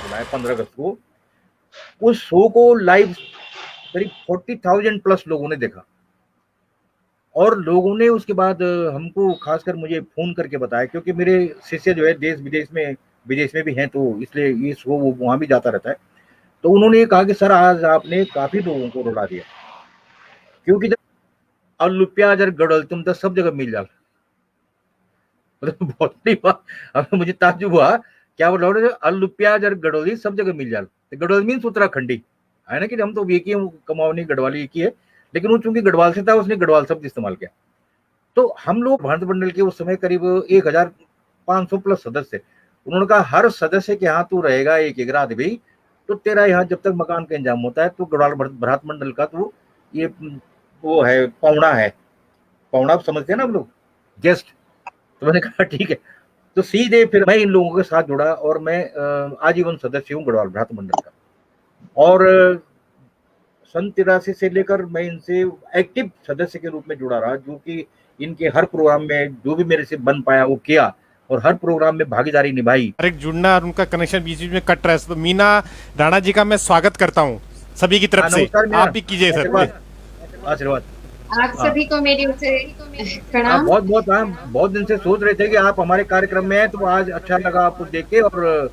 चला है 15 अगस्त को। उस शो को लाइव करीब 40,000 प्लस लोगों ने देखा और लोगों ने उसके बाद हमको खासकर मुझे फोन करके बताया, क्योंकि मेरे शिष्य जो है देश विदेश में भी हैं, तो इसलिए ये शो वो वहां भी जाता रहता है। तो उन्होंने ये कहा कि सर आज आपने काफी लोगों को रुला दिया, क्योंकि जब रुपया जर गड़ल तुम तो सब जगह मिल जाल। मतलब बहुत बड़ी बात, अब मुझे ताज्जुब हुआ क्या बोल रहे रुपया जर गड़ोली सब जगह मिल जाल। गढ़वाल मीन्स उत्तराखंडी है ना, कि हम तो एक ही कमावनी गढ़वाली एक ही है, लेकिन वो चूंकि गढ़वाल से था उसने गढ़वाल शब्द इस्तेमाल किया। तो हम लोग भांत मंडल के उस समय करीब 1,500 प्लस सदस्य। उन्होंने कहा हर सदस्य के यहाँ तू रहेगा एक एक रात भी, तो तेरा यहाँ जब तक मकान का इंतजाम होता है तो गढ़वाल भ्रात मंडल का तो ये वो है, पौना है। पौना समझते हैं ना हम लोग, गेस्ट। तो मैंने कहा ठीक है। तो सीधे फिर मैं इन लोगों के साथ जुड़ा और मैं आजीवन सदस्य हूँ गढ़वाल भ्रात मंडल का। और सन 83 से लेकर मैं इनसे एक्टिव सदस्य के रूप में जुड़ा रहा, जो कि इनके हर प्रोग्राम में जो भी मेरे से बन पाया वो किया और हर प्रोग्राम में भागीदारी निभाई। एक जुड़ना और उनका कनेक्शन बीच बीच में कट रहा है, तो मीना राणा जी का मैं स्वागत करता हूँ सभी की तरफ से। आप भी कीजिए सर। आशीर्वाद आप सभी को मेरी ओर से प्रणाम। बहुत दिन से सोच रहे थे कि आप हमारे कार्यक्रम में हैं, तो आज अच्छा लगा आपको देख के, और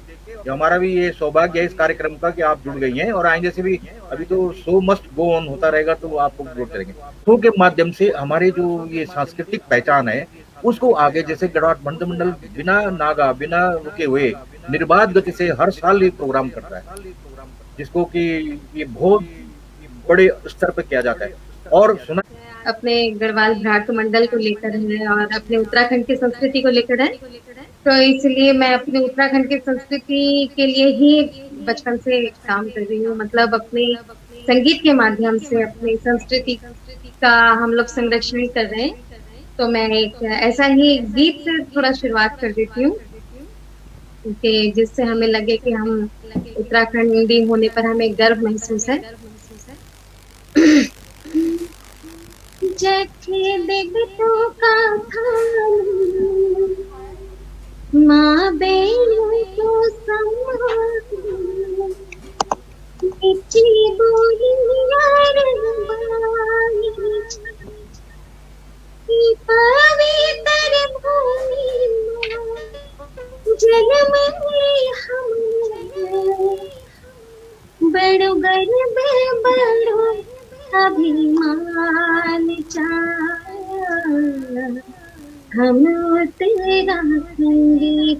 हमारा भी ये सौभाग्य है इस कार्यक्रम का कि आप जुड़ गई हैं और आगे से भी अभी तो शो मस्ट गो ऑन होता रहेगा, तो आपको जरूर करेंगे। शो के माध्यम से हमारे जो ये सांस्कृतिक पहचान है उसको आगे, जैसे गढ़वाल भ्रात मंडल बिना नागा बिना रुके हुए निर्बाध गति से हर साल ये प्रोग्राम करता है, जिसको कि ये बहुत बड़े स्तर पर किया जाता है। और सुना अपने गढ़वाल भ्रात मंडल को लेकर है और अपने उत्तराखंड की संस्कृति को लेकर है, तो इसलिए मैं अपने उत्तराखंड की संस्कृति के लिए ही बचपन से काम कर रही हूँ। मतलब अपने संगीत के माध्यम से अपनी संस्कृति का हम लोग संरक्षण कर रहे हैं। तो मैं एक ऐसा ही गीत से थोड़ा शुरुआत कर देती हूँ कि जिससे हमें लगे कि हम उत्तराखंडी होने पर हमें गर्व महसूस है। जठे देवतों का थान माँ बेनों को सम्मान, बोली पवित्र भूमि जन्म हम बड़ो गर्व बड़ो अभिमान हम तेरा संगी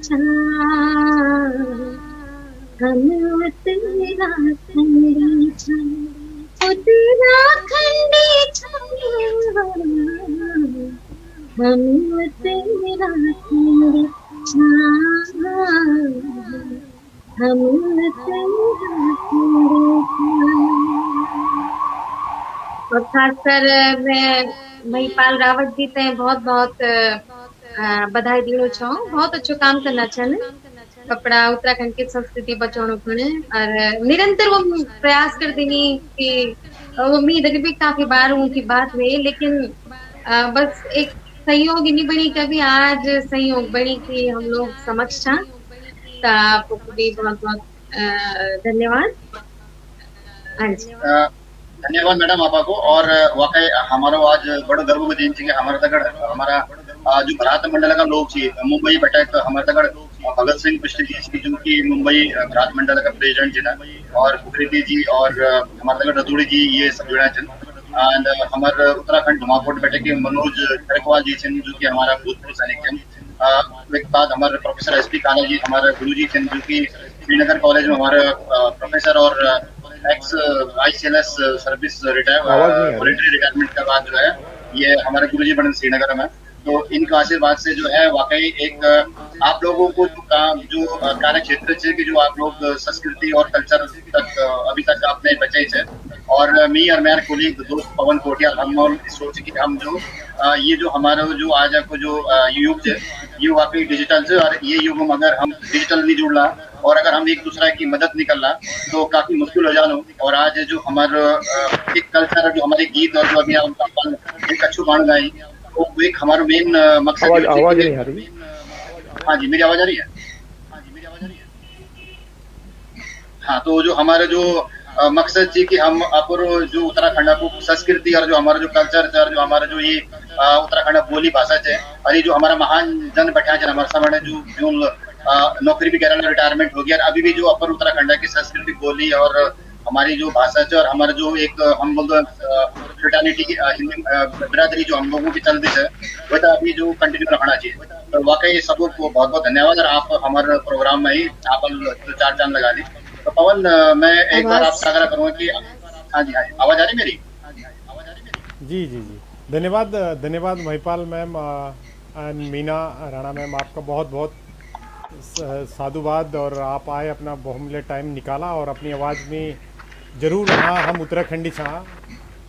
हम तेरा संगी तेरा खंडी हम तेरा संगी हम तेरा और खासकर मैं महिपाल रावत जी ते बहुत बहुत बधाई दीणो चाहूँ। बहुत अच्छो काम करना चाहिए कपड़ा उत्तराखंड की संस्कृति बचाने पड़े और निरंतर वो प्रयास कर देनी कि उम्मीद है भी काफी बार उनकी बात हुई, लेकिन बस एक सहयोग नहीं बनी कभी। आज सहयोग बनी कि हम लोग समक्ष था, तो आपको भी बहुत बहुत धन्यवाद। हाँ जी धन्यवाद मैडम आपको। और वाकई हमारा आज बड़ा गर्व दिन थी हमारा तगड़ हमारा जो भ्रात मंडल का लोग थी मुंबई बटक हमारे तगड़ भगत सिंह पिछले जी जो कि मुंबई भ्रात मंडल का प्रेसिडेंट जी ना, और कुकरीति जी और हमारे तगड़ रतूड़ी जी ये सब जुड़ा थे। एंड हमारे उत्तराखंड धुमाकोट बैठक के मनोज खड़कवाल जी थे जो कि हमारा भूतपूर्व सैनिक थे। एक बाद हमारे प्रोफेसर एस पी काला जी हमारे गुरु जी थे जो कि श्रीनगर कॉलेज में हमारे प्रोफेसर और x ICLS service voluntary retirement के बाद जो है ये हमारे गुरुजी बने श्रीनगर में। तो इनका आशीर्वाद से जो है वाकई एक आप लोगों को जो कार्य क्षेत्र से कि जो आप लोग संस्कृति और कल्चर तक अभी तक आपने बचे थे। और मी और मेरे कोलीग दोस्त पवन कोटियाल हम सोचे कि हम जो ये जो हमारा जो आज आपको जो युग है ये वाकई डिजिटल से, और ये युग में अगर हम डिजिटल नहीं जुड़ रहा और अगर हम एक दूसरे की मदद नहीं कर रहा तो काफी मुश्किल हो जानो। और आज जो हमारा एक कल्चर जो हमारे गीत और जो अभी एक अच्छू गान गाई वो एक हमारा मेन मकसद आवाज नहीं आ रही। हाँ जी मेरी आवाज आ रही है। हाँ, तो जो हमारे जो मकसद थी कि हम अपूर्व जो उत्तराखंड को संस्कृति और जो हमारा जो कल्चर और जो हमारा जो ये उत्तराखंड बोली भाषा है और ये जो हमारा महान जन बैठा है हमारे सामने जो नौकरी भी केरल में रिटायरमेंट हो गया और अभी भी जो अपर उत्तराखंड की संस्कृति बोली और हमारी जो भाषा है और हमारा जो एक हम बोलते फ्रेटर्निटी की हिंदी बिरादरी जो हम लोगों की चलती है वो तो अभी जो कंटिन्यू रखना चाहिए। तो वाकई सबको बहुत बहुत धन्यवाद और आप हमारे प्रोग्राम में ही आप चार चांद लगा दी। तो पवन मैं एक बार आपसे आग्रह करूंगा कि हाँ जी आवाज आ रही मेरी? जी जी जी धन्यवाद धन्यवाद महिपाल मैम मीना राणा मैम, आपका बहुत बहुत साधुवाद। और आप आए, अपना बहुमूल्य टाइम निकाला और अपनी आवाज़ में ज़रूर हाँ हम उत्तराखंडी छा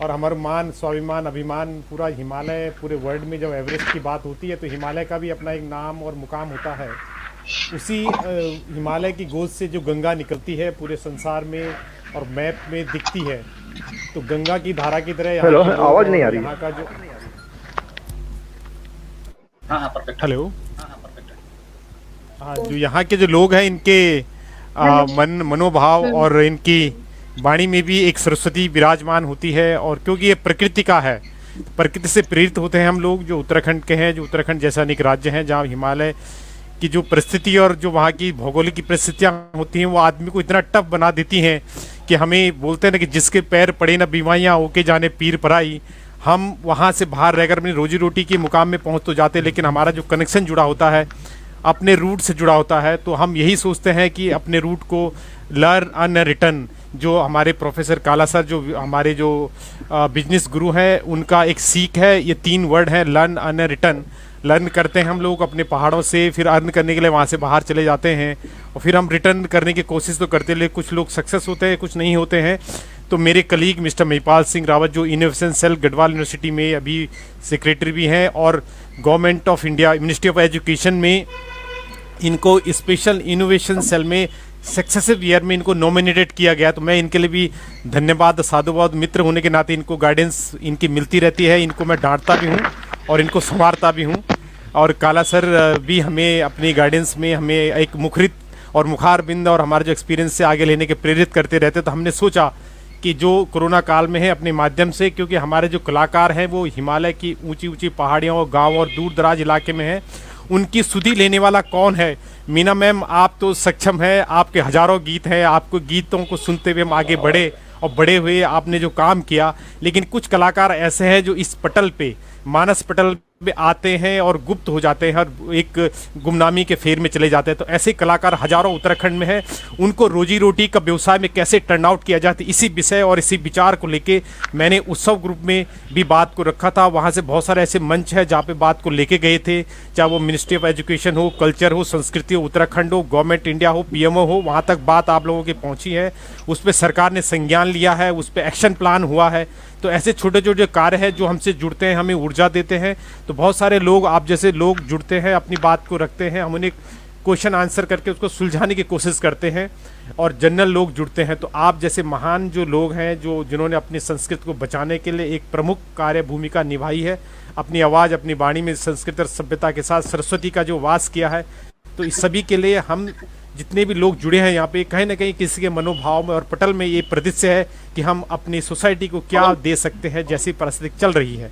और हमारा मान स्वाभिमान अभिमान पूरा हिमालय पूरे वर्ल्ड में जब एवरेस्ट की बात होती है तो हिमालय का भी अपना एक नाम और मुकाम होता है। उसी हिमालय की गोद से जो गंगा निकलती है पूरे संसार में और मैप में दिखती है, तो गंगा की धारा की तरह हेलो, आवाज नहीं आ रही यहाँ का जो हाँ परफेक्ट हेलो हाँ जो यहाँ के जो लोग हैं इनके मनोभाव और इनकी वाणी में भी एक सरस्वती विराजमान होती है। और क्योंकि ये प्रकृति का है, प्रकृति से प्रेरित होते हैं हम लोग जो उत्तराखंड के हैं, जो उत्तराखंड जैसा एक राज्य है जहाँ हिमालय की जो परिस्थिति और जो वहाँ की भौगोलिक की परिस्थितियाँ होती हैं वो आदमी को इतना टफ बना देती हैं कि हमें बोलते हैं ना कि जिसके पैर पड़े ना बीमारियाँ होके जाने पीर पराई। हम वहाँ से बाहर रहकर अपनी रोजी रोटी के मुकाम में पहुँच तो जाते, लेकिन हमारा जो कनेक्शन जुड़ा होता है अपने रूट से जुड़ा होता है। तो हम यही सोचते हैं कि अपने रूट को लर्न अन रिटर्न, जो हमारे प्रोफेसर काला सर जो हमारे जो बिजनेस गुरु हैं उनका एक सीख है, ये 3 वर्ड है लर्न अन रिटर्न। लर्न करते हैं हम लोग अपने पहाड़ों से, फिर अर्न करने के लिए वहाँ से बाहर चले जाते हैं और फिर हम रिटर्न करने की कोशिश तो करते हैं, कुछ लोग सक्सेस होते हैं कुछ नहीं होते हैं। तो मेरे कलीग मिस्टर महिपाल सिंह रावत जो इनोवेशन सेल गढ़वाल यूनिवर्सिटी में अभी सेक्रेटरी भी हैं और government of India ministry of education में इनको स्पेशल इनोवेशन सेल में सक्सेसिव ईयर में इनको नॉमिनेटेड किया गया। तो मैं इनके लिए भी धन्यवाद साधुवाद, मित्र होने के नाते इनको गाइडेंस इनकी मिलती रहती है, इनको मैं डांटता भी हूँ और इनको संवारता भी हूँ। और काला सर भी हमें अपनी गाइडेंस में हमें एक मुखरित और मुखारबिंद और हमारे जो एक्सपीरियंस से आगे लेने के प्रेरित करते रहते। तो हमने सोचा कि जो कोरोना काल में है अपने माध्यम से, क्योंकि हमारे जो कलाकार हैं वो हिमालय की ऊंची ऊंची पहाड़ियों और गांव और दूर दराज इलाके में हैं, उनकी सुधि लेने वाला कौन है? मीना मैम आप तो सक्षम है, आपके हजारों गीत हैं, आपको गीतों को सुनते हुए हम आगे बढ़े और बड़े हुए आपने जो काम किया। लेकिन कुछ कलाकार ऐसे हैं जो इस पटल पे मानस पटल पे आते हैं और गुप्त हो जाते हैं और एक गुमनामी के फेर में चले जाते हैं। तो ऐसे कलाकार हजारों उत्तराखंड में हैं, उनको रोजी रोटी का व्यवसाय में कैसे टर्न आउट किया जाए, इसी विषय और इसी विचार को लेके मैंने उत्सव ग्रुप में भी बात को रखा था। वहाँ से बहुत सारे ऐसे मंच है जहाँ पे बात को लेके गए थे, चाहे वो मिनिस्ट्री ऑफ एजुकेशन हो, कल्चर हो, संस्कृति हो, उत्तराखंड हो, गवर्नमेंट इंडिया हो, PMO हो, वहाँ तक बात आप लोगों की पहुँची है, उस पर सरकार ने संज्ञान लिया है, उस पर एक्शन प्लान हुआ है। तो ऐसे छोटे छोटे कार्य हैं जो हमसे जुड़ते हैं, हमें ऊर्जा देते हैं। तो बहुत सारे लोग आप जैसे लोग जुड़ते हैं, अपनी बात को रखते हैं, हम उन्हें क्वेश्चन आंसर करके उसको सुलझाने की कोशिश करते हैं और जनरल लोग जुड़ते हैं। तो आप जैसे महान जो लोग हैं जो जिन्होंने अपनी संस्कृति को बचाने के लिए एक प्रमुख कार्य भूमिका निभाई है, अपनी आवाज़ अपनी वाणी में संस्कृत और सभ्यता के साथ सरस्वती का जो वास किया है, तो इस सभी के लिए हम जितने भी लोग जुड़े हैं यहाँ पे कहीं ना कहीं किसी के मनोभाव में और पटल में ये प्रदृश्य है कि हम अपनी सोसाइटी को क्या दे सकते हैं जैसी परिस्थिति चल रही है।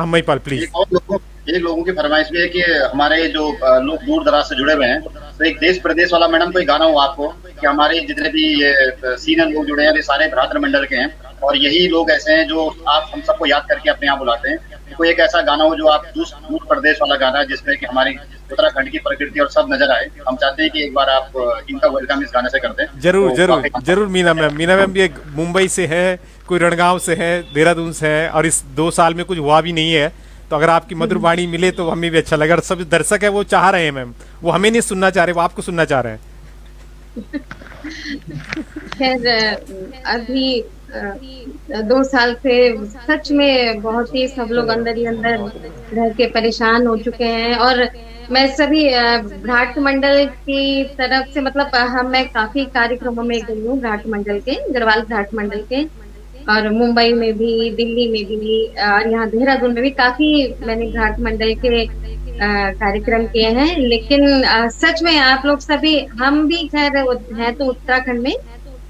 महिपाल प्लीज। एक लोगों की फरमाइश भी है कि हमारे जो लोग दूर दराज से जुड़े हुए हैं, तो एक देश प्रदेश वाला मैडम कोई गाना हो आपको कि हमारे जितने भी सीनियर लोग जुड़े हैं ये सारे भ्रातृ मंडल के हैं और यही लोग ऐसे हैं जो आप हम सबको याद करके अपने यहाँ बुलाते हैं। कोई एक ऐसा गाना हो जो आप दूर प्रदेश वाला गाना है जिसमें कि हमारी उत्तराखंड की प्रकृति और सब नजर आए। हम चाहते हैं कि एक बार आप इनका वेलकम इस गाने से कर दें। जरूर जरूर जरूर। मीना मैम भी एक मुंबई से है, कोई रणगांव से है, देहरादून से है और इस 2 साल में कुछ हुआ भी नहीं है। तो अगर आपकी मधुर वाणी मिले तो हमें भी अच्छा लगा। और सब दर्शक है वो चाह रहे हैं मैम, वो हमें नहीं सुनना चाह रहे, वो आपको सुनना चाह रहे हैं। खैर अभी 2 साल से सच में बहुत ही सब लोग अंदर ही अंदर रह के परेशान हो चुके हैं। और मैं सभी भ्राट मंडल की तरफ से मतलब मैं काफी कार्यक्रमों में गई हूँ, भ्राट मंडल के, गढ़वाल भ्राट मंडल के, और मुंबई में भी, दिल्ली में भी और यहाँ देहरादून में भी काफी मैंने भ्राट मंडल के कार्यक्रम किए हैं। लेकिन सच में आप लोग सभी, हम भी खैर हैं तो उत्तराखंड में,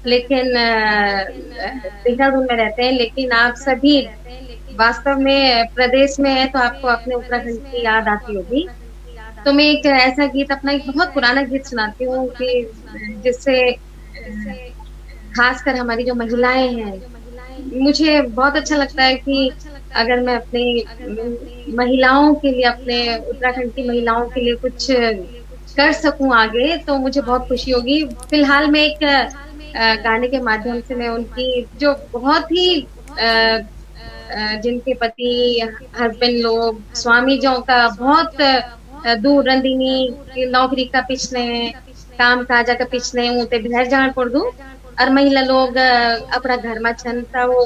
लेकिन देहरादून में रहते हैं, लेकिन आप सभी वास्तव में प्रदेश में है तो आपको अपने उत्तराखंड की याद आती होगी। तो मैं एक ऐसा गीत, अपना एक बहुत पुराना गीत सुनाती हूँ कि जिससे खासकर हमारी जो महिलाएं हैं, मुझे बहुत अच्छा लगता है कि अगर मैं अपनी महिलाओं के लिए, अपने उत्तराखंड की महिलाओं के लिए कुछ कर सकूं आगे, तो मुझे बहुत खुशी होगी। फिलहाल मैं एक गाने के माध्यम से मैं उनकी जो बहुत ही जिनके पति हस्बैंड लोग स्वामी जो का बहुत दूर रंदिनी नौकरी का पिछने काम काजा का पिछने हूँ ते भैर जान पड़ दू और महिला लोग अपना घर में छन ता वो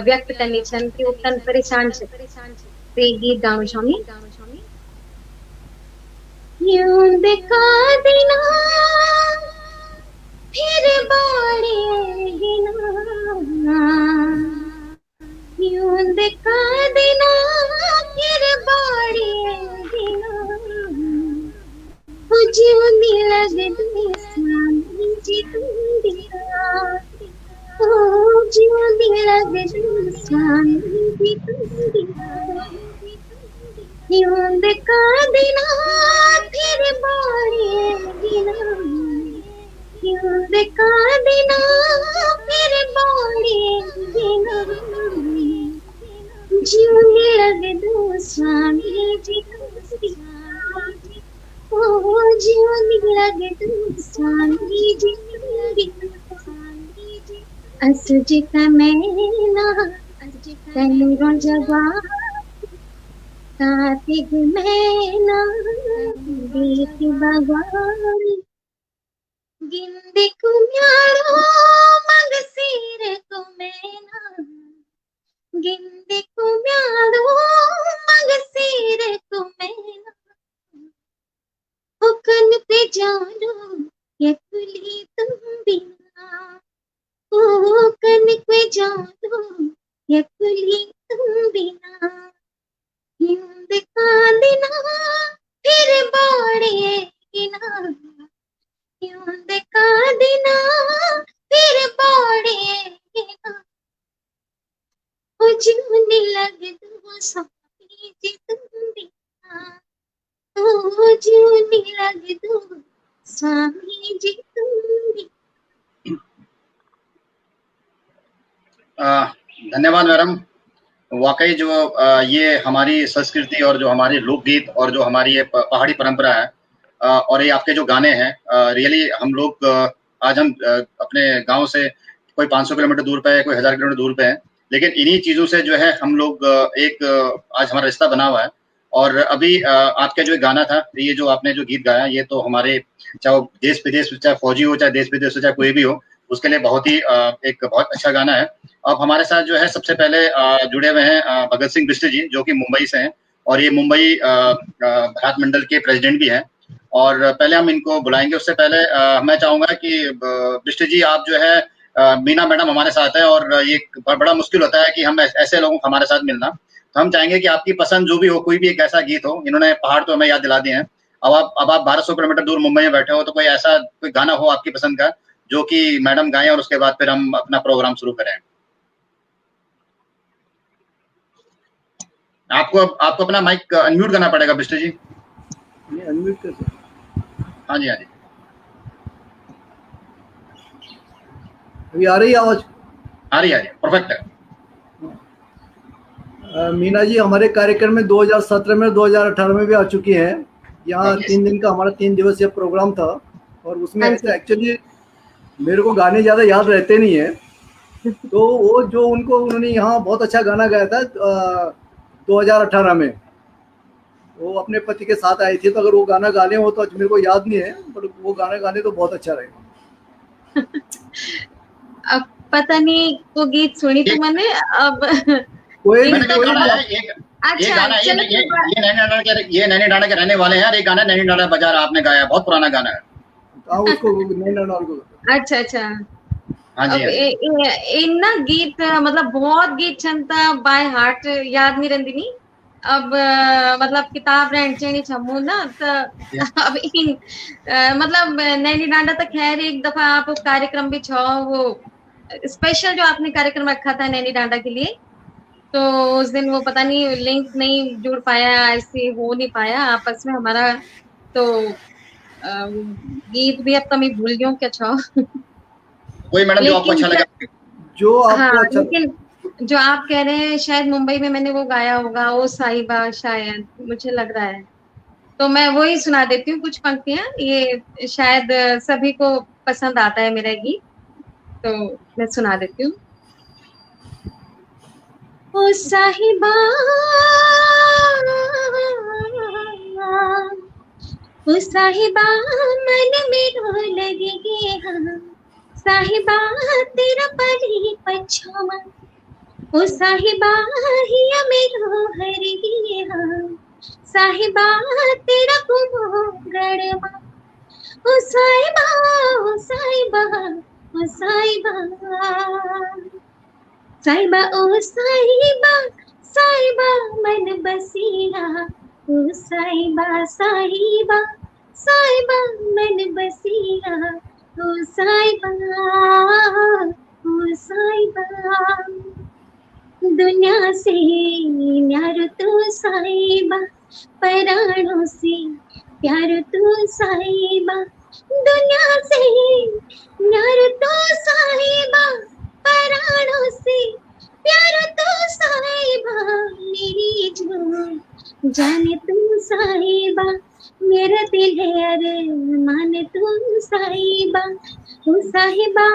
व्यक्त करनी छन कि वो तन परेशान छे। ते गीत गाऊं छौमी। यूं दिखा देना फिर बाड़ेगी ना, यूं दिखा देना फिर बाड़ेगी ना, जीवनी लगे स्वामी जी तुम दिया, जीवनी लगे स्वामी जी तुम दिया, यूं दिखा देना फिर बाड़ेगी ना, यूं दिखा देना फिर बाड़ेगी ना, जीवनी लगे स्वामी जी तुम दिया, जीवनी लगे स्वामी जी तुम दिया, असुजित मैना तनु जगा कार्तिक मैना देख भगवान, गिंदी कुम्यारो मग सिर को मैना, गिंदी कुम्यारो मग सिर को मैना, हुकन पे जानो ये कुली तुम बिना, हुकन पे जानो ये कुली तुम बिना, यूं दिखा देना फिर बाड़ेगी ना, यूं दिखा देना फिर बाड़ेगी ना, जीवनी लगे स्वामी जी तुम बिना, जीवनी लगे स्वामी जी तुम बिना। धन्यवाद मैडम। वाकई जो ये हमारी संस्कृति और जो हमारे लोकगीत और जो हमारी ये पहाड़ी परंपरा है और ये आपके जो गाने हैं, रियली हम लोग आज हम अपने गांव से कोई 500 किलोमीटर दूर पे है, कोई 1000 किलोमीटर दूर पे है, लेकिन इन्हीं चीजों से जो है हम लोग एक आज हमारा रिश्ता बना हुआ है। और अभी आपका जो गाना था, ये जो आपने जो गीत गाया, ये तो हमारे चाहे वो देश विदेश, चाहे फौजी हो, चाहे देश विदेश हो, चाहे कोई भी हो, उसके लिए बहुत ही एक बहुत अच्छा गाना है। अब हमारे साथ जो है सबसे पहले जुड़े हुए हैं भगत सिंह बिष्ट जी, जो कि मुंबई से हैं और ये मुंबई भारत मंडल के प्रेसिडेंट भी हैं। और पहले हम इनको बुलाएंगे, उससे पहले मैं चाहूंगा कि बिष्ट जी आप जो है, मीना मैडम हमारे साथ है और ये बड़ा मुश्किल होता है कि हम ऐसे लोगों को हमारे साथ मिलना, तो हम चाहेंगे कि आपकी पसंद जो भी हो, कोई भी एक ऐसा गीत हो। इन्होंने पहाड़ तो हमें याद दिला दिए हैं, अब आप 1200 किलोमीटर दूर मुंबई में बैठे हो, तो कोई ऐसा कोई गाना हो आपकी पसंद का जो कि मैडम गाएं और उसके बाद फिर हम अपना प्रोग्राम शुरू करें। आपको अपना माइक अनम्यूट करना पड़ेगा बिष्ट जी। अनम्यूट कर। हाँ जी, हाँ जी, अभी आ रही आवाज? आ रही है, परफेक्ट है। मीना जी हमारे कार्यक्रम में 2017 में 2018 में भी आ चुकी है। यहाँ 3 दिन का हमारा 3 दिवसीय प्रोग्राम था और उसमें एक्चुअली मेरे को गाने ज्यादा याद रहते नहीं है, तो वो जो उन्होंने यहाँ बहुत अच्छा गाना गाया था 2018 में, वो अपने पति के साथ आई थी, तो अगर वो गाना गाने हो तो मेरे को याद नहीं है, पर वो गाना गाने तो बहुत अच्छा रहेगा। अब पता नहीं वो गीत सुनी तो मैंने, अब कोई अच्छा ये नैनीडांडा के रहने वाले हैं, ये गाना नैनीडांडा बाजार आपने गाया, बहुत पुराना गाना है। अच्छा हाँ जी, इन ना गीत मतलब बहुत गीत छनता बाय हार्ट याद नहीं रहती नी, अब मतलब किताब रेंट चेणी छमू ना तो अब मतलब नैनी डांडा तो खैर एक दफा आप कार्यक्रम भी छो वो स्पेशल जो आपने कार्यक्रम रखा था नैनी डांडा के लिए, तो उस दिन वो पता नहीं लिंक नहीं जुड़ पाया, ऐसे हो नहीं पाया आपस में हमारा, तो गीत भी अब तो मैं भूल गई हूँ क्या छो। कोई मैडम जो आपको लेकिन अच्छा लगे। जो हाँ, आपको अच्छा लेकिन जो आप कह रहे हैं शायद मुंबई में मैंने वो गाया होगा, ओ साहिबा, शायद मुझे लग रहा है, तो मैं वही सुना देती हूँ कुछ पंक्तियां, ये शायद सभी को पसंद आता है मेरा गीत, तो मैं सुना देती हूँ। ओ साहिबा, ओ साहिबा, मन में रो लगे हाँ, साहिबा तेरा परी पछमा, ओ साहिबा हिया मेरो हर गिया, साहिबा तेरा कुमोगड़मा, ओ साहिबा, ओ साहिबा, ओ साहिबा, साहिबा ओ साहिबा, साहिबा मन बसिया, ओ साहिबा, साहिबा, साहिबा मन बसिया, ओ साहिबा, ओ साहिबा, दुनिया से न्यारो तू साहिबा, पराणों से प्यारो तू साहिबा, दुनिया से न्यारो तू साहिबा, पराणों से प्यारो तू साहिबा, मेरी जाने तू साहिबा, मेरा दिल है अरे मान तू साहिबा, तू साहिबा,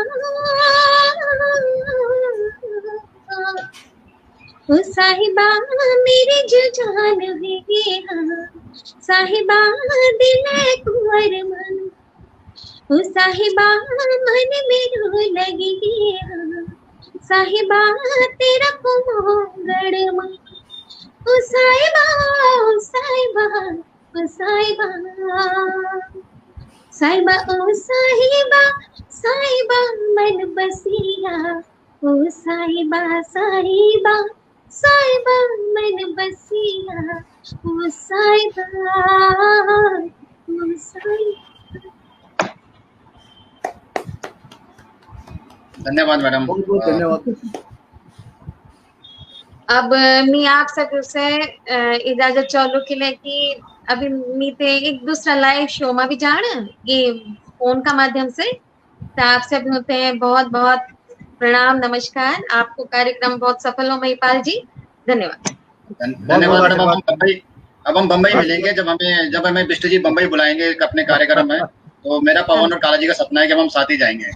ओ साहिबा मेरी जो जान है हाँ, साहिबा दिल है कुंवर मन, ओ साहिबा मन में रो लगी हाँ, साहिबा तेरा कुमोगड़ मन, ओ साहिबा, ओ साहिबा, ओ साहिबा, साहिबा ओ साहिबा, साहिबा मन बसिया, ओ साहिबा, साहिबा, साहिबा मन बसिया, ओ साहिबा, ओ साहिबा। धन्यवाद मैडम। बहुत बहुत धन्यवाद। अब मी आप सबसे इजाजत चालू केले की अभी मी ते एक दूसरा लाइव शो में भी जान ये फोन का माध्यम से, तो आपसे भी होते हैं बहुत बहुत प्रणाम, नमस्कार, आपको कार्यक्रम बहुत सफल हो महिपाल जी, धन्यवाद। धन्यवाद मैडम। आशीर्वाद। अब हम बम्बई मिलेंगे जब हमें बिष्ट जी बम्बई बुलाएंगे अपने कार्यक्रम में, तो मेरा पवन और काला जी का सपना है कि हम साथ ही जाएंगे।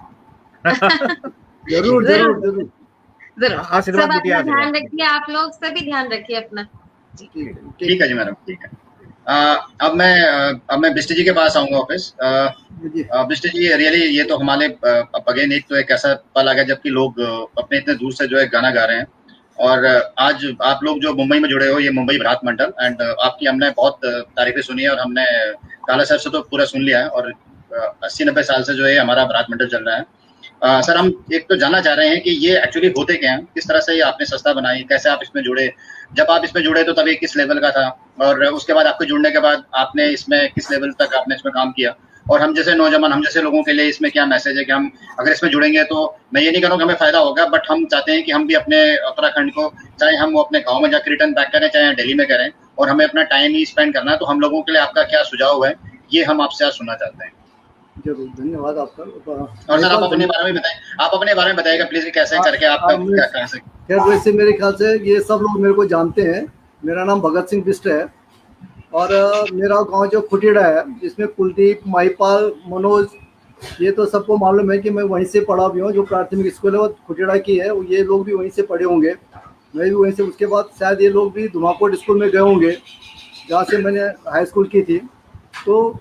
जरूर जरूर जरूर जरूर। आशीर्वाद सब दीजिए, अपना ध्यान आशीर्वाद रखिए, आप लोग सभी ध्यान रखिए अपना। ठीक है जी मैडम, ठीक है। अब मैं बिष्ट जी के पास आऊंगा ऑफिस। जी। बिष्ट जी रियली ये तो हमारे अगेन एक तो एक ऐसा पल आ गया जबकि लोग अपने इतने दूर से जो है गाना गा रहे हैं, और आज आप लोग जो मुंबई में जुड़े हो, ये मुंबई भ्रात मंडल, एंड आपकी हमने बहुत तारीफें सुनी है, और हमने काला साहब से तो पूरा सुन लिया है, और 80-90 साल से जो है हमारा भ्रात मंडल चल रहा है। सर हम एक तो जानना चाह रहे हैं कि ये एक्चुअली होते क्या हैं, किस तरह से ये आपने संस्था बनाई, कैसे आप इसमें जुड़े, जब आप इसमें जुड़े तो तब ये किस लेवल का था, और उसके बाद आपके जुड़ने के बाद आपने इसमें किस लेवल तक आपने इसमें काम किया, और हम जैसे नौजवान, हम जैसे लोगों के लिए इसमें क्या मैसेज है कि हम अगर इसमें जुड़ेंगे तो मैं ये नहीं करूँगा हमें फायदा होगा, बट हम चाहते हैं कि हम भी अपने उत्तराखंड को, चाहे हम वो अपने गाँव में जाकर रिटर्न बैक करें, चाहे दिल्ली में करें, और हमें अपना टाइम ही स्पेंड करना है, तो हम लोगों के लिए आपका क्या सुझाव है, ये हम आपसे आज सुनना चाहते हैं। जरूर, धन्यवाद आपका। और सर आप अपने बारे में बताएं, आप अपने बारे में बताइएगा प्लीज, कैसे करके आपका क्या कैसे। खैर वैसे मेरे ख्याल से ये सब लोग मेरे को जानते हैं। मेरा नाम भगत सिंह बिष्ट है, और मेरा गांव जो खुटेड़ा है, जिसमें कुलदीप, महिपाल, मनोज, ये तो सबको मालूम है कि मैं वहीं से पढ़ा भी हूँ। जो प्राथमिक स्कूल है वो खुटेड़ा की है, ये लोग भी वहीं से पढ़े होंगे, मैं भी वहीं से। उसके बाद शायद ये लोग भी धुमाकोट स्कूल में गए होंगे, जहाँ से मैंने हाई स्कूल की थी। तो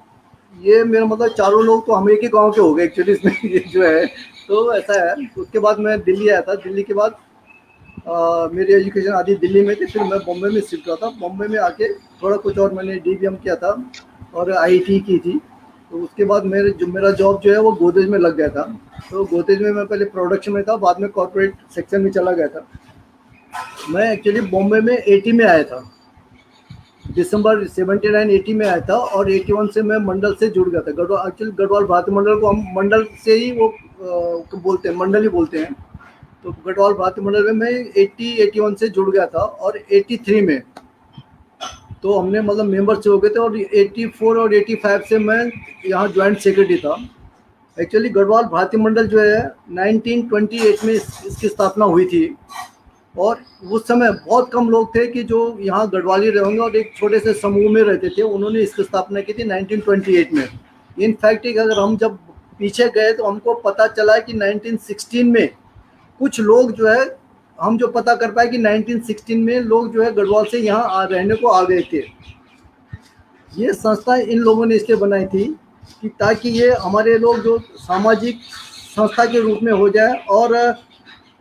ये मेरा मतलब चारों लोग तो हम एक ही गांव के हो गए एक्चुअली इसमें ये जो है, तो ऐसा है। उसके बाद मैं दिल्ली आया था। दिल्ली के बाद मेरी एजुकेशन आधी दिल्ली में थी, फिर मैं बॉम्बे में शिफ्ट हुआ था। बॉम्बे में आके थोड़ा कुछ और मैंने DBM किया था और IIT की थी। तो उसके बाद मेरा जॉब जो है वो गोदरेज में लग गया था। तो गोदरेज में मैं पहले प्रोडक्शन में था, बाद में कॉर्पोरेट सेक्शन में चला गया था। मैं एक्चुअली बॉम्बे में 80 में आया था, दिसंबर 79-80 में आया था और 81 से मैं मंडल से जुड़ गया था। गढ़वाल, एक्चुअली गढ़वाल भारती मंडल को हम मंडल से ही वो बोलते हैं, मंडल ही बोलते हैं। तो गढ़वाल भारती मंडल में मैं 81 से जुड़ गया था और 83 में तो हमने मतलब मेंबर से हो गए थे और 84 और 85 से मैं यहाँ ज्वाइंट सेक्रेटरी था। एक्चुअली गढ़वाल भारती मंडल जो है 1928 में इसकी स्थापना हुई थी और उस समय बहुत कम लोग थे कि जो यहाँ गढ़वाली रहे होंगे और एक छोटे से समूह में रहते थे। उन्होंने इसकी स्थापना की थी 1928 में। इनफैक्ट अगर हम जब पीछे गए तो हमको पता चला कि 1916 में कुछ लोग जो है, हम जो पता कर पाए कि 1916 में लोग जो है गढ़वाल से यहाँ रहने को आ गए थे। ये संस्था इन लोगों ने इसलिए बनाई थी कि ताकि ये हमारे लोग जो सामाजिक संस्था के रूप में हो जाए और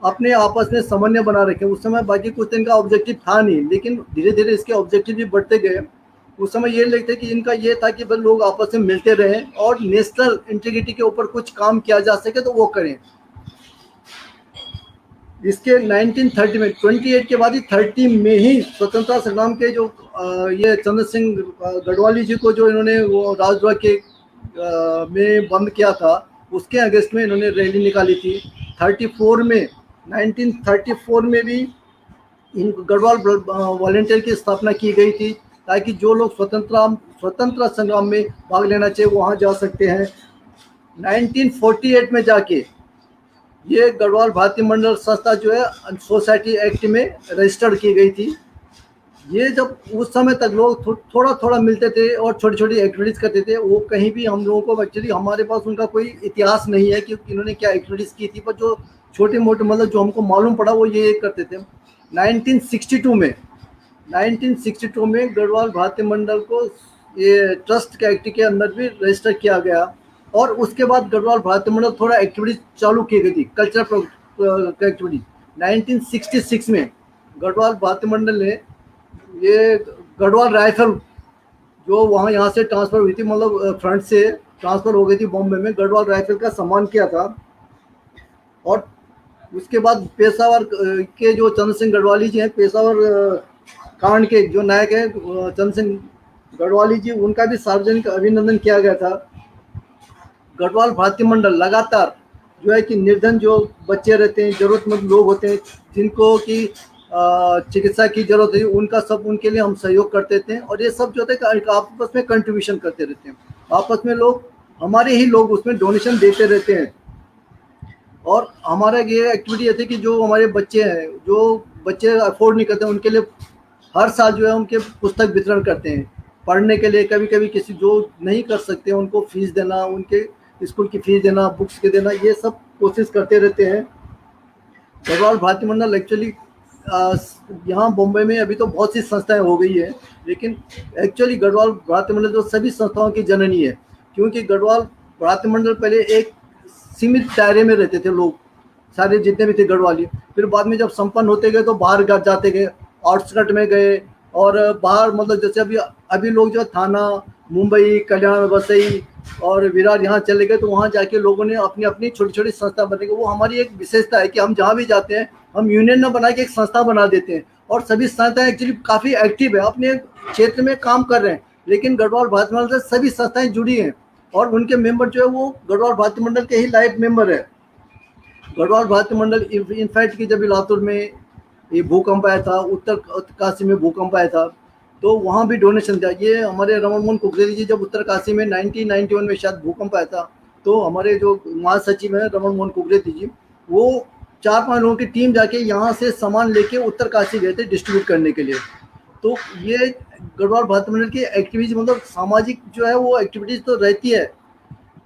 अपने आपस में समन्वय बना रखें। उस समय बाकी कुछ इनका ऑब्जेक्टिव था नहीं, लेकिन धीरे धीरे इसके ऑब्जेक्टिव भी बढ़ते गए। उस समय ये लगता है कि इनका ये था कि बस लोग आपस में मिलते रहें और नेशनल इंटीग्रिटी के ऊपर कुछ काम किया जा सके तो वो करें। इसके 1930 में 28 के बाद ही 30 में ही स्वतंत्रता संग्राम के जो ये चंद्र सिंह गढ़वाली जी को जो इन्होंने वो राजद्रोह के में बंद किया था, उसके अगेंस्ट में इन्होंने रैली निकाली थी। 34 में 1934 में भी इन गढ़वाल वॉलेंटियर की स्थापना की गई थी ताकि जो लोग स्वतंत्रता संग्राम में भाग लेना चाहिए वहाँ जा सकते हैं। 1948 में जाके ये गढ़वाल भारती मंडल संस्था जो है सोसाइटी एक्ट में रजिस्टर्ड की गई थी। ये जब उस समय तक लोग थोड़ा थोड़ा मिलते थे और छोटी छोटी एक्टिविटीज़ करते थे। वो कहीं भी हम लोगों को एक्चुअली हमारे पास उनका कोई इतिहास नहीं है कि इन्होंने क्या एक्टिविटीज़ की थी, पर जो छोटे मोटे मतलब जो हमको मालूम पड़ा वो ये करते थे। 1962 में गढ़वाल भारती मंडल को ये ट्रस्ट के एक्ट के अंदर भी रजिस्टर किया गया और उसके बाद गढ़वाल भारती मंडल थोड़ा एक्टिविटीज चालू की गई थी, कल्चरल एक्टिविटी। 1966 में गढ़वाल भारती मंडल ने ये गढ़वाल राइफल जो वहाँ यहाँ से ट्रांसफ़र हुई थी, मतलब फ्रंट से ट्रांसफ़र हो गई थी बॉम्बे में, गढ़वाल राइफल का सम्मान किया था। और उसके बाद पेशावर के जो चंद्र सिंह गढ़वाली जी हैं, पेशावर कांड के जो नायक हैं चंद्र सिंह गढ़वाली जी, उनका भी सार्वजनिक अभिनंदन किया गया था। गढ़वाल भारती मंडल लगातार जो है कि निर्धन जो बच्चे रहते हैं, ज़रूरतमंद लोग होते हैं जिनको कि चिकित्सा की जरूरत है, उनका सब उनके लिए हम सहयोग करते थे। और ये सब जो होता है कि आपस में कंट्रीब्यूशन करते रहते हैं, आपस में लोग हमारे ही लोग उसमें डोनेशन देते रहते हैं। और हमारा ये एक्टिविटी ऐसी कि जो हमारे बच्चे हैं, जो बच्चे अफोर्ड नहीं करते, उनके लिए हर साल जो है उनके पुस्तक वितरण करते हैं पढ़ने के लिए। कभी कभी किसी जो नहीं कर सकते उनको फीस देना, उनके स्कूल की फीस देना, बुक्स के देना, ये सब कोशिश करते रहते हैं। गढ़वाल भारती मंडल एक्चुअली यहाँ बॉम्बे में अभी तो बहुत सी संस्थाएं हो गई है, लेकिन एक्चुअली गढ़वाल भारती मंडल जो सभी संस्थाओं की जननी है, क्योंकि गढ़वाल भारती मंडल पहले एक सीमित दायरे में रहते थे लोग सारे जितने भी थे गढ़वाली। फिर बाद में जब संपन्न होते गए तो बाहर जाते गए, आउटस्कर्ट में गए और बाहर मतलब जैसे अभी लोग जो थाना, मुंबई, कल्याण, वसई और विरार यहाँ चले गए, तो वहाँ जाके लोगों ने अपनी अपनी छोटी छोटी संस्था बनेगी। वो हमारी एक विशेषता है कि हम जहाँ भी जाते हैं हम यूनियन न बना के एक संस्था बना देते हैं और सभी संस्थाएं एक्चुअली काफ़ी एक्टिव है, अपने क्षेत्र में काम कर रहे हैं। लेकिन गढ़वाल भारती मंडल से सभी संस्थाएं जुड़ी हैं और उनके मेंबर जो है वो गढ़वाल भारती मंडल के ही लाइफ मेंबर है। गढ़वाल भारती मंडल इनफैक्ट कि जब लातूर में ये भूकंप आया था, उत्तर काशी में भूकंप आया था, तो वहाँ भी डोनेशन दिया। ये हमारे रमन मोहन कुकरेती जी जब उत्तर काशी में 1991 में शायद भूकंप आया था, तो हमारे जो महासचिव हैं रमन मोहन कुकरेती जी, वो 4-5 लोगों की टीम जाके यहाँ से सामान लेके उत्तर काशी गए थे डिस्ट्रीब्यूट करने के लिए। तो ये गढ़वाल भारती मंडल की एक्टिविटीज मतलब सामाजिक जो है वो एक्टिविटीज तो रहती है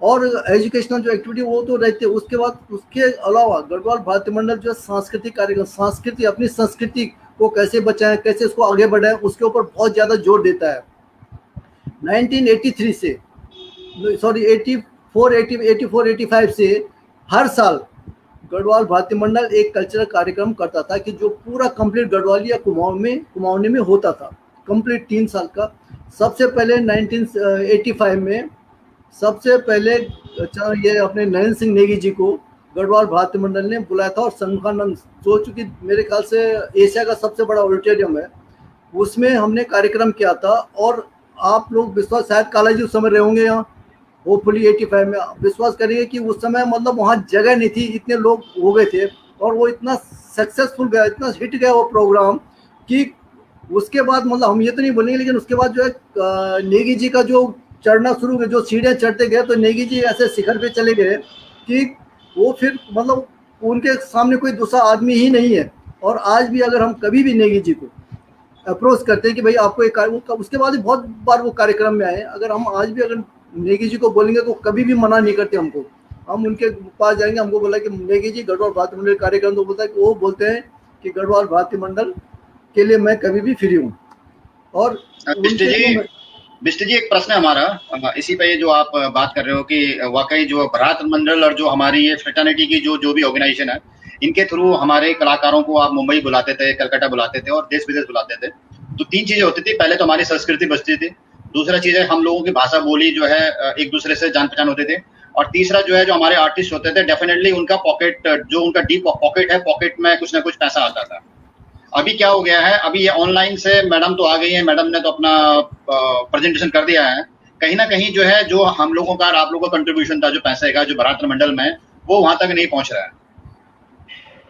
और एजुकेशनल जो एक्टिविटी वो तो रहती है। उसके बाद उसके अलावा गढ़वाल भारती मंडल जो सांस्कृतिक कार्यक्रम, संस्कृति, अपनी संस्कृति को कैसे बचाएं, कैसे उसको आगे बढ़ाएं, उसके ऊपर बहुत ज़्यादा जोर देता है। 1983 से 84-85 से हर साल गढ़वाल भारती मंडल एक कल्चरल कार्यक्रम करता था कि जो पूरा कंप्लीट गढ़वाली या कुमाऊनी में होता था, कंप्लीट 3 साल का। सबसे पहले 1985 में सबसे पहले ये अपने नरेंद्र सिंह नेगी जी को गढ़वाल भारती मंडल ने बुलाया था और संघानंद, जो चूँकि मेरे ख्याल से एशिया का सबसे बड़ा ऑडिटोरियम है, उसमें हमने कार्यक्रम किया था। और आप लोग विश्वास, शायद काला जी उस समय रहे होंगे यहाँ, होपफुली 85 में, विश्वास करिए कि उस समय मतलब वहाँ जगह नहीं थी, इतने लोग हो गए थे। और वो इतना सक्सेसफुल गया, इतना हिट गया वो प्रोग्राम कि उसके बाद मतलब हम ये तो नहीं बोलेंगे, लेकिन उसके बाद जो है नेगी जी का जो चढ़ना शुरू हुआ, जो सीढ़ियाँ चढ़ते गए, तो नेगी जी ऐसे शिखर पे चले गए कि वो फिर मतलब उनके सामने कोई दूसरा आदमी ही नहीं है। और आज भी अगर हम कभी भी नेगी जी को अप्रोच करते हैं कि भाई आपको एक उसके बाद भी बहुत बार वो कार्यक्रम में आए, अगर हम आज भी अगर नेगी जी को बोलेंगे तो कभी भी मना नहीं करते हमको। हम उनके पास जाएंगे, हमको बोला कि नेगी जी गढ़वाल भारती मंडल कार्यक्रम, तो बोलता है कि वो बोलते हैं कि गढ़वाल भारती मंडल के लिए मैं कभी भी फ्री हूँ। और बिष्ट जी एक प्रश्न है हमारा इसी पे, जो आप बात कर रहे हो कि वाकई जो भारत मंडल और जो हमारी ये फ्रेटर्निटी की जो भी ऑर्गेनाइजेशन है, इनके थ्रू हमारे कलाकारों को आप मुंबई बुलाते थे, कलकत्ता बुलाते थे और देश विदेश बुलाते थे। तो 3 चीजें होती थी, पहले तो हमारी संस्कृति बचती थी, दूसरा चीज है हम लोगों की भाषा बोली जो है एक दूसरे से जान पहचान होते थे, और तीसरा जो है जो हमारे आर्टिस्ट होते थे, डेफिनेटली उनका पॉकेट, जो उनका डीप पॉकेट है, पॉकेट में कुछ ना कुछ पैसा आता था। अभी क्या हो गया है, अभी ये ऑनलाइन से मैडम तो आ गई है, मैडम ने तो अपना प्रेजेंटेशन कर दिया है, कहीं ना कहीं जो है जो हम लोगों का, आप लोगों का कंट्रीब्यूशन था जो पैसे का, जो भारत मंडल में, वो वहां तक नहीं पहुंच रहा है।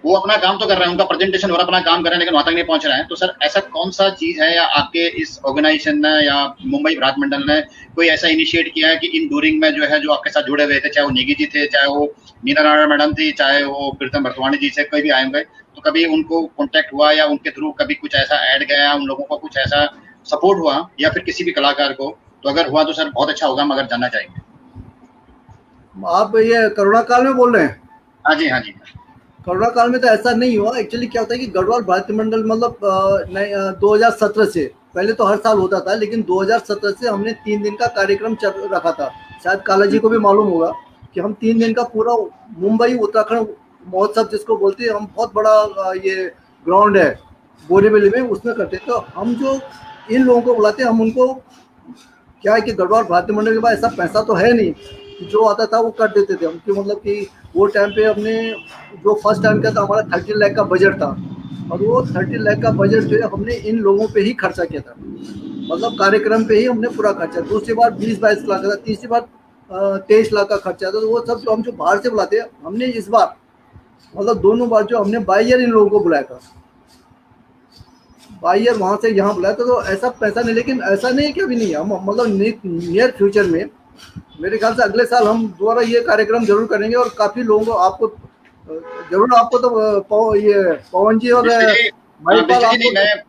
वो अपना काम तो कर रहे हैं, उनका प्रेजेंटेशन हो रहा है, अपना काम कर रहे हैं, लेकिन वहां तक नहीं पहुंच रहे हैं। तो सर ऐसा कौन सा चीज है, या आपके इस ऑर्गेनाइजेशन ने या मुंबई भारत मंडल ने कोई ऐसा इनिशिएट किया है कि इन डूरिंग में जो है जो आपके साथ जुड़े हुए थे, चाहे वो नेगी जी थे, चाहे वो मीना नारायण मैडम थी, चाहे वो प्रीतम भरतवाणी जी से कोई भी आए होंगे, तो कभी उनको कॉन्टेक्ट हुआ या उनके थ्रू कभी कुछ ऐसा ऐड गया, उन लोगों को कुछ ऐसा सपोर्ट हुआ, या फिर किसी भी कलाकार को? तो अगर हुआ तो सर बहुत अच्छा होगा, हम अगर जानना चाहेंगे। आप ये कोरोना काल में बोल रहे हैं? हाँ जी, हाँ जी। कोरोना काल में तो ऐसा नहीं हुआ। एक्चुअली क्या होता है कि गढ़वाल भारती मंडल मतलब 2017 से, पहले तो हर साल होता था, लेकिन 2017 से हमने 3 दिन का कार्यक्रम रखा था। शायद काला जी को भी मालूम होगा कि हम 3 दिन का पूरा मुंबई उत्तराखंड महोत्सव जिसको बोलते हैं हम, बहुत बड़ा ये ग्राउंड है बोरीवली में, उसमें करते। तो हम जो इन लोगों को बुलाते हैं, हम उनको क्या है कि गढ़वाल भारती मंडल के पास ऐसा पैसा तो है नहीं, जो आता था वो कर देते थे हम। कि मतलब कि वो टाइम पे हमने जो फर्स्ट टाइम किया था, हमारा 30 लाख का बजट था, और वो 30 लाख का बजट जो है हमने इन लोगों पे ही खर्चा किया था, मतलब कार्यक्रम पे ही हमने पूरा खर्चा। दूसरी बार 20-22 लाख का था, तीसरी बार 23 लाख का खर्चा था। तो वो सब जो हम जो बाहर से बुलाते हैं, हमने इस बार मतलब दोनों बार जो हमने बायर इन लोगों को बुलाया था, बायर वहाँ से यहाँ बुलाया था। तो ऐसा पैसा नहीं, लेकिन ऐसा नहीं है कि अभी नहीं है, हम मतलब नियर फ्यूचर में मेरे ख्याल से अगले साल हम दोबारा ये कार्यक्रम जरूर करेंगे, और काफी लोगों को आपको जरूर, आपको तो ये पवन जी और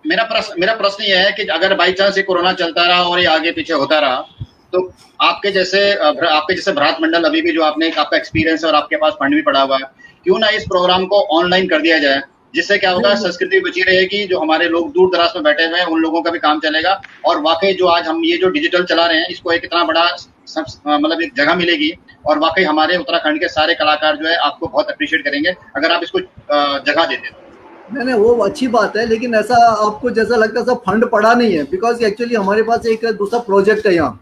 मेरा प्रश्न ये है कि अगर बाई चांस ये कोरोना चलता रहा और ये आगे पीछे होता रहा, तो आपके जैसे भारत मंडल, अभी भी जो आपने आपका एक्सपीरियंस है और आपके पास फंड भी पड़ा हुआ है, क्यों ना इस प्रोग्राम को ऑनलाइन कर दिया जाए, जिससे क्या होगा, संस्कृति बची रहेगी, जो हमारे लोग दूर दराज में बैठे हुए हैं उन लोगों का भी काम चलेगा, और वाकई जो आज हम ये जो डिजिटल चला रहे हैं, इसको एक इतना बड़ा मतलब एक जगह मिलेगी, और वाकई हमारे उत्तराखंड के सारे कलाकार जो है आपको बहुत अप्रिशिएट करेंगे अगर आप इसको जगह देते तो। नहीं, वो अच्छी बात है, लेकिन ऐसा आपको जैसा लगता है सब फंड पड़ा नहीं है, बिकॉज एक्चुअली हमारे पास एक दूसरा प्रोजेक्ट है। यहाँ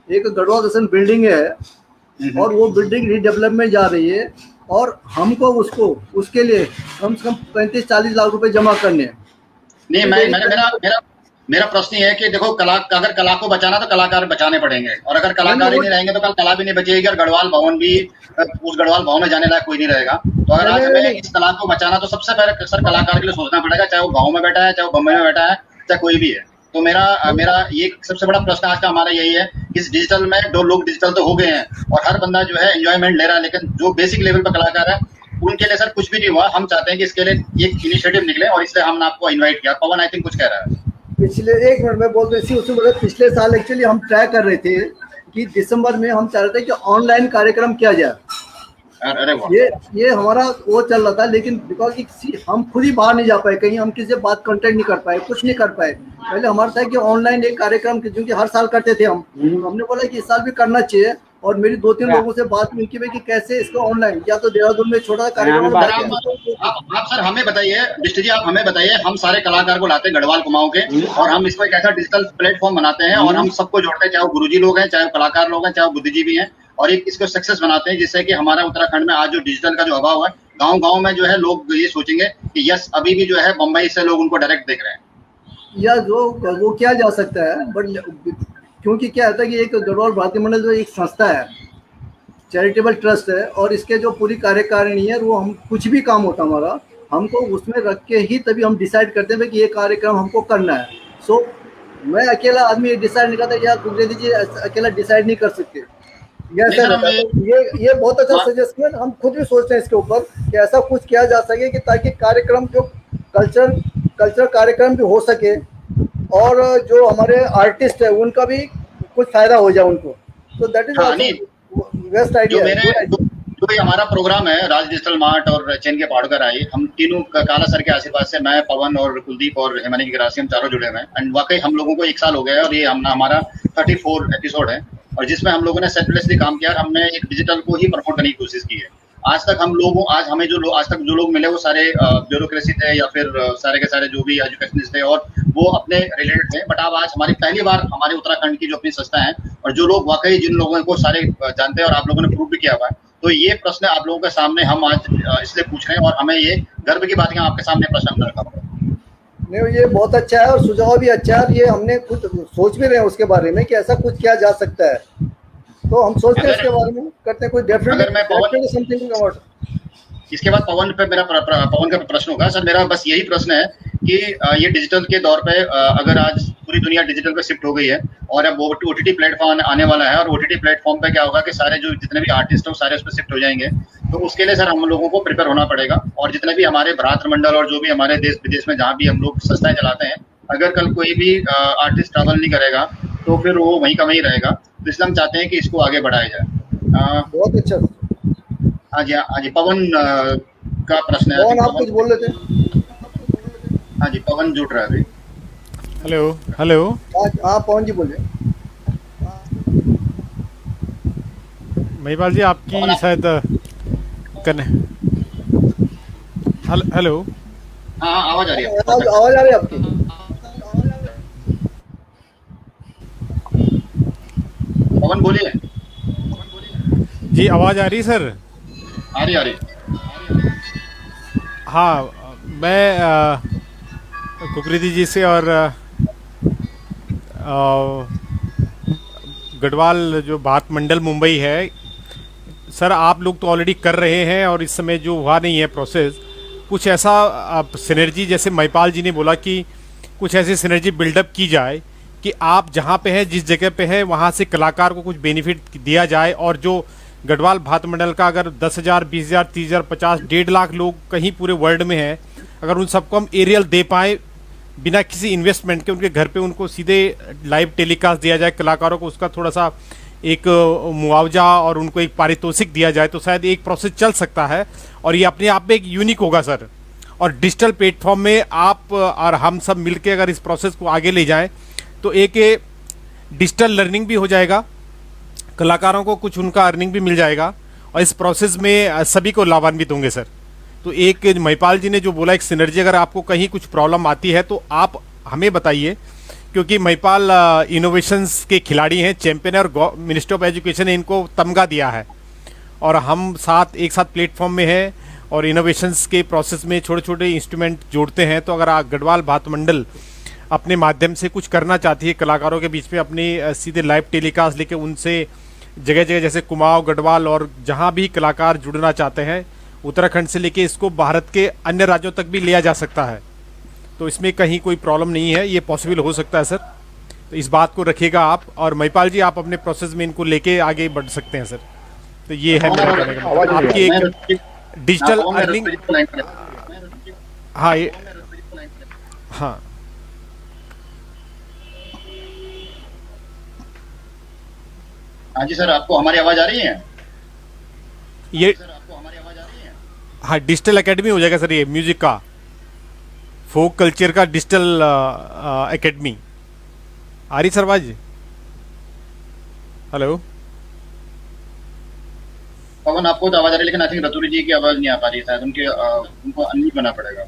एक गढ़वाल दर्शन बिल्डिंग है, और वो बिल्डिंग रीडेवलपमेंट जा रही है, और हमको उसके लिए कम से कम 35-40 लाख रुपए जमा करने हैं। नहीं, मेरा प्रश्न ये है कि देखो, अगर कला को बचाना तो कलाकार बचाने पड़ेंगे, और अगर कलाकार ही नहीं रहेंगे तो कल कला भी नहीं बचेगी, और गढ़वाल भवन भी, उस गढ़वाल भवन में जाने लायक कोई नहीं रहेगा। तो अगर आज हमें इस कला को बचाना, तो सबसे पहले सर कलाकार के लिए सोचना पड़ेगा, चाहे वो गाँव में बैठा है, चाहे वो बम्बई में बैठा है, चाहे कोई भी है। तो मेरा ये सबसे बड़ा प्रश्न आज का हमारा यही है, इस डिजिटल में जो लोग डिजिटल तो हो गए हैं और हर बंदा जो है एंजॉयमेंट ले रहा है, लेकिन जो बेसिक लेवल पर कलाकार है उनके लिए सर कुछ भी नहीं हुआ। हम चाहते हैं कि इसके लिए एक इनिशिएटिव निकले, और इसलिए हमने आपको इन्वाइट किया। पवन आई थिंक कुछ कह रहा है। पिछले 1 मिनट में बोलते हैं, पिछले साल एक्चुअली हम ट्राई कर रहे थे कि दिसंबर में हम चाह रहे थे कि ऑनलाइन कार्यक्रम किया जाए। ये हमारा वो चल रहा था, लेकिन बिकॉज हम खुद ही बाहर नहीं जा पाए, कहीं हम किसी से बात कांटेक्ट नहीं कर पाए, कुछ नहीं कर पाए। पहले हमारा था कि ऑनलाइन एक कार्यक्रम, क्योंकि हर साल करते थे हमने बोला कि इस साल भी करना चाहिए, और मेरी 2-3 लोगों से बात हुई कि भाई कि कैसे इसको ऑनलाइन, या तो देहरादून में छोटा कार्यक्रम। आप सर हमें बताइए, बिष्ट जी आप हमें बताइए, हम सारे कलाकार को लाते हैं गढ़वाल कुमाऊं के, और हम इसको एक ऐसा डिजिटल प्लेटफॉर्म बनाते हैं, और हम सबको जोड़ते हैं, चाहे वो गुरुजी लोग हैं, चाहे वो कलाकार लोग हैं, चाहे वो बुद्धिजीवी हैं, और एक इसको सक्सेस बनाते हैं, जिससे कि हमारा उत्तराखंड में आज जो डिजिटल का जो अभाव है, गाँव में जो है लोग ये सोचेंगे कि यस, अभी भी जो है बम्बई से लोग उनको डायरेक्ट देख रहे हैं। या जो वो किया जा सकता है, बट क्योंकि क्या होता है कि एक गढ़वाल भारती मंडल जो एक संस्था है, चैरिटेबल ट्रस्ट है, और इसके जो पूरी कार्यकारिणी है वो हम कुछ भी काम होता हमारा, हमको उसमें रख के ही तभी हम डिसाइड करते हैं कि ये कार्यक्रम हमको करना है। सो मैं अकेला आदमी डिसाइड नहीं करता, या गुरुदेव जी अकेला डिसाइड नहीं कर सकते। ये ऐसा रहता है। तो ये बहुत अच्छा सजेशन, हम खुद भी सोचते हैं इसके ऊपर कि ऐसा कुछ किया जा सके कि ताकि कार्यक्रम जो कल्चर कार्यक्रम भी हो सके, और जो हमारे आर्टिस्ट है उनका भी कुछ फायदा हो जाए उनको। तो दैट इज बेस्ट आइडिया। जो ये हमारा प्रोग्राम है राज डिजिटल मार्ट और चैन के पहाड़ का राय, हम तीनों काला सर के आशीर्वाद से, मैं, पवन और कुलदीप और हेमानी की ग्रासी, हम चारों जुड़े हुए हैं। एंड वाकई हम लोगों को 1 साल हो गया है, और ये हमारा 34 एपिसोड है, और जिसमें हम लोगों ने सेल्फलेसली काम किया। हमने एक डिजिटल को ही प्रमोट करने की कोशिश की है। आज तक आज तक जो लोग मिले वो सारे ब्यूरोक्रेसी थे, या फिर सारे के सारे जो भी एजुकेशनिस्ट थे, और वो अपने रिलेटेड थे। बट अब आज हमारी पहली बार हमारे उत्तराखंड की जो अपनी संस्था है, और जो लोग वाकई जिन लोगों को सारे जानते हैं, और आप लोगों ने प्रूव भी किया हुआ है, तो ये प्रश्न आप लोगों के सामने हम आज इसलिए पूछ रहे हैं, और हमें ये गर्व की बात है आपके सामने प्रश्न रखा हुआ है। नहीं, ये बहुत अच्छा है, और सुझाव भी अच्छा है। ये हमने खुद सोच भी रहे हैं उसके बारे में कि ऐसा कुछ किया जा सकता है, तो हम सोचते हैं इसके बारे में, करते हैं कोई डेफिनेटली समथिंग अबाउट। इसके बाद पवन का प्रश्न होगा। सर, मेरा बस यही प्रश्न है कि ये डिजिटल के दौर पे, अगर आज पूरी दुनिया डिजिटल पे शिफ्ट हो गई है, और अब ओटीटी प्लेटफॉर्म आने वाला है, और ओटीटी प्लेटफॉर्म पे क्या होगा कि सारे जो जितने भी आर्टिस्ट हो सारे उस पर शिफ्ट हो जाएंगे। तो उसके लिए सर हम लोगों को प्रिपेयर होना पड़ेगा, और जितने भी हमारे भ्रातृमंडल और जो भी हमारे देश विदेश में जहाँ भी हम लोग संस्थाएं चलाते हैं, अगर कल कोई भी आर्टिस्ट ट्रैवल नहीं करेगा तो फिर वो वहीं का वहीं रहेगा। तो इसलिए हम चाहते हैं कि इसको आगे बढ़ाया जाए। बहुत अच्छा। हाँ जी, पवन का प्रश्न है। पवन, आप कुछ बोल रहे थे? हाँ जी, पवन जुड़ रहा है अभी। हेलो। हाँ पवन जी बोलिए। महिपाल जी, आपकी शायद हेलो। हाँ, आवाज आ रही है। आवाज आ रही है आपकी? पवन बोलिए। जी, आवाज आ रही है सर? आ रही। हाँ, मैं कुकरेती जी से और गढ़वाल जो बात मंडल मुंबई है सर, आप लोग तो ऑलरेडी कर रहे हैं, और इस समय जो हुआ नहीं है प्रोसेस, कुछ ऐसा आप सिनर्जी, जैसे महिपाल जी ने बोला कि कुछ ऐसी सिनर्जी बिल्डअप की जाए कि आप जहाँ पे हैं, जिस जगह पे है, वहाँ से कलाकार को कुछ बेनिफिट दिया जाए, और जो गढ़वाल भात मंडल का अगर 10,000, 20,000, 30,000, 50, 1.5 लाख लोग कहीं पूरे वर्ल्ड में हैं, अगर उन सबको हम एरियल दे पाएँ बिना किसी इन्वेस्टमेंट के, उनके घर पे उनको सीधे लाइव टेलीकास्ट दिया जाए, कलाकारों को उसका थोड़ा सा एक मुआवजा और उनको एक पारितोषिक दिया जाए, तो शायद एक प्रोसेस चल सकता है, और ये अपने आप में एक यूनिक होगा सर। और डिजिटल प्लेटफॉर्म में आप और हम सब मिलके अगर इस प्रोसेस को आगे ले जाएं, तो एक डिजिटल लर्निंग भी हो जाएगा, कलाकारों को कुछ उनका अर्निंग भी मिल जाएगा, और इस प्रोसेस में सभी को लाभान्वित होंगे सर। तो एक महिपाल जी ने जो बोला, एक सिनर्जी, अगर आपको कहीं कुछ प्रॉब्लम आती है तो आप हमें बताइए, क्योंकि महिपाल इनोवेशंस के खिलाड़ी हैं, चैंपियन है, और मिनिस्ट्री ऑफ एजुकेशन ने इनको तमगा दिया है, और हम एक साथ प्लेटफॉर्म में हैं, और इनोवेशंस के प्रोसेस में छोटे छोटे इंस्ट्रूमेंट जोड़ते हैं। तो अगर गढ़वाल भात मंडल अपने माध्यम से कुछ करना चाहती है कलाकारों के बीच में, अपनी सीधे लाइव टेलीकास्ट लेके उनसे जगह जगह, जैसे कुमाऊं, गढ़वाल, और जहां भी कलाकार जुड़ना चाहते हैं उत्तराखंड से लेके इसको भारत के अन्य राज्यों तक भी लिया जा सकता है, तो इसमें कहीं कोई प्रॉब्लम नहीं है, ये पॉसिबल हो सकता है सर। तो इस बात को रखिएगा आप, और महिपाल जी आप अपने प्रोसेस में इनको लेके आगे बढ़ सकते हैं सर। तो ये है मेरा कहने का मतलब, आपकी एक डिजिटल अर्निंग। हाँ, हाँ हाँ जी सर, आपको हमारी आवाज आ रही है? ये आपको हमारी आवाज आ रही है? हाँ, डिजिटल एकेडमी हो जाएगा सर, ये म्यूजिक का, फोक कल्चर का डिजिटल एकेडमी। आ रही सर आवाज? हेलो पवन, आपको तो आवाज आ रही है, लेकिन आई थिंक रतुरी जी की आवाज नहीं आ पा रही है, शायद उनको अनम्यूट करना पड़ेगा।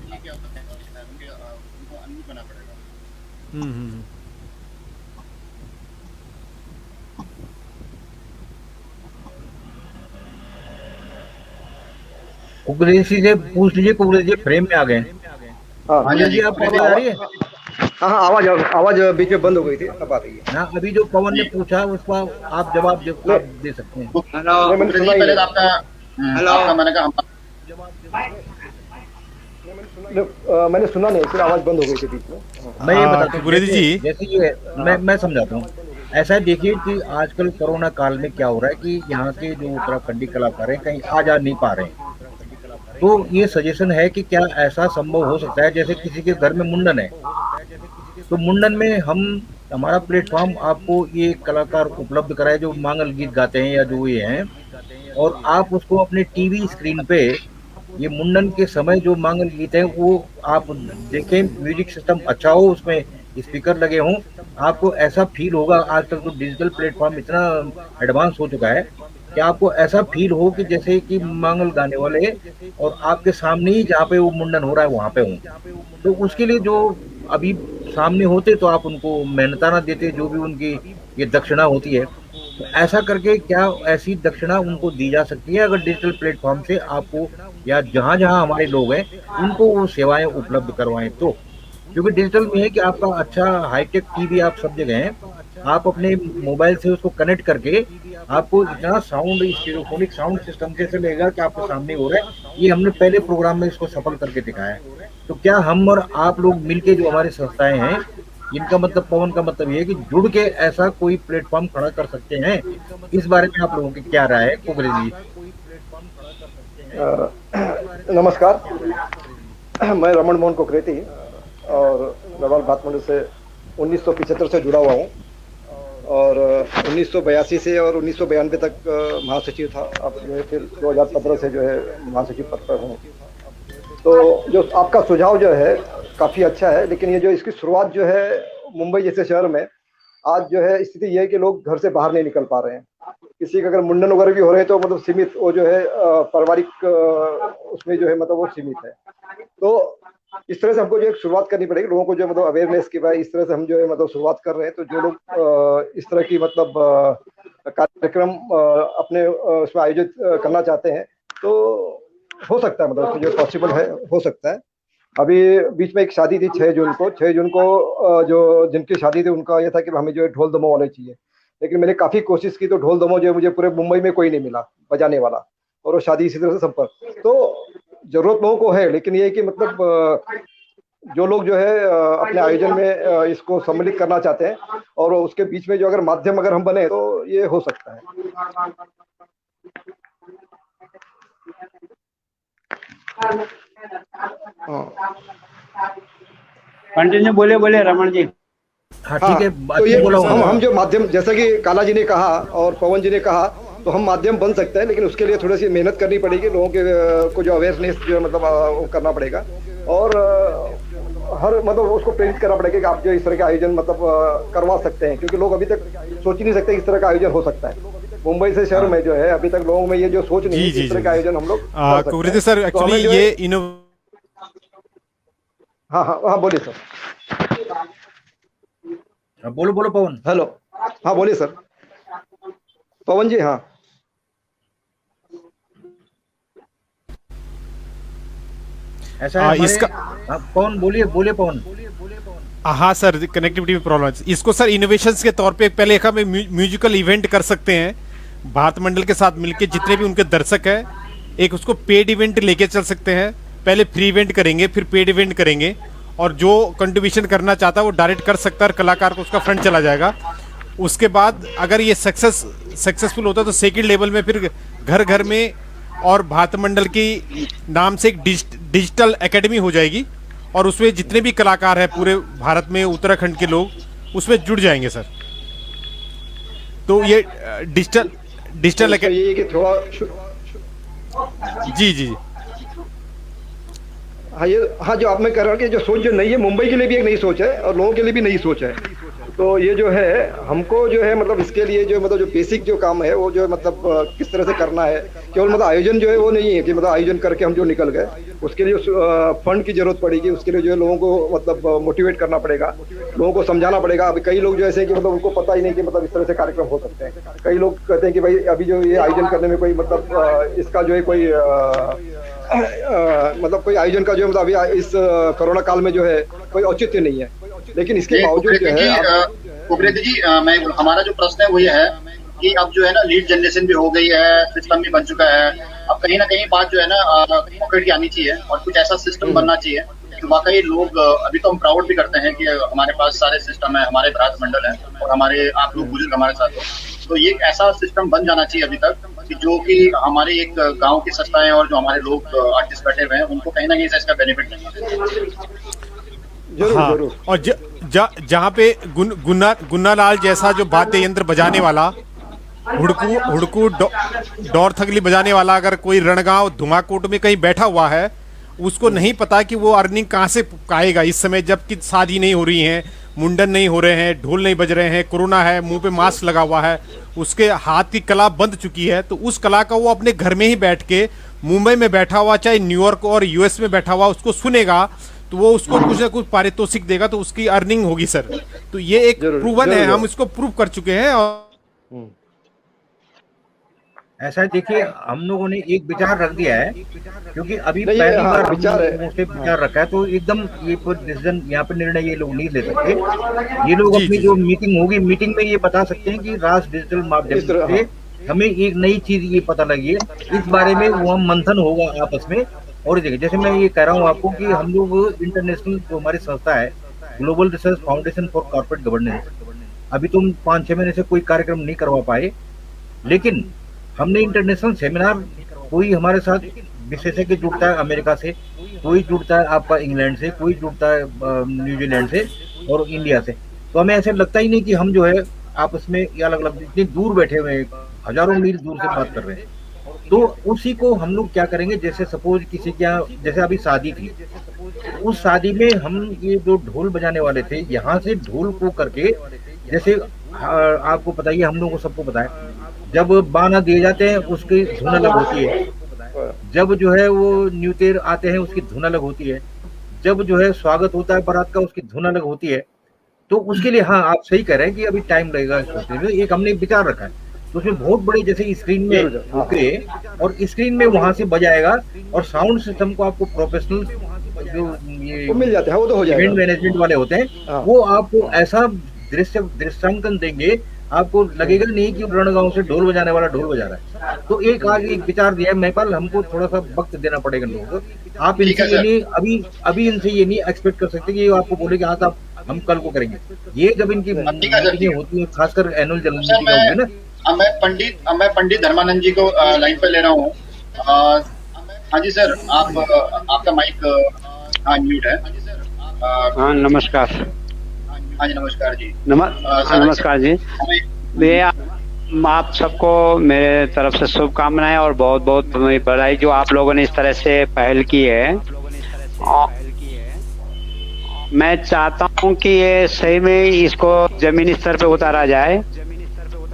कुकरेती से पूछ लीजिए, कुकरेती जी फ्रेम में आ गए। हाँ हाँ जी, आपको आवाज आ रही है? हाँ हाँ, आवाज आवाज बीच में बंद हो गई थी, अब आ रही है। ना अभी जो पवन ने पूछा उसका आप जवाब आप दे सकते हैं। नहीं, मैंने सुना ही पहले नहीं। तो आपका मैंने कहा मैंने सुना नहीं, फिर आवाज बंद हो गई थी बीच में। मैं ये बताता हूँ, कुरेदी जी। जैसे ये मैं समझाता हूँ। ऐसा है, देखिए कि आजकल कोरोना काल में क्या हो रहा है कि यहाँ के जो उत्तराखंडी कलाकार हैं कहीं आ जा नहीं पा रहे हैं। तो ये सजेशन है कि क्या ऐसा संभव हो सकता है, जैसे किसी के घर में मुंडन है तो मुंडन में हम हमारा प्लेटफॉर्म आपको ये कलाकार उपलब्ध कराए जो मांगल गीत गाते हैं या जो ये हैं, और आप उसको अपने टीवी स्क्रीन पे ये मुंडन के समय जो मांगल गीत हैं वो आप देखें, म्यूजिक सिस्टम अच्छा हो, उसमें स्पीकर लगे हों, आपको ऐसा फील होगा। आजकल तो डिजिटल प्लेटफॉर्म इतना एडवांस हो चुका है कि आपको ऐसा फील हो कि जैसे कि मांगल गाने वाले और आपके सामने ही जहाँ पे वो मुंडन हो रहा है वहाँ पे हों। तो उसके लिए जो अभी सामने होते तो आप उनको मेहनताना देते, जो भी उनकी ये दक्षिणा होती है, तो ऐसा करके क्या ऐसी दक्षिणा उनको दी जा सकती है अगर डिजिटल प्लेटफॉर्म से आपको या जहाँ जहाँ हमारे लोग हैं उनको वो सेवाएं उपलब्ध करवाएं तो। क्योंकि डिजिटल में है कि आपका अच्छा हाईटेक टीवी आप सब जगह हैं, आप अपने मोबाइल से उसको कनेक्ट करके आपको इतना साउंड स्टीरियोफोनिक साउंड सिस्टम जैसे लगेगा कि आपके सामने हो रहा है। ये हमने पहले प्रोग्राम में इसको सफल करके दिखाया है। तो क्या हम और आप लोग मिलके जो हमारी संस्थाएं हैं, इनका मतलब पवन का मतलब ये है कि जुड़ के ऐसा कोई प्लेटफॉर्म खड़ा कर सकते हैं? इस बारे में आप लोगों की क्या राय है कुबरे जी? नमस्कार, मैं रमन मोहन कोकरेती और रवाल भात मंडल से 1975 से जुड़ा हुआ हूँ और 1982 से और 1992 तक महासचिव था। अब जो है फिर 2015 से जो है महासचिव पद पर हूँ। तो जो आपका सुझाव जो है काफ़ी अच्छा है, लेकिन ये जो इसकी शुरुआत जो है मुंबई जैसे शहर में आज जो है स्थिति ये है कि लोग घर से बाहर नहीं निकल पा रहे हैं। किसी का अगर मुंडन वगैरह भी हो रहे हैं तो मतलब सीमित वो जो है पारिवारिक उसमें जो है मतलब वो सीमित है। तो इस तरह से हमको जो एक शुरुआत करनी पड़ेगी, लोगों को जो मतलब अवेयरनेस की भाई इस तरह से हम जो है मतलब शुरुआत कर रहे हैं। तो जो लोग इस तरह की मतलब कार्यक्रम अपने उसमें आयोजित करना चाहते हैं तो हो सकता है, मतलब जो पॉसिबल है हो सकता है। अभी बीच में एक शादी थी 6 जून को, 6 जून को जो जिनकी शादी थी उनका ये था कि हमें जो है ढोल दमो वाले चाहिए, लेकिन मैंने काफ़ी कोशिश की तो ढोल दमो जो है मुझे पूरे मुंबई में कोई नहीं मिला बजाने वाला, और वो शादी इसी तरह से संपर्क। तो जरूरत लोगों को है, लेकिन ये है कि मतलब जो लोग जो है अपने आयोजन में इसको सम्मिलित करना चाहते हैं और उसके बीच में जो अगर माध्यम अगर हम बने तो ये हो सकता है। कंटिन्यू बोले रमन जी। हाँ ठीक है, तो ये बोला हम जो माध्यम, जैसा कि काला जी ने कहा और पवन जी ने कहा, तो हम माध्यम बन सकते हैं, लेकिन उसके लिए थोड़ी सी मेहनत करनी पड़ेगी। लोगों के को जो अवेयरनेस जो है मतलब वो करना पड़ेगा और हर मतलब उसको प्रेरित करना पड़ेगा कि आप जो इस तरह के आयोजन मतलब करवा सकते हैं, क्योंकि लोग अभी तक सोच ही नहीं सकते इस तरह का आयोजन हो सकता है। मुंबई से शहर में जो है अभी तक लोगों में ये जो सोच नहीं है इस तरह का आयोजन हम लोग कुबरे सर एक्चुअली ये हाँ बोलिए सर। बोलो पवन। हेलो, हाँ बोलिए सर। पवन जी, हाँ ऐसा है इसका पवन बोलिए पवन। हाँ सर, कनेक्टिविटी में प्रॉब्लम है। इसको सर इनोवेशंस के तौर पे पहले एक हम म्यूजिकल इवेंट कर सकते हैं भारत मंडल के साथ मिलके, जितने भी उनके दर्शक हैं, एक उसको पेड इवेंट लेके चल सकते हैं। पहले फ्री इवेंट करेंगे, फिर पेड इवेंट करेंगे, और जो कंट्रीब्यूशन करना चाहता है वो डायरेक्ट कर सकता है और कलाकार को उसका फंड चला जाएगा। उसके बाद अगर ये सक्सेसफुल होता है तो सेकंड लेवल में फिर घर घर में और भारत मंडल की नाम से एक डिजिटल एकेडमी हो जाएगी, और उसमें जितने भी कलाकार हैं पूरे भारत में, उत्तराखंड के लोग उसमें जुड़ जाएंगे सर। तो ये डिजिटल ये कि थोड़ा जी हाँ जो आप में कह रहा हूँ कि जो सोच जो नई है मुंबई के लिए भी एक नई सोच है और लोगों के लिए भी नई सोच है। तो ये जो है हमको जो है मतलब इसके लिए जो मतलब जो बेसिक जो काम है वो जो मतलब किस तरह से करना है, केवल मतलब आयोजन जो है वो नहीं है कि मतलब आयोजन करके हम जो निकल गए। उसके लिए फंड की जरूरत पड़ेगी, उसके लिए जो है लोगों को मतलब मोटिवेट करना पड़ेगा, लोगों को समझाना पड़ेगा। अभी कई लोग जो ऐसे कि मतलब उनको पता ही नहीं कि मतलब इस तरह से कार्यक्रम हो सकते हैं। कई लोग कहते हैं कि भाई अभी जो ये आयोजन करने में कोई मतलब इसका जो है कोई मतलब कोई आयोजन का जो मतलब अभी इस कोरोना काल में जो है कोई औचित्य नहीं है। लेकिन इसके ये बावजूद जो है कुकरेती जी, मैं हमारा जो प्रश्न है वो ये है कि अब जो है ना लीड जनरेशन भी हो गई है, सिस्टम भी बन चुका है। अब कहीं ना कहीं बात जो है ना पॉकेट की आनी चाहिए और कुछ ऐसा सिस्टम बनना चाहिए कि वाकई लोग, अभी तो हम प्राउड भी करते हैं कि हमारे पास सारे सिस्टम है, हमारे भ्रात मंडल है और हमारे आप लोग बुजुर्ग हमारे साथ हो। तो ये ऐसा सिस्टम बन जाना चाहिए अभी तक कि जो कि हमारे एक गांव की संस्थाएं और जो हमारे लोग आर्टिस्ट बैठे हुए हैं उनको कहीं ना कहीं से इसका बेनिफिट मिले। जरूर हाँ, जरूर। और जहाँ पे गुन्ना लाल जैसा जो वाद्य यंत्र बजाने वाला, हुड़कू डोर थगली बजाने वाला, अगर कोई रणगांव धुमाकोट में कहीं बैठा हुआ है, उसको नहीं पता कि वो अर्निंग कहाँ से आएगा इस समय, जबकि शादी नहीं हो रही है, मुंडन नहीं हो रहे हैं, ढोल नहीं बज रहे हैं, कोरोना है, मुंह पे मास्क लगा हुआ है, उसके हाथ की कला बंद चुकी है। तो उस कला का वो अपने घर में ही बैठ के, मुंबई में बैठा हुआ, चाहे न्यूयॉर्क और यूएस में बैठा हुआ, उसको सुनेगा तो वो उसको कुछ ना कुछ पारितोषिक देगा, तो उसकी अर्निंग होगी सर। तो ये एक प्रूवन है, हम इसको प्रूव कर चुके हैं। और ऐसा है, देखिए हम लोगों ने एक विचार रख दिया है, क्योंकि अभी नहीं, पहली हाँ, बार विचार है। हम लोगों से विचार रखा है, तो एकदम ये डिसीजन यहाँ पे निर्णय ये लोग नहीं ले सकते। ये लोग जी, अपनी जी। जो मीटिंग होगी, मीटिंग में ये बता सकते हैं कि राज डिजिटल माध्यम इस तरह, से हमें एक नई चीज ये पता लगी है, इस बारे में वो हम मंथन होगा आपस में। और देखिए, जैसे मैं ये कह रहा हूँ आपको कि हम लोग इंटरनेशनल जो हमारी संस्था है, global research foundation for corporate governance, अभी तुम 5-6 महीने से कोई कार्यक्रम नहीं करवा पाए, लेकिन हमने इंटरनेशनल सेमिनार, कोई हमारे साथ विशेषज्ञ जुड़ता है अमेरिका से, कोई जुड़ता है आपका इंग्लैंड से, कोई जुड़ता है न्यूजीलैंड से और इंडिया से। तो हमें ऐसे लगता ही नहीं कि हम जो है आपस में ये अलग अलग इतनी दूर बैठे हुए हैं, हजारों मील दूर से बात कर रहे हैं। तो उसी को हम लोग क्या करेंगे, जैसे सपोज किसी के यहाँ, जैसे अभी शादी थी, उस शादी में हम ये जो ढोल बजाने वाले थे, यहाँ से ढोल को करके, जैसे आपको पता ही है, हम लोगों को सबको पता है, जब बाना दिए जाते हैं उसकी धुन अलग होती है, जब जो है वो न्यूतेर आते हैं उसकी धुन अलग होती है, जब जो है स्वागत होता है बारात का उसकी धुन अलग होती है। तो उसके लिए हाँ, आप सही कह रहे हैं कि अभी टाइम लगेगा सोचने में। एक हमने विचार रखा है, तो उसमें बहुत बड़े जैसे स्क्रीन में होके और स्क्रीन में वहां से बजाएगा, और साउंड सिस्टम को आपको प्रोफेशनल जो ये मिल जाते हैं, वो तो हो इवेंट जाएगा। मैनेजमेंट वाले होते हैं, हाँ। वो आपको ऐसा दृश्यांकन देंगे, आपको लगेगा नहीं कि रणगांव से ढोल बजाने वाला ढोल बजा रहा है। तो एक आगे एक विचार दिया है महिपाल, हमको थोड़ा सा वक्त देना पड़ेगा लोगों को। आप ठीक है इनसे ये सर। नहीं अभी इनसे ये नहीं एक्सपेक्ट कर सकते कि ये आपको बोले कि हाँ साहब हम कल को करेंगे। ये जब इनकी ठीक है सर, मीटिंगें होती है, खासकर एनुअल जनरल सर मीटिंग होगी ना, मैं पंडित धर्मानंद जी को लाइन पे ले रहा हूँ। हाँ जी सर, आप आपका माइक हाँ म्यूट है। हाँ नमस्कार। हाँ जी नमस्कार जी। नमस्कार जी। मैं आप सबको मेरे तरफ से शुभकामनाएं और बहुत बहुत बधाई जो आप लोगों ने इस तरह से पहल की है। मैं चाहता हूं कि ये सही में इसको जमीनी स्तर पे उतारा जाए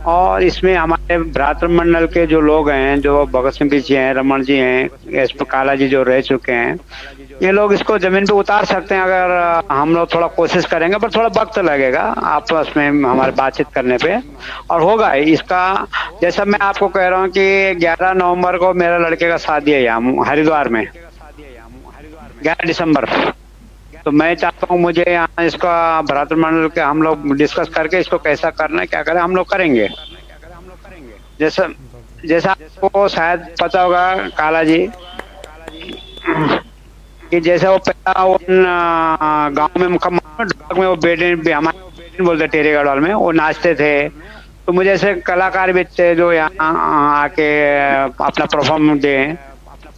और इसमें हमारे भ्रातृ मंडल के जो लोग हैं, जो भगत सिंह जी हैं, रमन जी हैं, एस पी काला जी जो रह चुके हैं, ये लोग इसको जमीन पे उतार सकते हैं अगर हम लोग थोड़ा कोशिश करेंगे, पर थोड़ा वक्त लगेगा आपस में हमारे बातचीत करने पे, और होगा इसका। जैसा मैं आपको कह रहा हूँ कि 11 नवंबर को मेरा लड़के का शादी है यहाँ हरिद्वार में, 11 दिसंबर। तो मैं चाहता हूँ मुझे यहाँ इसका भ्रातृ मंडल के हम लोग डिस्कस करके इसको कैसा करना है, क्या करें, हम लोग करेंगे। जैसा आपको शायद पता होगा काला जी कि जैसे वो पहला वो गांव में ढोलक में वो बेटे हमारे बोलते टेरे गढ़वाल में वो नाचते थे। तो मुझे ऐसे कलाकार भी थे जो यहाँ आके अपना परफॉर्म दें,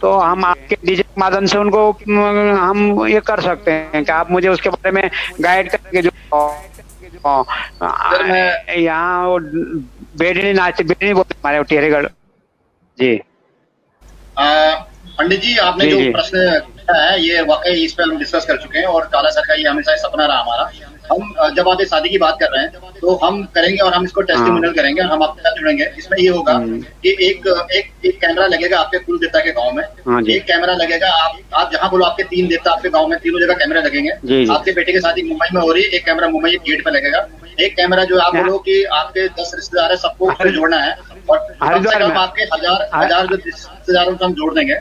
तो हम आपके डीजे के माध्यम से उनको हम ये कर सकते हैं कि आप मुझे उसके बारे में गाइड करके जो यहाँ वो बेडनी बोलते हमारे टेरेगढ़ जी। पंडित जी आपने जो प्रश्न किया है ये वाकई इस पर हम डिस्कस कर चुके हैं और काला सर का ये हमेशा सपना रहा हमारा। हम जब आप ये शादी की बात कर रहे हैं तो हम करेंगे और हम इसको टेस्टिमोनियल करेंगे और हम आपके साथ जुड़ेंगे। इसमें ये होगा कि एक कैमरा लगेगा आपके कुल देवता के गांव में, एक कैमरा लगेगा आप जहाँ बोलो आपके 3 देवता आपके गांव में, तीनों जगह कैमरे लगेंगे। आपके बेटे की शादी मुंबई में हो रही है, एक कैमरा मुंबई गेट पे लगेगा, एक कैमरा जो आप बोलो कि आपके 10 रिश्तेदार है सबको उससे जोड़ना है और कम से कम आपके हजार जो रिश्तेदारों को हम जोड़ देंगे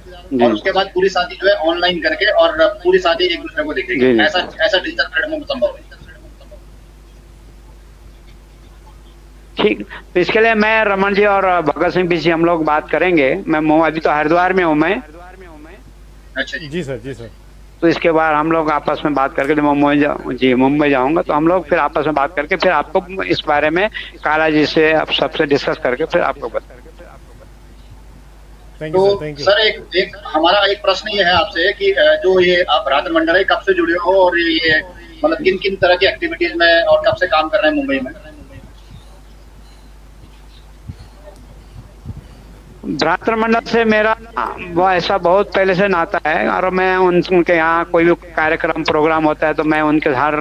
और उसके बाद पूरी शादी जो है ऑनलाइन करके और पूरी शादी एक दूसरे को देखेंगे। ऐसा डिजिटल प्लेटफॉर्म संभव है। ठीक, तो इसके लिए मैं रमन जी और भगत सिंह पीछे हम लोग बात करेंगे। मैं अभी तो हरिद्वार में हूँ मैं। अच्छा जी। जी सर, जी सर। तो इसके बाद हम लोग आपस में बात करके मुंबई जाऊंगा, तो हम लोग फिर आपस में बात करके फिर आपको इस बारे में काला जी से आप सबसे डिस्कस करके फिर आपको बता। थैंक यू तो सर, थैंक यू। सर एक हमारा एक प्रश्न ये है आपसे कि जो ये आप भ्रातृ मंडल है कब से जुड़े हो और ये मतलब किन किन तरह की एक्टिविटीज में और कब से काम कर रहे हैं मुंबई में? भ्रातृ मंडल से मेरा वो ऐसा बहुत पहले से नाता है, और मैं उनके यहाँ कोई भी कार्यक्रम प्रोग्राम होता है तो मैं उनके हर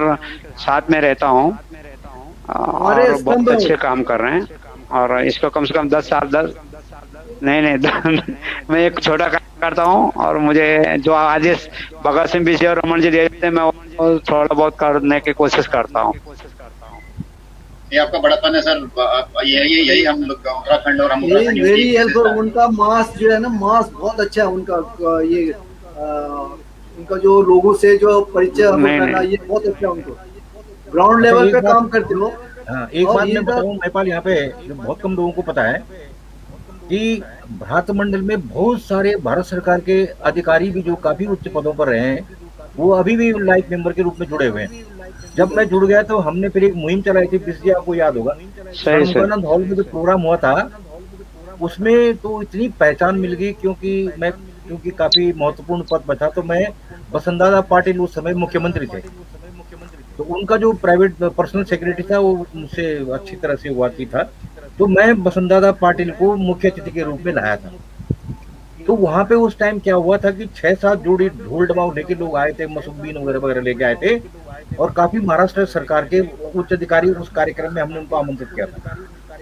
साथ में रहता हूँ, और बहुत अच्छे काम कर रहे हैं। और इसको कम से कम 10 साल नहीं मैं एक छोटा काम करता हूँ, और मुझे जो आदेश भगत सिंह पीछे और रमन जी देते हैं मैं थोड़ा बहुत करने की कोशिश करता हूँ। ये आपका बड़प्पन है सर। यही हम लोग उत्तराखंड और हम वेरी हेल्पफुल। उनका मास जो है ना, मास बहुत अच्छा है उनका। ये उनका जो लोगों से जो परिचय करना, ये बहुत अच्छा है। उनको ग्राउंड लेवल पे काम करते हो। हाँ, एक बात मैं बताऊं नेपाल, यहाँ पे जो बहुत कम लोगों को पता है कि भ्रातृ मंडल में बहुत सारे भारत सरकार के अधिकारी भी जो काफी उच्च पदों पर रहे हैं, वो अभी भी लाइफ मेंबर के रूप में जुड़े हुए हैं। जब मैं जुड़ गया तो हमने फिर एक मुहिम चलाई थी, जिससे आपको याद होगा, सर्वमानंद हॉल में जो प्रोग्राम हुआ था उसमें तो इतनी पहचान मिल गई, क्योंकि काफी महत्वपूर्ण पद पर था। तो मैं वसंतदादा पाटिल उस समय मुख्यमंत्री थे, तो उनका जो प्राइवेट पर्सनल सेक्रेटरी था वो मुझसे अच्छी तरह से वाकिफ था। तो मैं वसंतदादा पाटिल को मुख्य अतिथि के रूप में लाया था। तो वहां पे उस टाइम क्या हुआ था कि 6-7 जोड़ी ढोल डबाव लेके लोग आए थे, मसूबीन वगैरह वगैरह लेके आए थे, और काफी महाराष्ट्र सरकार के उच्च अधिकारी उस कार्यक्रम में हमने उनको आमंत्रित किया था।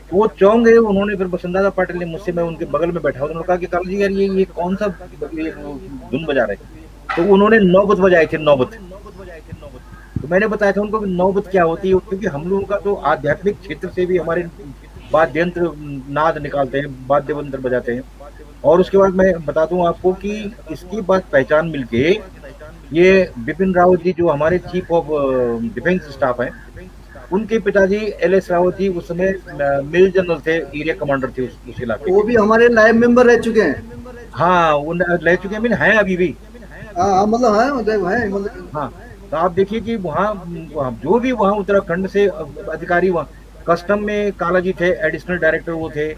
तो वो चौंक गए। उन्होंने फिर वसंतदादा पाटिल ने मुझसे, मैं उनके बगल में बैठा, उन्होंने कहा कि काला जी यार ये कौन सा धुन बजा रहे? तो उन्होंने नौबत बजाए थे, नौबत। तो मैंने बताया था उनको कि नौबत क्या होती है, क्योंकि हम लोगों का तो आध्यात्मिक क्षेत्र से भी हमारे वाद्य यंत्र नाद निकालते हैं, वाद्य यंत्र बजाते हैं। और उसके बाद मैं बता दूं आपको कि इसकी बात पहचान मिलके ये बिपिन रावत जी जो हमारे चीफ ऑफ डिफेंस स्टाफ हैं, उनके पिताजी LS रावत जी उस समय मेजर जनरल थे, एरिया कमांडर थे उस इलाके। वो भी हमारे लाइव मेंबर रह चुके हैं। हाँ, वो रह चुके हैं, हैं अभी भी। हाँ, मतलब है। हाँ, तो आप देखिए कि वहाँ जो भी वहाँ उत्तराखंड से अधिकारी, वहाँ कस्टम में काला जी थे, एडिशनल डायरेक्टर वो थे,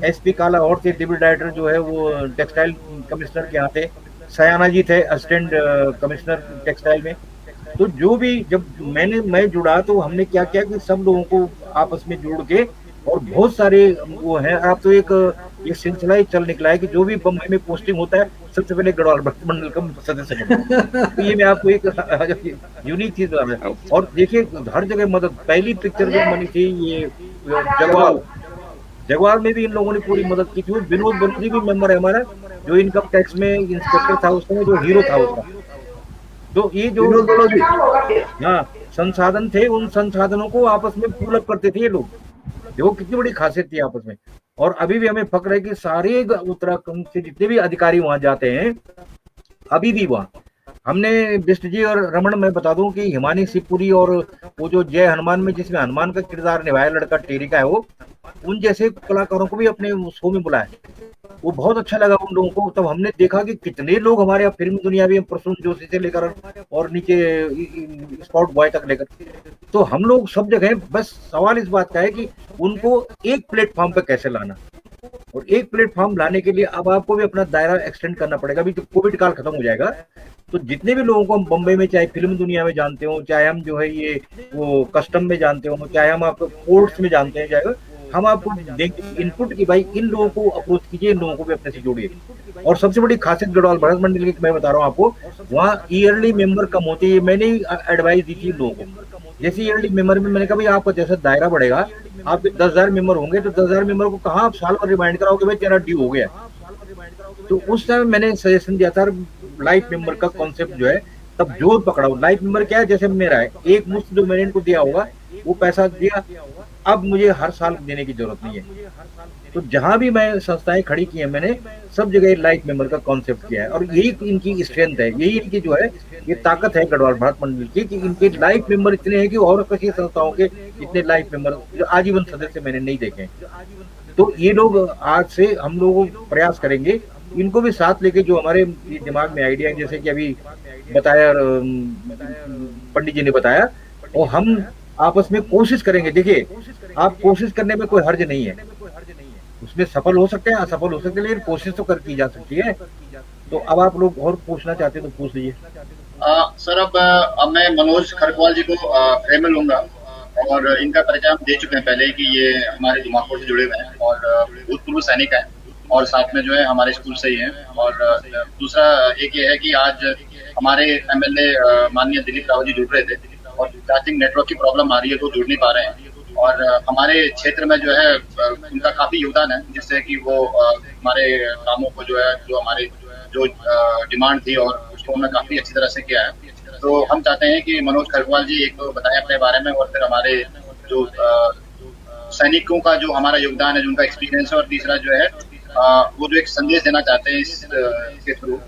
SP काला और थे, डिप्टी डायरेक्टर जो है वो टेक्सटाइल कमिश्नर के यहाँ थे, सयाना जी थे असिस्टेंट कमिश्नर टेक्सटाइल में। तो जो भी, जब मैं जुड़ा तो हमने क्या किया कि सब लोगों को आपस में जोड़ के, और बहुत सारे वो हैं। आप तो एक सिलसिला ही चल निकला है कि जो भी बम्बई में पोस्टिंग होता है सबसे पहले गढ़वाल भ्रातृ मंडल का सदस्य बनता है। तो ये मैं आपको एक यूनिक चीज बता रहा हूं। और देखिए हर जगह मदद, पहली पिक्चर जो बनी थी ये जगवाल में भी इन लोगों ने पूरी मदद की थी। विनोद बंसी भी मेंबर है हमारा, जो इनकम टैक्स में इंस्पेक्टर था उस समय, जो हीरो था उसका। तो ये जो हाँ संसाधन थे, उन संसाधनों को आपस में पूल अप करते थे ये लोग। देखो कितनी बड़ी खासियत थी आपस में। और अभी भी हमें फक्र है कि सारे उत्तराखंड से जितने भी अधिकारी वहां जाते हैं, अभी भी वहां हमने बिष्ट जी और रमन, मैं बता दूं कि हिमानी शिवपुरी और वो जो जय हनुमान में जिसमें हनुमान का किरदार निभाया लड़का टेरी का है, वो उन जैसे कलाकारों को भी अपने शो में बुलाया। वो बहुत अच्छा लगा उन लोगों को। तब हमने देखा कि कितने लोग हमारे फिल्म दुनिया में, प्रसून जोशी से लेकर और नीचे स्पॉट बॉय तक लेकर, तो हम लोग सब जगह। बस सवाल इस बात का है कि उनको एक प्लेटफॉर्म पे कैसे लाना, और एक प्लेटफॉर्म लाने के लिए अब आपको भी अपना दायरा एक्सटेंड करना पड़ेगा। अभी जब कोविड काल खत्म हो जाएगा तो जितने भी लोगों को हम बम्बई में, चाहे फिल्म दुनिया में जानते हो, चाहे हम जो है ये वो कस्टम में जानते हो, चाहे हम आपको कोर्ट्स में जानते हैं, चाहे हम आपको देंगे इनपुट की भाई इन लोगों को अप्रोच कीजिए, इन लोगों को भी अपने से जोड़िए। और सबसे बड़ी खासियत गढ़वाल भ्रातृ मंडल की मैं बता रहा हूँ आपको, वहाँ ईयरली मेंबर कम होती है। मैंने एडवाइस दी थी लोगों को, जैसे ईयरली मेंबर में मैंने कहा भाई आपका जैसा दायरा बढ़ेगा, आपके 10,000 मेंबर होंगे, तो 10,000 मेंबर को कहाँ आप साल भर रिमाइंड कराओगे भाई तेरा ड्यू हो गया। तो उस टाइम मैंने सजेशन दिया था लाइफ मेंबर का कॉन्सेप्ट जो है, तब जोर पकड़ा। लाइफ मेंबर क्या है, जैसे मेरा है, एक मुश्त जो मैंने इनको दिया होगा वो पैसा दिया, अब मुझे हर साल देने की जरूरत नहीं है। तो जहां भी मैं संस्थाएं खड़ी की हैं मैंने, सब जगह लाइफ मेंबर का कॉन्सेप्ट किया है, और यही इनकी स्ट्रेंथ है, यही इनकी जो है ये ताकत है गढ़वाल भारत मंडल की, कि इनके लाइफ मेंबर इतने हैं कि और किसी संस्थाओं के इतने लाइफ मेंबर जो आजीवन सदस्य मैंने नहीं देखे। तो ये लोग आज से हम लोग प्रयास करेंगे इनको भी साथ लेके, जो हमारे दिमाग में आइडिया है, जैसे कि अभी बताया पंडित जी ने बताया, और हम आपस में कोशिश करेंगे। देखिए, आप कोशिश करने में कोई हर्ज नहीं है, उसमें सफल हो सकते हैं, असफल हो सकते हैं, लेकिन कोशिश तो कर की जा सकती है। तो अब आप लोग और पूछना चाहते हैं तो पूछ लीजिए। सर अब मैं मनोज खरकवाल जी को फ्रेम में लूंगा, और इनका परिचय हम दे चुके हैं पहले कि ये हमारे दिमागपुर से जुड़े हुए हैं और भूतपूर्व सैनिक हैं, और साथ में जो है हमारे स्कूल से ही हैं। और दूसरा एक ये है कि आज हमारे एमएलए माननीय दिलीप रावत जी जुड़ रहे थे, और आई थिंक नेटवर्क की प्रॉब्लम आ रही है तो जुड़ नहीं पा रहे हैं। और हमारे क्षेत्र में जो है उनका काफी योगदान है, जिससे कि वो हमारे कामों को जो है, जो हमारे जो डिमांड थी और उसको उन्होंने काफी अच्छी तरह से किया है। तो हम चाहते हैं कि मनोज खरकवाल जी एक तो बताएं अपने बारे में, और फिर हमारे जो सैनिकों का जो हमारा योगदान है, जो उनका एक्सपीरियंस है, और तीसरा जो है वो जो एक संदेश देना चाहते हैं इसके थ्रू।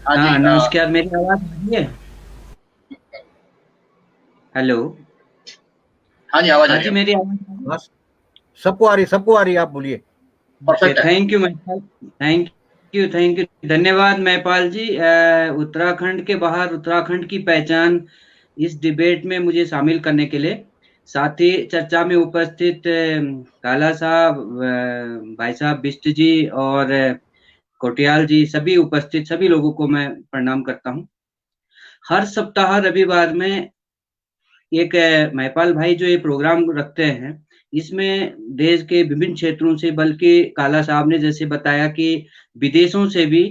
हाँ जी, नमस्कार, मेरी आवाज आ रही है? हेलो, हाँ जी, आवाज आ रही है? मेरी आवाज सबको आ रही है, आप बोलिए। Thank you Mahipal, thank you, धन्यवाद महिपाल जी। उत्तराखंड के बाहर उत्तराखंड की पहचान इस डिबेट में मुझे शामिल करने के लिए, साथ ही चर्चा में उपस्थित काला साहब, भाई साहब बिष्ट जी और कोटियाल जी, सभी उपस्थित सभी लोगों को मैं प्रणाम करता हूं। हर सप्ताह रविवार में एक महिपाल भाई जो ये प्रोग्राम रखते हैं, इसमें देश के विभिन्न क्षेत्रों से, बल्कि काला साहब ने जैसे बताया कि विदेशों से भी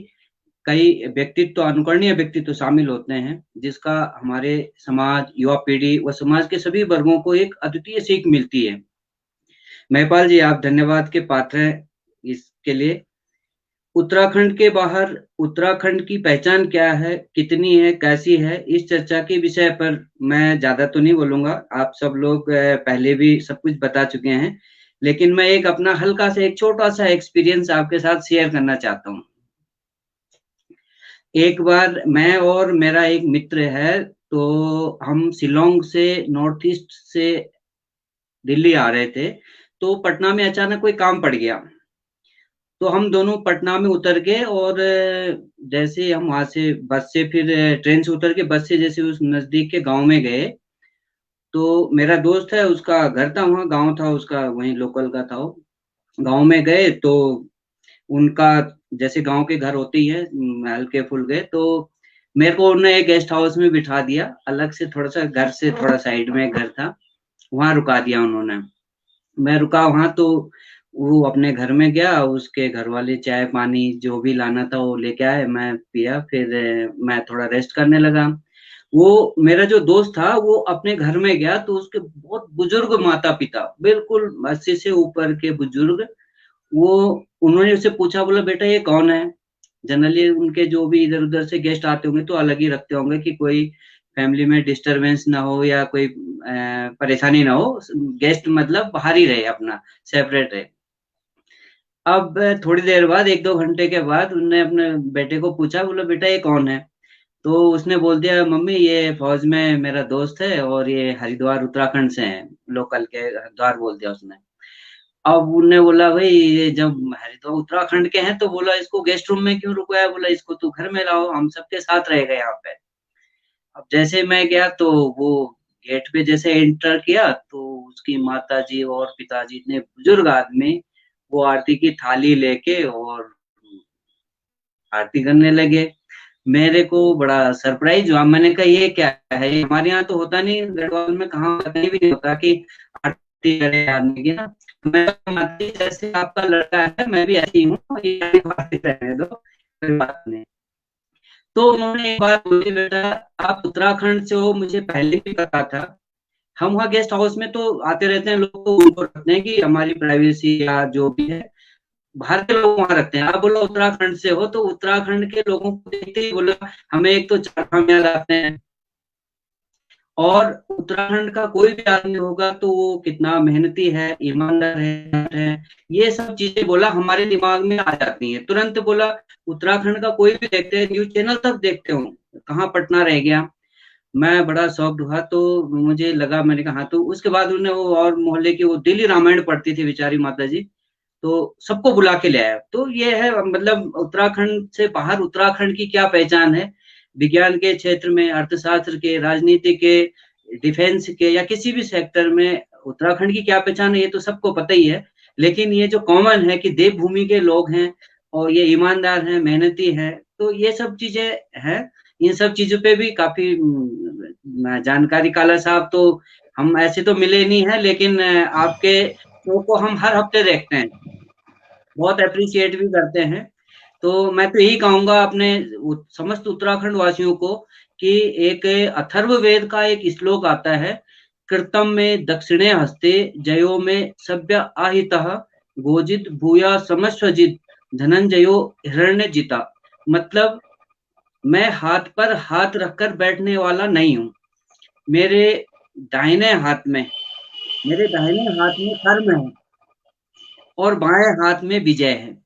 कई व्यक्तित्व, अनुकरणीय व्यक्तित्व शामिल होते हैं, जिसका हमारे समाज, युवा पीढ़ी व समाज के सभी वर्गों को एक अद्वितीय सीख मिलती है। महिपाल जी, आप धन्यवाद के पात्र हैं इसके लिए। उत्तराखंड के बाहर उत्तराखंड की पहचान क्या है, कितनी है, कैसी है, इस चर्चा के विषय पर मैं ज्यादा तो नहीं बोलूंगा, आप सब लोग पहले भी सब कुछ बता चुके हैं, लेकिन मैं एक अपना हल्का सा एक छोटा सा एक्सपीरियंस आपके साथ शेयर करना चाहता हूँ। एक बार मैं और मेरा एक मित्र है, तो हम शिलोंग से, नॉर्थ ईस्ट से दिल्ली आ रहे थे, तो पटना में अचानक कोई काम पड़ गया, तो हम दोनों पटना में उतर गए, और जैसे हम वहां से बस से, फिर ट्रेन से उतर के बस से जैसे उस नजदीक के गांव में गए, तो मेरा दोस्त है, उसका घर था वहाँ, गांव था उसका, वहीं लोकल का था वो। गांव में गए तो उनका जैसे गांव के घर होते ही है, हल्के फुल्के, तो मेरे को उन्होंने एक गेस्ट हाउस में बिठा दिया, अलग से थोड़ा सा घर से थोड़ा साइड में घर था, वहां रुका दिया उन्होंने। मैं रुका वहां, तो वो अपने घर में गया, उसके घर वाले चाय पानी जो भी लाना था वो लेके आए, मैं पिया, फिर मैं थोड़ा रेस्ट करने लगा। वो मेरा जो दोस्त था वो अपने घर में गया, तो उसके बहुत बुजुर्ग माता पिता, बिल्कुल 80 से ऊपर के बुजुर्ग, वो उन्होंने उससे पूछा, बोला बेटा ये कौन है? जनरली उनके जो भी इधर उधर से गेस्ट आते होंगे तो अलग ही रखते होंगे कि कोई फैमिली में डिस्टरबेंस ना हो या कोई परेशानी ना हो, गेस्ट मतलब बाहर ही रहे, अपना सेपरेट रहे। अब थोड़ी देर बाद, 1-2 घंटे के बाद, उन्होंने अपने बेटे को पूछा, बोला बेटा ये कौन है? तो उसने बोल दिया, मम्मी ये फौज में मेरा दोस्त है, और ये हरिद्वार उत्तराखंड से है, लोकल के, हरिद्वार बोल दिया उसने। अब उन्होंने बोला, भाई ये जब हरिद्वार उत्तराखंड के हैं तो बोला इसको गेस्ट रूम में क्यों रुकवाया? बोला इसको तू घर में लाओ, हम सबके साथ रहेगा यहाँ पे। अब जैसे मैं गया तो वो गेट पे जैसे एंटर किया, तो उसकी माता जी और पिताजी, इतने बुजुर्ग आदमी, वो आरती की थाली लेके और आरती करने लगे। मेरे को बड़ा सरप्राइज हुआ, मैंने कहा ये क्या है, हमारे यहाँ तो होता नहीं, गढ़वाल में कहाँ कहीं भी नहीं होता कि आरती करे आदमी की ना। मैं जैसे आपका लड़का है, मैं भी ऐसी हूँ, ये बात रहने दो, कोई बात नहीं। तो उन्होंने एक बात बोली, बेटा आप उत्तराखंड से हो, मुझे पहले भी पता था, हम वहाँ गेस्ट हाउस में तो आते रहते हैं, लोग उनको रखते हैं कि हमारी प्राइवेसी या जो भी है, बाहर के लोग वहां रखते हैं। आप बोलो उत्तराखंड से हो, तो उत्तराखंड के लोगों को देखते ही बोला, हमें एक तो चार धाम याद आते हैं, और उत्तराखंड का कोई भी आदमी होगा तो वो कितना मेहनती है, ईमानदार है, ये सब चीजें बोला हमारे दिमाग में आ जाती हैं। तुरंत बोला उत्तराखंड का कोई भी देखते हैं, न्यूज चैनल तक देखते हो, कहाँ पटना रह गया। मैं बड़ा शॉक्ड हुआ, तो मुझे लगा, मैंने कहा, तो उसके बाद उन्होंने वो और मोहल्ले की वो दिल्ली रामायण पढ़ती थी बेचारी माता जी, तो सबको बुला के ले आया। तो ये है, मतलब उत्तराखंड से बाहर उत्तराखंड की क्या पहचान है, विज्ञान के क्षेत्र में, अर्थशास्त्र के, राजनीति के, डिफेंस के, या किसी भी सेक्टर में उत्तराखंड की क्या पहचान है ये तो सबको पता ही है। लेकिन ये जो कॉमन है कि देवभूमि के लोग हैं और ये ईमानदार हैं, मेहनती हैं, तो ये सब चीजें हैं। इन सब चीजों पे भी काफी जानकारी, काला साहब तो हम ऐसे तो मिले नहीं है, लेकिन आपके शो को हम हर हफ्ते देखते हैं, बहुत अप्रिशिएट भी करते हैं। तो मैं तो यही कहूंगा अपने समस्त उत्तराखंड वासियों को कि एक अथर्ववेद का एक श्लोक आता है, कृतम में दक्षिणे हस्ते जयो में सभ्य आहितः गोजित भूया समस्वजित धनंजयो हिरण्य जिता। मतलब मैं हाथ पर हाथ रखकर बैठने वाला नहीं हूं, मेरे दाहिने हाथ में कर्म है और बाएं हाथ में विजय है।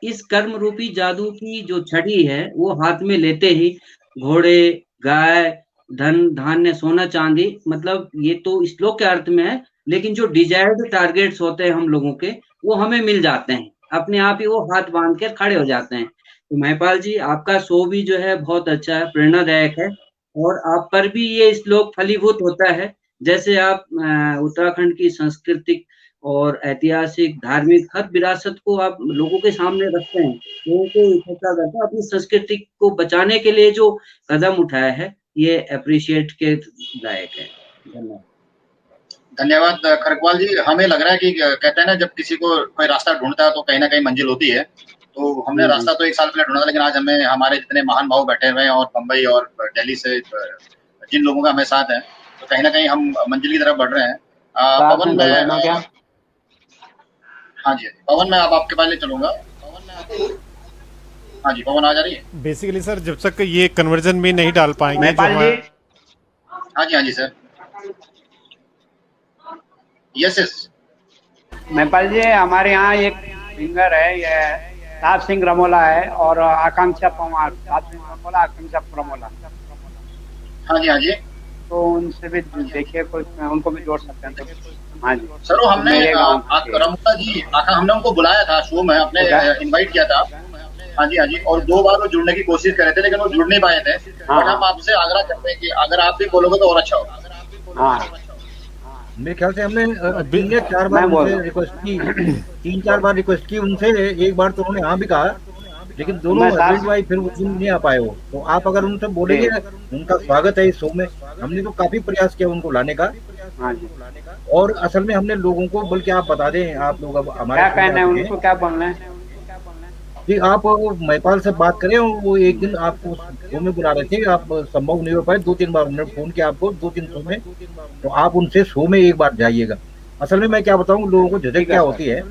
इस कर्म रूपी जादू की जो छड़ी है वो हाथ में लेते ही घोड़े, गाय, धन धान्य, सोना चांदी, मतलब ये तो श्लोक के अर्थ में है, लेकिन जो डिजायर्ड टारगेट्स होते हैं हम लोगों के वो हमें मिल जाते हैं, अपने आप ही वो हाथ बांध कर खड़े हो जाते हैं। तो महिपाल जी, आपका शो भी जो है बहुत अच्छा है, प्रेरणादायक है, और आप पर भी ये श्लोक फलीभूत होता है। जैसे आप उत्तराखंड की सांस्कृतिक और ऐतिहासिक, धार्मिक हर विरासत को आप लोगों के सामने रखते हैं, लोगों को इकट्ठा करते हैं, अपनी संस्कृति को बचाने के लिए जो कदम उठाया है ये अप्रिशिएट के लायक है। धन्यवाद। धन्यवाद खरकवाल जी। हमें लग रहा है कि कहते हैं ना, जब किसी को कोई रास्ता ढूंढता है तो कहीं ना कहीं मंजिल होती है। तो हमने रास्ता तो 1 साल पहले ढूंढा था, लेकिन आज हमें हमारे जितने महान भाव बैठे हुए हैं और बम्बई और दिल्ली से जिन लोगों का हमें साथ है, तो कहीं ना कहीं हम मंजिल की तरफ बढ़ रहे हैं। पवन में, हाँ जी पवन, मैं अब आपके पास ले चलूंगा। हाँ जी पवन, आ जा रही है। बेसिकली सर, जब तक ये कन्वर्जन में नहीं डाल पाएंगे जो हाँ जी सर, यस महिपाल जी, हमारे यहाँ एक सिंगर है, ये साहब सिंह रमोला है, और आकांक्षा पवार, साहब सिंह रमोला, आकांक्षा रमोला। हाँ जी तो उनसे भी देखिए, कुछ उनको भी जोड़ सकते हैं तो। हाँ जी सर, हमने रमोला जी, हमने उनको बुलाया था शो में, अपने इनवाइट किया था। हाँ जी, और 2 बार वो जुड़ने की कोशिश कर रहे थे, लेकिन वो जुड़ नहीं पाए थे। बट हम आपसे आग्रह करते हैं कि अगर आप भी बोलोगे तो और अच्छा होगा। हाँ, मेरे ख्याल से हमने 3-4 बार उनसे रिक्वेस्ट की, 3-4 बार रिक्वेस्ट की उनसे। एक बार तो उन्होंने हाँ भी कहा, लेकिन दोनों हस्बैंड वाइफ फिर वो नहीं आ पाए वो। तो आप अगर उनसे बोलेंगे, उनका स्वागत है इस शो में। हमने तो काफी प्रयास किया उनको लाने का, और असल में हमने लोगों को, बल्कि आप बता दें, आप लोग अब हमारे क्या कहना है उनको, क्या बोलना है जी, आप महिपाल से बात करें। वो एक दिन आपको शो में बुला रहे थे, आप संभव नहीं हो पाए, 2-3 बार उन्होंने फोन किया आपको, 2-3 शो में। तो आप उनसे शो में एक बार जाइएगा। असल में मैं क्या बताऊं, लोगों को झिझक क्या होती है,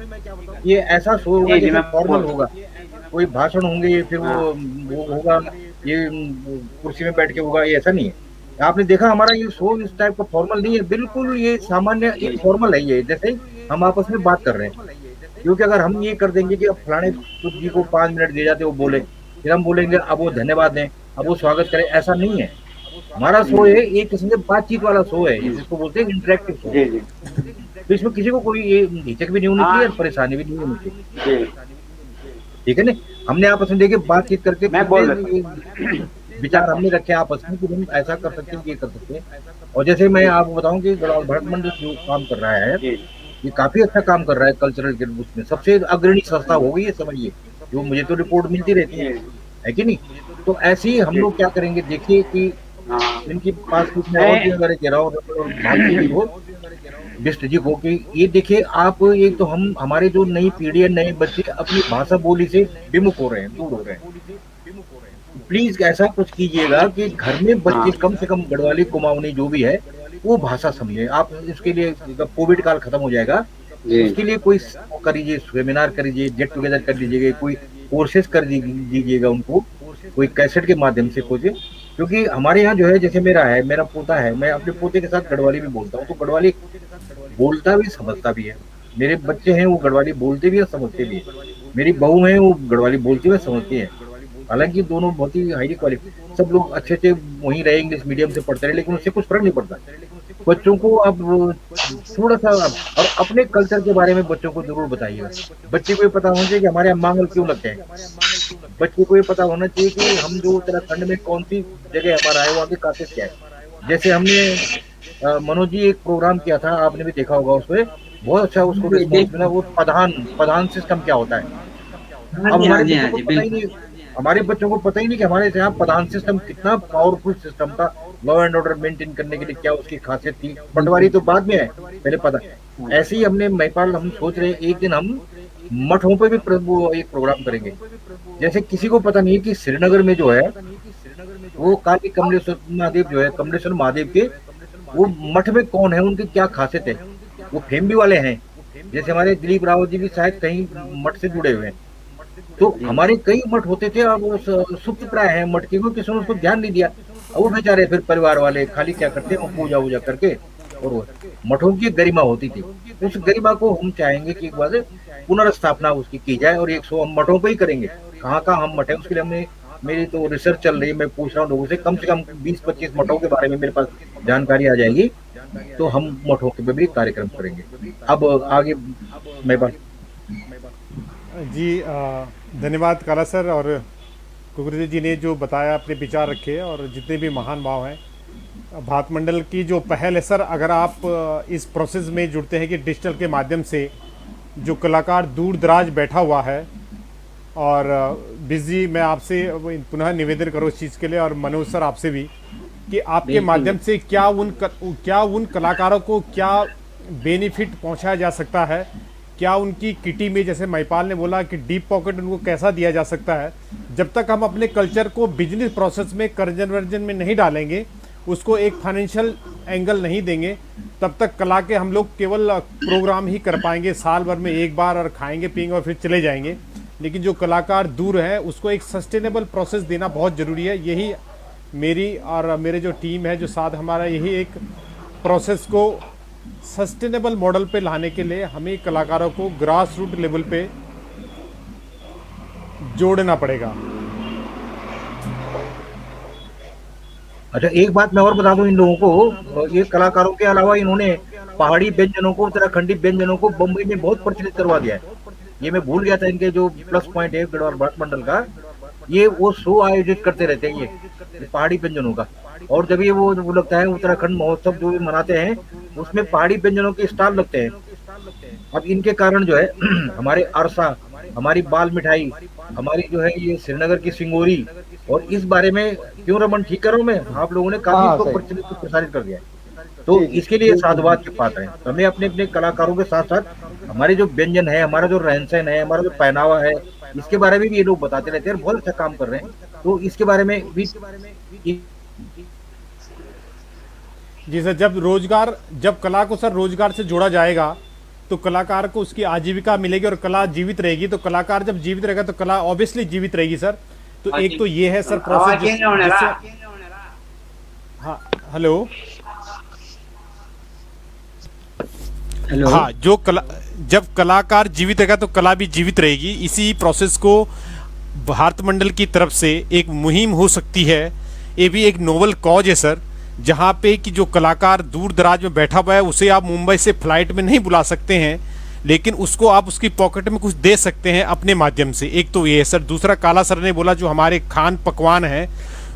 ये ऐसा शो होगा जैसे फॉर्मल होगा, कोई भाषण होंगे, फिर वो होगा, ये कुर्सी में बैठ के होगा, ये ऐसा नहीं है। आपने देखा हमारा ये शो इस टाइप का फॉर्मल नहीं है, बिल्कुल ये सामान्य एक फॉर्मल है, ये जैसे हम आपस में बात कर रहे हैं। क्योंकि अगर हम ये कर देंगे कि अब फलाने जी को 5 मिनट दे जाते वो बोले, फिर हम बोलेंगे अब वो धन्यवाद दें, अब वो स्वागत करें, ऐसा नहीं है। हमारा शो है एक किस्म से बातचीत वाला शो है, जिसको बोलते हैं इंटरेक्टिव शो। तो इसमें किसी को कोई ये हिचक भी नहीं होनी चाहिए और परेशानी भी नहीं होनी चाहिए, ठीक है ना। हमने आपस में देखे बातचीत करके विचार हमने रखे आपस में कि हम ऐसा कर सकते हैं, ये कर सकते हैं। और जैसे मैं आपको बताऊं कि भरत मंडल जो काम कर रहा है, ये काफी अच्छा काम कर रहा है कल्चरल के उसमें, सबसे अग्रणी संस्था हो गई है, समझिए। जो मुझे तो रिपोर्ट मिलती रहती है कि नहीं। तो ऐसे ही हम लोग क्या करेंगे, देखिए कि इनकी पास कुछ बिष्ट जी को कि ये देखिए आप, एक तो हम हमारे जो नई पीढ़ी है, नए बच्चे अपनी भाषा बोली से विमुख हो रहे हैं, दूर हो रहे हैं। प्लीज ऐसा कुछ कीजिएगा कि घर में बच्चे कम से कम गढ़वाली, कुमाऊनी जो भी है वो भाषा समझे। आप इसके लिए, जब कोविड काल खत्म हो जाएगा, उसके लिए कोई करिए, सेमिनार करिए, गेट टुगेदर कर लीजिएगा, कोई कोर्सेज कर दीजिएगा उनको, कोई कैसेट के माध्यम से खोजे, क्योंकि हमारे यहाँ जो है, जैसे मेरा पोता है, मैं अपने पोते के साथ गढ़वाली भी बोलता हूँ, तो गढ़वाली बोलता भी समझता भी है। मेरे बच्चे हैं वो गढ़वाली बोलते भी है, समझते भी है। मेरी बहू है वो गढ़वाली बोलती है, समझती है। हालांकि दोनों बहुत ही हाईली क्वालिफाइड, सब लोग अच्छे से वहीं रहे, इंग्लिश मीडियम से पढ़ते रहे, लेकिन उससे कुछ फर्क नहीं पड़ता। बच्चों को अब थोड़ा सा और अपने कल्चर के बारे में बच्चों को जरूर बताइएगा। बच्चे को ये पता होना चाहिए कि हमारे यहाँ मांगल क्यों लगते हैं। बच्चे को ये पता होना चाहिए कि हम जो उत्तराखंड में कौन सी जगह हमारा है, वहाँ की खासियत क्या है। जैसे हमने मनोज जी एक प्रोग्राम किया था, आपने भी देखा होगा, उसमें बहुत अच्छा उसको रिस्पॉन्स मिला। वो प्रधान सिस्टम क्या होता है। अब हमारे बच्चों को पता ही नहीं कि हमारे यहाँ प्रधान सिस्टम कितना पावरफुल सिस्टम था, लॉ एंड ऑर्डर मेंटेन करने के लिए क्या उसकी खासियत थी। पटवारी तो बाद में है, पहले पता। ऐसे ही हमने महिपाल, हम सोच रहे हैं एक दिन हम मठों पे भी एक प्रोग्राम करेंगे। जैसे किसी को पता नहीं है कि श्रीनगर में जो है वो काली कमलेश्वर महादेव जो है, कमलेश्वर महादेव के वो मठ में कौन है, उनकी क्या खासियत है। वो फेमबी वाले हैं, जैसे हमारे दिलीप रावत जी भी शायद कहीं मठ से जुड़े हुए हैं। तो हमारे कई मठ होते थे, अब वो सुप्त प्राय है मठ के, किसी ने उसको ध्यान नहीं दिया। अब वो बेचारे फिर परिवार वाले खाली क्या करते हैं, वो पूजा वूजा करके, और वो मठों की गरिमा होती थी। उस गरिमा को हम चाहेंगे कि एक बार पुनर्स्थापना उसकी की जाए, और 100 हम मठों पे ही करेंगे। कहाँ कहाँ हम मठ है उसके लिए हमने, मेरी तो रिसर्च चल रही है, मैं पूछ रहा हूँ लोगों से कम 20-25 मठों के बारे में मेरे पास जानकारी आ जाएगी, तो हम मठों के पे भी कार्यक्रम करेंगे। अब आगे मैं बात जी धन्यवाद काला सर, और कुकरेती जी ने जो बताया, अपने विचार रखे, और जितने भी महान भाव हैं। भारत मंडल की जो पहल है सर, अगर आप इस प्रोसेस में जुड़ते हैं कि डिजिटल के माध्यम से जो कलाकार दूर दराज बैठा हुआ है, और बिजी, मैं आपसे पुनः निवेदन करूँ इस चीज़ के लिए, और मनोज सर आपसे भी, कि आपके माध्यम से क्या उन कलाकारों को क्या बेनिफिट पहुंचाया जा सकता है, क्या उनकी किटी में, जैसे महिपाल ने बोला कि डीप पॉकेट उनको कैसा दिया जा सकता है। जब तक हम अपने कल्चर को बिजनेस प्रोसेस में, कन्वर्जन में नहीं डालेंगे, उसको एक फाइनेंशियल एंगल नहीं देंगे, तब तक कला के हम लोग केवल प्रोग्राम ही कर पाएंगे साल भर में एक बार, और खाएंगे पिएंगे और फिर चले जाएंगे। लेकिन जो कलाकार दूर है उसको एक सस्टेनेबल प्रोसेस देना बहुत ज़रूरी है। यही मेरी और मेरे जो टीम है जो साथ हमारा, यही एक प्रोसेस को सस्टेनेबल मॉडल पे लाने के लिए हमें कलाकारों को ग्रास रूट लेवल पे जोड़ना पड़ेगा। अच्छा, एक बात मैं और बता दूं इन लोगों को, ये कलाकारों के अलावा इन्होंने पहाड़ी व्यंजनों को, उत्तराखंडी व्यंजनों को बम्बई में बहुत प्रचलित करवा दिया है। ये मैं भूल गया था, इनके जो प्लस पॉइंट है गढ़वाल भारत मंडल का, ये वो शो आयोजित करते रहते हैं ये पहाड़ी व्यंजनों का। और जब ये वो लगता है उत्तराखंड महोत्सव जो भी मनाते हैं, उसमें पहाड़ी व्यंजनों के स्टॉल लगते हैं। अब इनके कारण जो है हमारे अरसा, हमारी बाल मिठाई, हमारी जो है ये श्रीनगर की सिंगोरी, और इस बारे में क्यों रमन ठीक कर रहा हूं मैं, आप लोगों ने काफी इसको प्रचलित प्रसारित कर दिया है। तो इसके लिए साधुवाद की बात है। हमें अपने अपने कलाकारों के साथ साथ हमारे जो व्यंजन है, हमारा जो रहन सहन है, हमारा जो पहनावा है, इसके बारे में भी ये लोग बताते रहते हैं, बहुत अच्छा काम कर रहे हैं। तो इसके बारे में भी जी सर, जब कला को सर रोजगार से जोड़ा जाएगा तो कलाकार को उसकी आजीविका मिलेगी, और कला जीवित रहेगी। तो कलाकार जब जीवित रहेगा तो कला ऑब्वियसली जीवित रहेगी सर। तो एक तो ये है सर प्रोसेस। हाँ, हेलो, हाँ, जब कलाकार जीवित रहेगा तो कला भी जीवित रहेगी। इसी प्रोसेस को भारत मंडल की तरफ से एक मुहिम हो सकती है। ये भी एक नोबल कॉज है सर, जहाँ पे कि जो कलाकार दूर दराज में बैठा हुआ है, उसे आप मुंबई से फ्लाइट में नहीं बुला सकते हैं, लेकिन उसको आप उसकी पॉकेट में कुछ दे सकते हैं अपने माध्यम से। एक तो ये है सर। दूसरा, काला सर ने बोला जो हमारे खान पकवान है,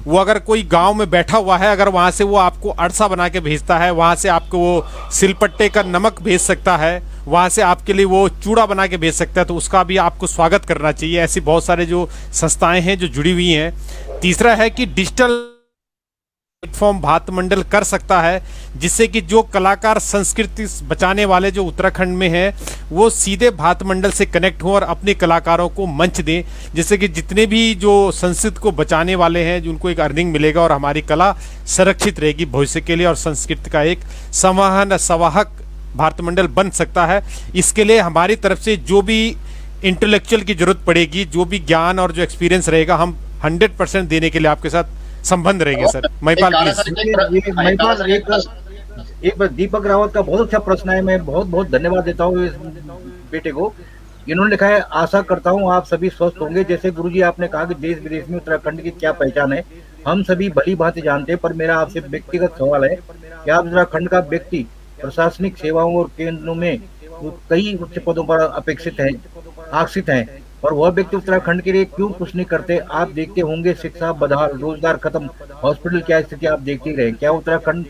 वो अगर कोई गांव में बैठा हुआ है, अगर वहाँ से वो आपको अरसा बना के भेजता है, वहाँ से आपको वो सिलपट्टे का नमक भेज सकता है, वहाँ से आपके लिए वो चूड़ा बना के भेज सकता है, तो उसका भी आपको स्वागत करना चाहिए। ऐसी बहुत सारे जो संस्थाएं हैं जो जुड़ी हुई हैं। तीसरा है कि डिजिटल प्लेटफॉर्म भारत मंडल कर सकता है, जिससे कि जो कलाकार संस्कृति बचाने वाले जो उत्तराखंड में हैं, वो सीधे भारत मंडल से कनेक्ट हों और अपने कलाकारों को मंच दें, जिससे कि जितने भी जो संस्कृति को बचाने वाले हैं, उनको एक अर्निंग मिलेगा और हमारी कला संरक्षित रहेगी भविष्य के लिए, और संस्कृति का एक संवाहक भारत मंडल बन सकता है। इसके लिए हमारी तरफ से जो भी इंटेलेक्चुअल की जरूरत पड़ेगी, जो भी ज्ञान और जो एक्सपीरियंस रहेगा, हम 100% देने के लिए आपके साथ संबंध रहेंगे सर? महिपाल प्लीज। महिपाल, एक बार दीपक रावत का बहुत अच्छा प्रश्न है, मैं बहुत बहुत धन्यवाद देता हूँ इस बेटे को। इन्होंने लिखा है, आशा करता हूँ आप सभी स्वस्थ होंगे। जैसे गुरुजी आपने कहा कि देश विदेश में उत्तराखंड की क्या पहचान है, हम सभी भली भांति जानते हैं, पर मेरा आपसे व्यक्तिगत सवाल है कि आप उत्तराखंड का व्यक्ति प्रशासनिक सेवाओं और केंद्रों में कई उच्च पदों पर अपेक्षित है, आश्रित हैं, और वह व्यक्ति उत्तराखंड के लिए क्यों कुछ नहीं करते? आप देखते होंगे शिक्षा बदहाल, रोजगार खत्म, हॉस्पिटल क्या स्थिति आप देखते ही रहे। क्या उत्तराखंड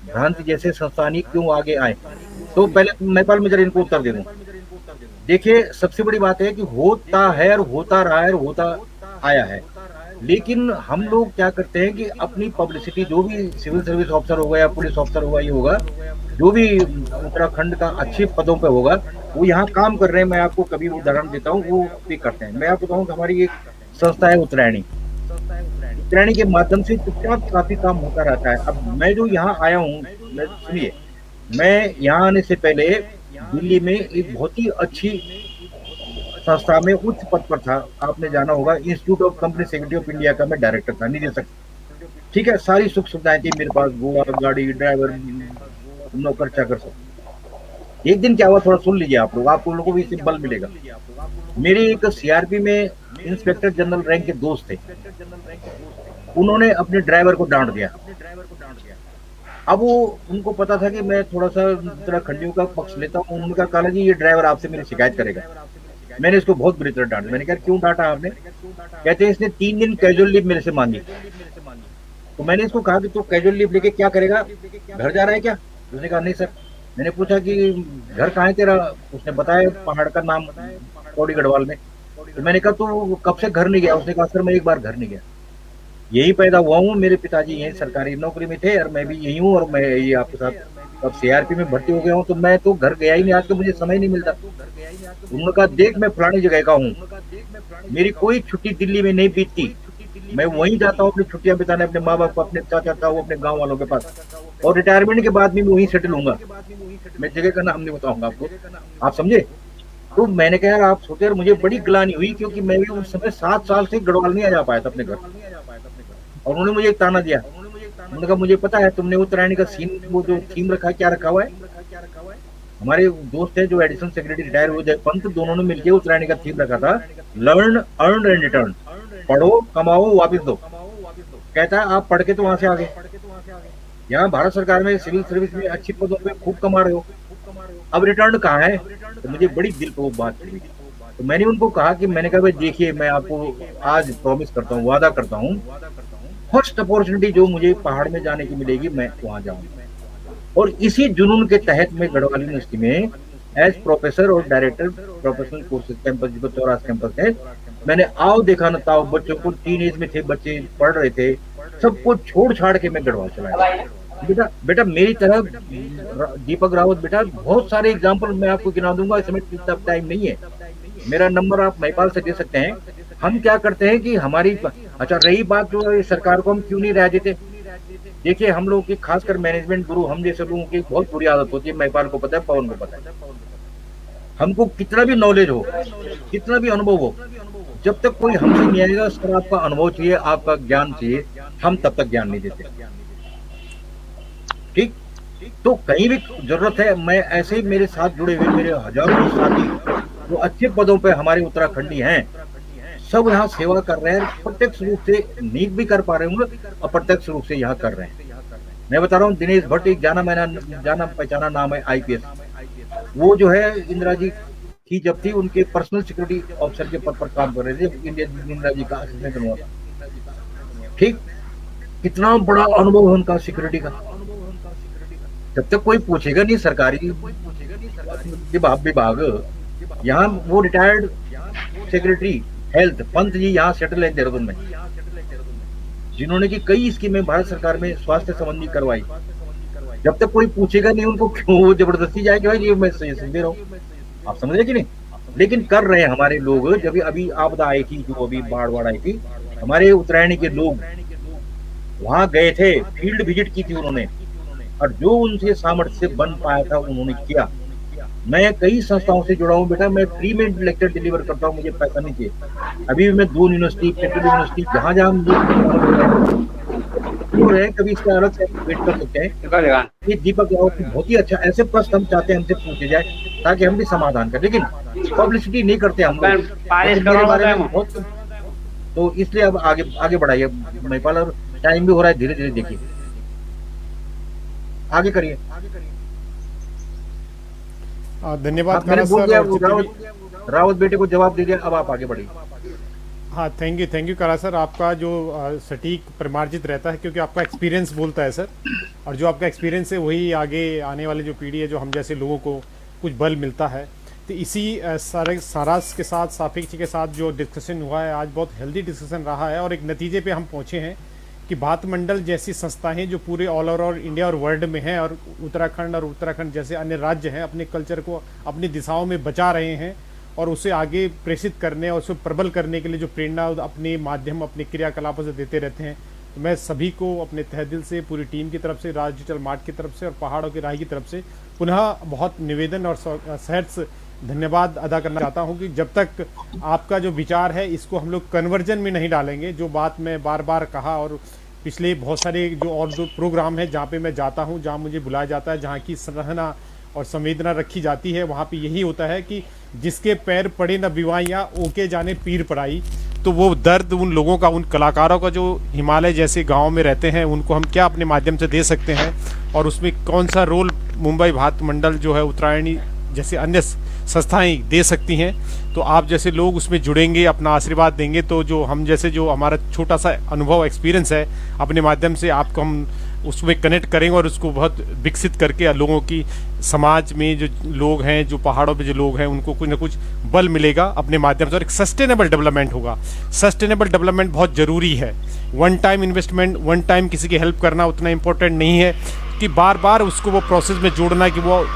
भ्रांति जैसे संस्थान ही क्यों आगे आए? तो पहले नेपाल में जरा इनको उत्तर दे दूं। देखिए, सबसे बड़ी बात है कि होता है और होता रहा है और होता आया है, लेकिन हम लोग क्या करते हैं कि अपनी पब्लिसिटी, जो भी सिविल सर्विस ऑफिसर होगा या पुलिस ऑफिसर होगा, ये होगा जो भी उत्तराखंड का अच्छे पदों पे होगा, वो यहाँ काम कर रहे हैं। मैं आपको कभी उदाहरण देता हूँ, वो भी करते हैं। मैं आपको बताऊँ कि हमारी एक संस्था है उत्तरायणी, उत्तरायणी के माध्यम से चुपचाप काफी काम होता रहता है। अब मैं जो यहाँ आया हूँ, सुनिए, मैं यहाँ आने से पहले दिल्ली में एक बहुत ही अच्छी संस्था में उच्च पद पर था, आपने जाना होगा, institute of company secretary of India का मैं डायरेक्टर था, निदेशक। ठीक है, सारी सुख सुविधाएं थी मेरे पास, गोवा, गाड़ी, ड्राइवर, नौकर चाकर सब। एक दिन क्या हुआ, थोड़ा सुन लीजिए आप लोगों को भी इससे बल मिलेगा। मेरे एक सीआरपी में इंस्पेक्टर जनरल रैंक के दोस्त थे, उन्होंने अपने ड्राइवर को डांट दिया। अब वो, उनको पता था कि मैं थोड़ा सा उत्तराखंडियों का पक्ष लेता हूँ। उन्होंने कहा, काला जी ये ड्राइवर आपसे मेरी शिकायत करेगा। मैंने इसको बहुत बुरी तरह डांटा। मैंने कहा, क्यों डांटा आपने? कहते हैं, इसने 3 दिन कैजुअल लीव मेरे से मांगी। तो मैंने इसको कहा कि तू कैजुअल लीव लेके क्या करेगा, घर जा रहा है क्या? उसने कहा, नहीं सर। मैंने पूछा कि घर कहाँ है तेरा? उसने बताया पहाड़ का नाम, पौड़ी गढ़वाल में। तो मैंने कहा, तू कब से घर नहीं गया? उसने कहा, सर मैं एक बार घर नहीं गया, यही पैदा हुआ हूँ, मेरे पिताजी यही सरकारी नौकरी में थे और मैं भी यही हूँ, और मैं ये आपके साथ अब सीआरपी में भर्ती हो गया हूँ, तो मैं तो घर गया ही नहीं, आज तो मुझे समय नहीं मिलता। उन्होंने कहा, देख मैं फलानी जगह का हूँ, मेरी कोई छुट्टी दिल्ली में नहीं बीतती, मैं वहीं जाता हूँ अपनी छुट्टियां बिताने, अपने माँ बाप को, अपने चाचा ताऊ, अपने गाँव वालों के पास, और रिटायरमेंट के बाद भी मैं वहीं सेटल हूँगा। मैं जगह का नाम नहीं बताऊंगा आपको, आप समझे? तो मैंने कहा, यार आप सोचे, यार मुझे बड़ी ग्लानि हुई, क्योंकि मैं भी उस समय 7 साल से गढ़वाल नहीं आ जा पाया था अपने घर। और उन्होंने मुझे एक ताना दिया, उन्होंने कहा, मुझे पता है तुमने उत्तरायणी का सीन, वो जो थीम रखा है, क्या रखा हुआ है? हमारे दोस्त है जो एडिशनल सेक्रेटरी रिटायर हुए थे पंत, दोनों ने मिलकर उत्तरायणी का थीम रखा था, लर्न अर्न एंड रिटर्न, पढ़ो कमाओ वापिस दो। कहता है, आप पढ़ के तो वहां से आ गए, यहाँ भारत सरकार में सिविल सर्विस में अच्छी पदों पे खूब कमा रहे हो, अब रिटर्न कहाँ है? तो मुझे बड़ी दिल को बात हुई। तो मैंने उनको कहा कि, मैंने कहा, भाई देखिए, मैं आपको आज प्रॉमिस करता हूँ, वादा करता हूँ, फर्स्ट अपॉर्चुनिटी जो मुझे पहाड़ में जाने की मिलेगी, मैं वहां जाऊंगा। और इसी जुनून के तहत मैं गढ़वाल यूनिवर्सिटी में एज प्रोफेसर और डायरेक्टर प्रोफेशनल कोर्सेज कैंपस, जिसको चौरास कैंपस है, मैंने आओ देखा न ताओ, बच्चों को, टीन एज में थे बच्चे, पढ़ रहे थे, सबको छोड़ छाड़ के मैं गढ़वाल चला। बेटा मेरी तरह दीपक रावत, बेटा बहुत सारे एग्जाम्पल मैं आपको गिना दूंगा, इस समय टाइम नहीं है। मेरा नंबर आप महिपाल से दे सकते हैं। हम क्या करते हैं कि हमारी, अच्छा रही बात जो सरकार को हम क्यों नहीं राय देते, देखिए हम लोग की खासकर मैनेजमेंट गुरु, हम जैसे लोगों की बहुत बुरी आदत होती है, महिपाल को पता है, पवन को पता है, हमको कितना भी नॉलेज हो, कितना भी अनुभव हो, जब तक कोई हमसे नहीं आएगा, सर आपका अनुभव चाहिए, आपका ज्ञान चाहिए, हम तब तक ज्ञान नहीं देते। ठीक, तो कहीं भी जरूरत है, मैं ऐसे ही मेरे साथ जुड़े हुए मेरे हजारों साथी जो अच्छे पदों पे हमारे उत्तराखंडी हैं, सब यहाँ सेवा कर रहे हैं, प्रत्यक्ष रूप से नहीं भी कर पा रहे होंगे, अप्रत्यक्ष रूप से यहाँ कर रहे हैं। मैं बता रहा हूँ, दिनेश भट्ट एक जाना पहचाना नाम है, IPS, वो जो है इंदिरा जी की जब थी, उनके पर्सनल सिक्योरिटी ऑफिसर के पद पर काम कर रहे थे, इंदिरा जी का असिस्टेंट हुआ। ठीक, कितना बड़ा अनुभव है उनका सिक्योरिटी का। जब तक कोई पूछेगा नहीं सरकारी विभाग, यहाँ वो retired secretary health Pant ji यहाँ सेटल है देहरादून में, जिन्होंने की कई स्कीमें भारत सरकार में स्वास्थ्य संबंधी करवाई। जब तक कोई पूछेगा नहीं उनको, क्यों वो जबरदस्ती जाएगा, भाई ये मैं सजेशन दे रहा हूँ, आप समझ रहे कि नहीं? लेकिन कर रहे हैं हमारे लोग। जब अभी आपदा आई थी, जो अभी बाढ़ आई थी, हमारे उत्तरायणी के लोग वहां गए थे, फील्ड विजिट की थी उन्होंने, और जो उनसे सामर्थ्य से बन पाया था उन्होंने किया। मैं कई संस्थाओं से जुड़ा हूँ बेटा, मैं फ्री में लेक्चर डिलीवर करता हूँ, मुझे पैसा नहीं चाहिए। अभी भी मैं 2 यूनिवर्सिटी, पेट्रोल यूनिवर्सिटी, जहाँ जहाँ मुझे हो रहे हैं, कभी इसका अलग से वेट कर सकते हैं। ये दीपक रावत बहुत ही अच्छा, ऐसे प्रश्न हम चाहते हैं हमसे पूछे जाए ताकि हम भी समाधान करें, लेकिन पब्लिसिटी नहीं करते हम लोग मेरे बारे में बहुत, तो इसलिए अब आगे बढ़ाइए महिपाल, और टाइम भी हो रहा है, धीरे धीरे देखिए, आगे करिए। धन्यवाद मैंने बोल सर। दिया, रावत बेटे को जवाब दे दिया, अब आप आगे बढ़िए। हाँ, थैंक यू काला सर। आपका जो सटीक प्रमार्जित रहता है, क्योंकि आपका एक्सपीरियंस बोलता है सर, और जो आपका एक्सपीरियंस है वही आगे आने वाले जो पीढ़ी है, जो हम जैसे लोगों को कुछ बल मिलता है। तो इसी सारे सारांश के साथ, सापेक्ष के साथ जो डिस्कशन हुआ है आज, बहुत हेल्दी डिस्कशन रहा है, और एक नतीजे पे हम पहुँचे हैं कि भात मंडल जैसी संस्थाएं जो पूरे ऑल ओवर इंडिया और वर्ल्ड में हैं, और उत्तराखंड जैसे अन्य राज्य हैं, अपने कल्चर को अपनी दिशाओं में बचा रहे हैं, और उसे आगे प्रेषित करने और उसे प्रबल करने के लिए जो प्रेरणा अपने माध्यम, अपने क्रियाकलापों से देते रहते हैं। तो मैं सभी को अपने तहे दिल से, पूरी टीम की तरफ से, राज डिजिटल मार्ट की तरफ से और पहाड़ों की राह की तरफ से पुनः बहुत निवेदन और सहर्ष धन्यवाद अदा करना चाहता हूं कि जब तक आपका जो विचार है इसको हम लोग कन्वर्जन में नहीं डालेंगे, जो बात मैं बार बार कहा, और पिछले बहुत सारे जो और जो प्रोग्राम है जहाँ पे मैं जाता हूँ, जहाँ मुझे बुलाया जाता है, जहाँ की सराहना और संवेदना रखी जाती है, वहाँ पे यही होता है कि जिसके पैर पड़े न बिवाइयाँ, ओके जाने पीर पड़ाई। तो वो दर्द उन लोगों का, उन कलाकारों का जो हिमालय जैसे गांव में रहते हैं, उनको हम क्या अपने माध्यम से दे सकते हैं, और उसमें कौन सा रोल मुंबई भात मंडल जो है, उत्तरायणी जैसे अन्य संस्थाएं दे सकती हैं। तो आप जैसे लोग उसमें जुड़ेंगे, अपना आशीर्वाद देंगे, तो जो हम जैसे जो हमारा छोटा सा अनुभव, एक्सपीरियंस है, अपने माध्यम से आपको हम उसमें कनेक्ट करेंगे, और उसको बहुत विकसित करके लोगों की, समाज में जो लोग हैं, जो पहाड़ों पे जो लोग हैं, उनको कुछ ना कुछ बल मिलेगा अपने माध्यम से, और एक सस्टेनेबल डेवलपमेंट होगा। सस्टेनेबल डेवलपमेंट बहुत ज़रूरी है। One time investment, one time किसी की हेल्प करना उतना इम्पोर्टेंट नहीं है कि बार बार उसको वो प्रोसेस में जोड़ना, कि वो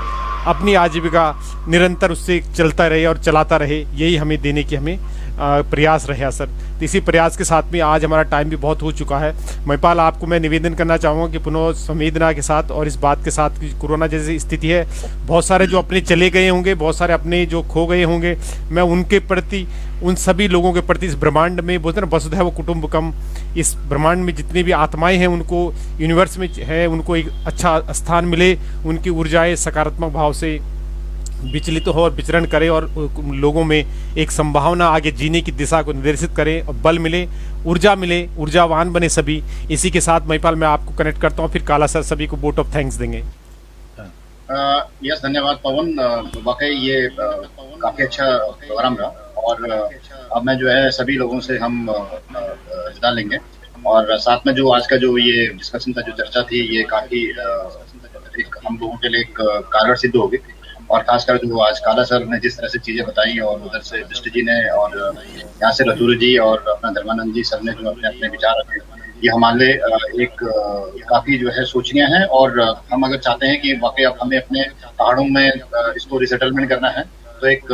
अपनी आजीविका निरंतर उससे चलता रहे और चलाता रहे, यही हमें देने की हमें प्रयास रहा सर। तो इसी प्रयास के साथ में आज हमारा टाइम भी बहुत हो चुका है। महिपाल, आपको मैं निवेदन करना चाहूँगा कि पुनः संवेदना के साथ और इस बात के साथ कि कोरोना जैसी स्थिति है, बहुत सारे जो अपने चले गए होंगे, बहुत सारे अपने जो खो गए होंगे, मैं उनके प्रति, उन सभी लोगों के प्रति, इस ब्रह्मांड में बोलते हैं ना, वसुधैव कुटुंबकम, इस ब्रह्मांड में जितनी भी आत्माएं हैं, उनको यूनिवर्स में है, उनको एक अच्छा स्थान मिले, उनकी ऊर्जाएं सकारात्मक भाव से विचलित हो और विचरण करे, और लोगों में एक संभावना आगे जीने की दिशा को निर्देशित करें, और बल मिले, ऊर्जा मिले, ऊर्जावान बने सभी। इसी के साथ महिपाल मैं आपको कनेक्ट करता हूँ, फिर काला सर सभी को वोट ऑफ थैंक्स देंगे। यस, धन्यवाद पवन। वाकई ये काफी अच्छा प्रोग्राम रहा, और अब मैं जो है सभी लोगों से हम हिस्सा लेंगे, और साथ में जो आज का जो ये डिस्कशन था, जो चर्चा थी, ये काफी एक हम लोगों के लिए एक कारगर सिद्ध होगी। और खासकर जो आज काला सर ने जिस तरह से चीजें बताई, और उधर से बिष्ट जी ने, और यहाँ से रतुर जी और अपना धर्मानंद जी, सब ने जो अपने अपने विचार रखे, ये हमारे एक काफी जो है सोचनीय है। और हम अगर चाहते हैं कि वाकई अब हमें अपने पहाड़ों में इसको रिसेटलमेंट करना है, तो एक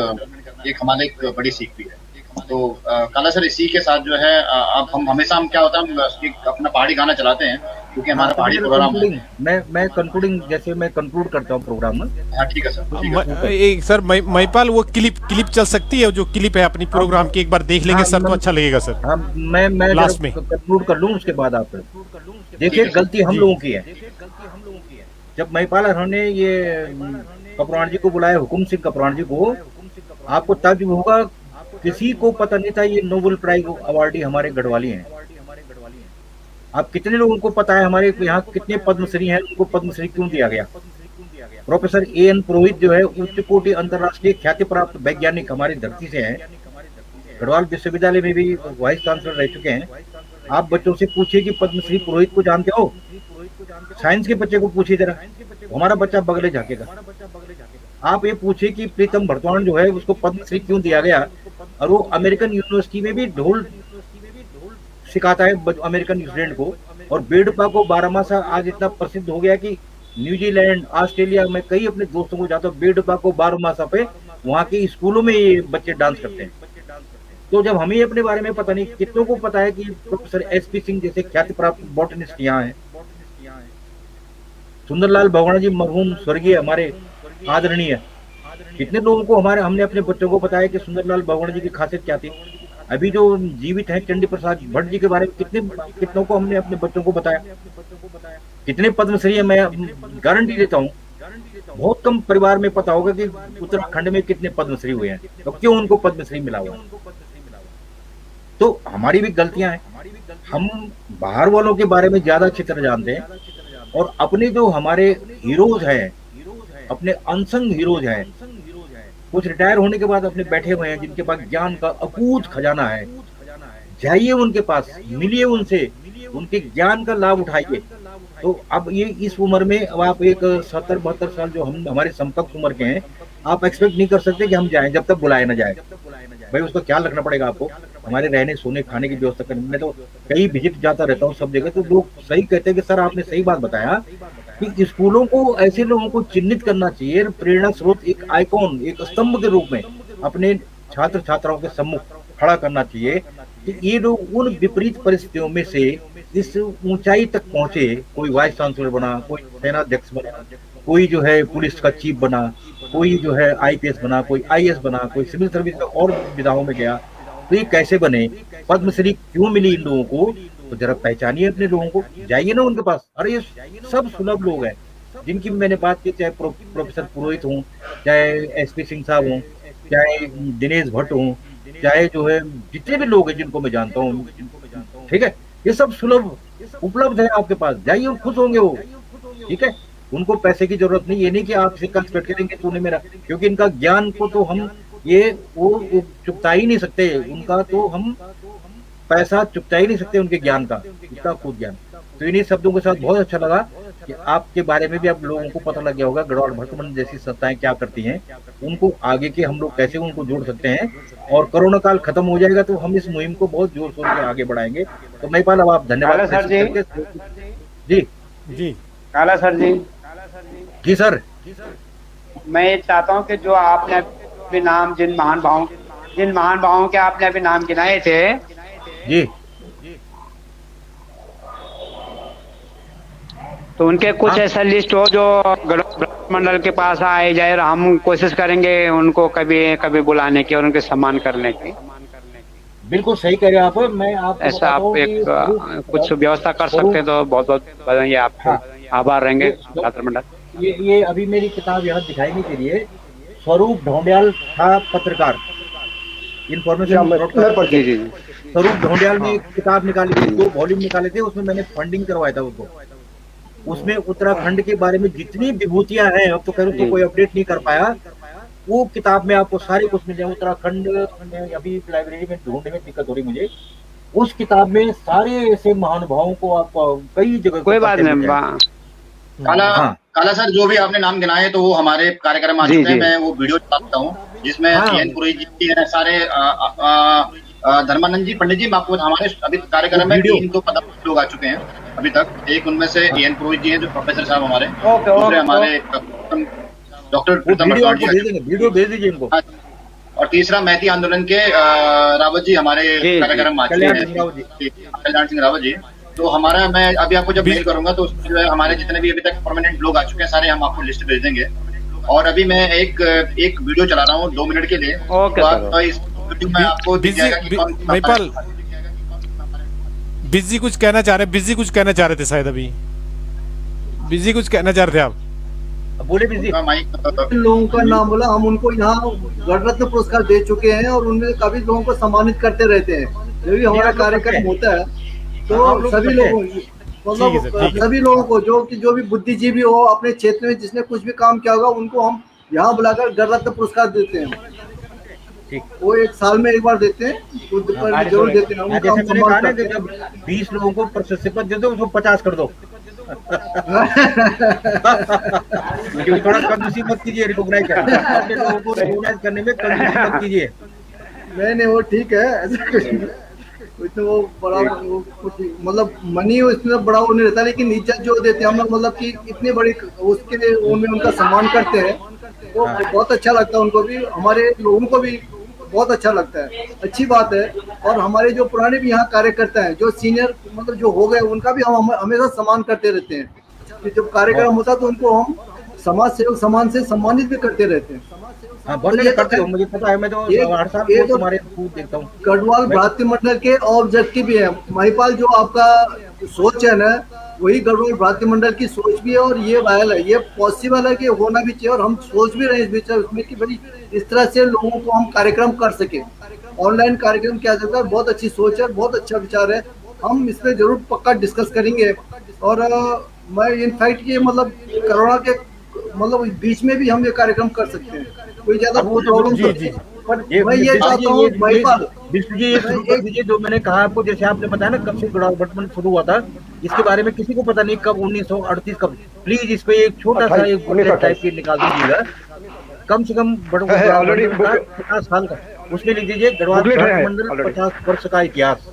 हमारे एक बड़ी सीख भी है। तो काला सर, इसी के साथ जो है अब हम हमेशा क्या होता है, हम अपना पहाड़ी गाना चलाते हैं, क्योंकि हमारा पहाड़ी प्रोग्राम है। मैं कंक्लूडिंग, जैसे मैं कंक्लूड करता हूँ प्रोग्राम में। हाँ, ठीक है सर। एक सर महिपाल, वो क्लिप चल सकती है, जो क्लिप है अपनी प्रोग्राम की, एक बार देख लेंगे सर, तो अच्छा लगेगा सर। हाँ, मैं लास्ट में कंक्लूड कर लूँ, उसके बाद आप देखिए। गलती हम लोगों की है। जब महिपाल उन्होंने ये कपरान जी को बुलाया, हुकुम सिंह कपरान जी को, आपको ताज्जुब होगा, किसी को पता नहीं था ये नोबेल प्राइज अवार्डी हमारे गढ़वाली हैं। आप कितने लोगों को पता है हमारे यहाँ कितने पद्मश्री हैं, उनको पद्मश्री क्यों दिया गया? Professor A.N. पुरोहित जो है उच्च कोटि अंतर्राष्ट्रीय ख्याति प्राप्त वैज्ञानिक हमारी धरती से हैं, गढ़वाल विश्वविद्यालय में भी वाइस चांसलर रह चुके हैं। आप बच्चों से पूछिए कि पद्मश्री पुरोहित को जानते हो? साइंस के बच्चे को पूछिए जरा, हमारा बच्चा बगले झाकेगा। आप ये पूछिए कि प्रीतम भरतवाण जो है उसको पद्मश्री क्यों दिया गया, और वो अमेरिकन यूनिवर्सिटी में भी ढोल सिखाता है अमेरिकन स्टूडेंट को, और बेडपा को 12 मासा आज इतना प्रसिद्ध हो गया कि न्यूजीलैंड, ऑस्ट्रेलिया में कई अपने दोस्तों को जाता हूँ, बेडपा को 12 मासा पे वहाँ के स्कूलों में ये बच्चे डांस करते हैं। तो जब हमें अपने बारे में पता नहीं, कितनों को पता है कि प्रोफेसर S.P. सिंह जैसे ख्याति प्राप्त बॉटनिस्ट यहाँ है, सुंदरलाल भगवान जी मरहूम स्वर्गीय हमारे आदरणीय, कितने लोगों को हमने अपने बच्चों को बताया कि सुंदरलाल भगवान जी की खासियत क्या थी। अभी जो जीवित हैं चंडी प्रसाद भट्ट जी के बारे में कितनों को हमने अपने बच्चों को बताया, कितने पद्मश्री है, मैं गारंटी देता हूँ बहुत कम परिवार में पता होगा कि उत्तराखंड में कितने पद्मश्री हुए हैं, तो क्यों उनको पद्मश्री मिला हुआ है। तो हमारी भी गलतियां हैं, हम बाहर वालों के बारे में ज्यादा अच्छी तरह जानते हैं और अपने जो हमारे हीरोज हैं, अपने अनसंग हीरोज हैं, कुछ रिटायर होने के बाद अपने बैठे हुए हैं जिनके पास ज्ञान का अकूत खजाना है, जाइए उनके पास, मिलिए उनसे, उनके ज्ञान का लाभ उठाइए। तो अब ये इस उम्र में अब आप एक 70-72 साल जो हम हमारे समकक्ष उम्र के हैं, आप एक्सपेक्ट नहीं कर सकते कि हम जाएं जब तक बुलाया ना जाए। भाई उसका ख्याल रखना पड़ेगा आपको, हमारे रहने सोने खाने की व्यवस्था करने में। तो कई विजिट जाता रहता हूँ सब जगह, तो लोग सही कहते हैं कि सर आपने सही बात बताया कि स्कूलों को ऐसे लोगों को चिन्हित करना चाहिए, प्रेरणा स्रोत, एक आइकॉन, एक स्तंभ के रूप में अपने छात्र छात्राओं के सम्मुख खड़ा करना चाहिए कि ये लोग उन विपरीत परिस्थितियों में से इस ऊंचाई तक पहुंचे। कोई वाइस चांसलर बना, कोई सेनाध्यक्ष बना, कोई जो है पुलिस का चीफ बना, कोई जो है आईपीएस बना, कोई आईएएस बना, कोई सिविल सर्विस का और विधाओं में गया। तो ये कैसे बने, पद्मश्री क्यों मिली इन लोगों को, तो जरा पहचानिए अपने लोगों को, जाइए ना उनके पास। अरे ये सब सुलभ लोग हैं जिनकी मैंने बात की, चाहे प्रोफेसर पुरोहित हूँ, चाहे एसपी सिंह साहब हूँ, चाहे दिनेश भट्ट हूँ, चाहे जो है जितने भी लोग हैं जिनको मैं जानता हूँ, ठीक है, ये सब सुलभ उपलब्ध है आपके पास, जाइए और खुश होंगे वो, ठीक है। उनको पैसे की जरूरत नहीं, ये नहीं कि आप सिक्का एक्सपेक्ट करेंगे तूने मेरा, क्योंकि इनका ज्ञान को तो हम ये वो चुकता ही नहीं सकते, उनका तो हम पैसा चुकता ही नहीं सकते उनके ज्ञान का, इतना खुद ज्ञान। तो इन्हीं शब्दों के साथ बहुत अच्छा लगा कि आपके बारे में भी आप लोगों को पता लग गया होगा गढ़वाल भक्त मंडल जैसी संस्थाएं क्या करती हैं, उनको आगे के हम लोग कैसे उनको जोड़ सकते हैं। और कोरोना काल खत्म हो जाएगा तो हम इस मुहिम को बहुत जोर शोर से आगे बढ़ाएंगे। तो महिपाल अब आप धन्यवाद सर जी। जी जी काला सर जी। जी सर, मैं ये चाहता हूँ कि जो आपने अभी नाम जिन महान भावों के आपने अभी नाम गिनाए थे जी, तो उनके कुछ हाँ। ऐसा लिस्ट हो जो मंडल के पास आए जाए, और हम कोशिश करेंगे उनको कभी बुलाने की और उनके सम्मान करने की। बिल्कुल सही कह रहे हैं आप। मैं आपको ऐसा आप एक कुछ व्यवस्था कर सकते हैं तो बहुत बहुत बधाई आपको। हाँ। आभार रहेंगे छात्र मंडल। ये अभी मेरी किताब यहाँ दिखाई नहीं दे रही है। स्वरूप ढोंडियाल था पत्रकार, इन्फॉर्मेशन जी जी। स्वरूप ढोंडियाल ने एक किताब निकाली थी, 2 वॉल्यूम निकाले थे, उसमें मैंने फंडिंग करवाया था उसको। उसमें उत्तराखंड के बारे में जितनी विभूतियां हैं, अब तो कह रहा हूं तो कोई अपडेट नहीं कर पाया, वो किताब में आपको सारे कुछ मिल जाए। उत्तराखंड में अभी लाइब्रेरी में ढूंढने में दिक्कत हो रही मुझे, उस किताब में सारे ऐसे महानुभावों को आप कई जगह कोई बात नहीं। काला सर, जो भी आपने नाम गिनाए तो वो हमारे कार्यक्रम आ चुके हैं। मैं वो वीडियो चाहता हूँ जिसमें एन पुरोहित जी हैं, सारे धर्मानंद जी, पंडित जी, आपको हमारे अभी कार्यक्रम में 3 तो पदाधिकारी लोग आ चुके हैं अभी तक। एक उनमें से एन पुरोहित जी हैं जो प्रोफेसर साहब हमारे, दूसरे हमारे डॉक्टर प्रीतम बरसाड़ जी, वीडियो भेज दीजिए इनको, और तीसरा मैती आंदोलन के रावत जी हमारे कार्यक्रम में आ चुके हैं, कल्याण सिंह रावत जी। तो हमारा, मैं अभी आपको जब मेल करूंगा तो उसमें जो है हमारे जितने भी अभी तक परमानेंट लोग आ चुके हैं सारे हम आपको लिस्ट भेज देंगे। और अभी मैं एक वीडियो चला रहा हूँ 2 मिनट के लिए, तो आप इस वीडियो में आपको दिख जाएगा कि महिपाल बिजी कुछ कहना चाह रहे थे शायद, अभी बिजी कुछ कहना चाह रहे थे आप, बोले बिजी। लोगों का नाम बोला, हम उनको यहाँ गणरत्न पुरस्कार दे चुके हैं और उनमें काफी लोगों को सम्मानित करते रहते हैं। जब भी हमारा कार्यक्रम होता है तो सभी लोगों, मतलब सभी लोगों को जो भी बुद्धिजीवी हो अपने क्षेत्र में, जिसने कुछ भी काम किया होगा, उनको हम यहाँ बुलाकर गणरत्न पुरस्कार देते हैं। वो 1 साल में एक बार देते हैं, जरूर देते हैं। जब 20 लोगों को प्रशस्ति दे दो, उसको 50 कर दो। थोड़ा कंजूसी मत कीजिए, रिकॉग्नाइज अपने लोगों को रिकॉग्नाइज करने में कंजूसी मत कीजिए। नहीं वो ठीक है, ऐसा कुछ वो बड़ा वो कुछ मतलब मनी इसमें बड़ा वो नहीं रहता, लेकिन इज्जत जो देते हैं हम लोग, मतलब कि इतनी बड़ी उसके लिए उनका सम्मान करते हैं, वो बहुत अच्छा लगता है। उनको भी, हमारे लोगों को भी बहुत अच्छा लगता है, अच्छी बात है। और हमारे जो पुराने भी यहाँ कार्यकर्ता हैं, जो सीनियर मतलब जो हो गए, उनका भी हम हमेशा सम्मान करते रहते हैं कि जब कार्यक्रम होता है तो उनको हम समाज सेवक सम्मान से सम्मानित भी करते रहते हैं। हाँ बहुत तो सारे ये तो करते हो, मुझे पता है, मैं तो हर साल ये वो तो तुम्हारे खूब देखता हूँ। गढ़वाल भ्रातृ मंडल के ऑब्जेक्टिव भी है महिपाल, जो आपका सोच है ना वही गढ़वाल भ्रातृ मंडल की सोच भी है, और ये वायल है, ये पॉसिबल है कि होना भी चाहिए, और हम सोच भी रहे हैं इस बीच उसमें कि भाई इस तरह से लोगों को हम कार्यक्रम कर सके, ऑनलाइन कार्यक्रम किया जाता है। बहुत अच्छी सोच है, बहुत अच्छा विचार है, हम इस पर जरूर पक्का डिस्कस करेंगे। और मैं इनफैक्ट ये मतलब कोरोना के मतलब बीच में भी हम ये कार्यक्रम कर सकते हैं, कोई ज्यादा अब वो तो प्रॉब्लम जी तो जी पर ये मैं ये चाहता हूँ महिपाल, विष्णु जी ये मैं शुरू कर एक दीजिए, जो मैंने कहा आपको, जैसे आपने बताया ना कब से गठबंधन शुरू हुआ था, इसके बारे में किसी को पता नहीं कब 1938 कब। प्लीज इस पे एक छोटा सा एक बुकलेट टाइप की निकाल दीजिएगा, कम से कम ऑलरेडी गठबंधन का 50 साल का, उसमें लिख दीजिए गढ़वाल बुकलेट है मंडल ऑलरेडी। 50 वर्ष का इतिहास।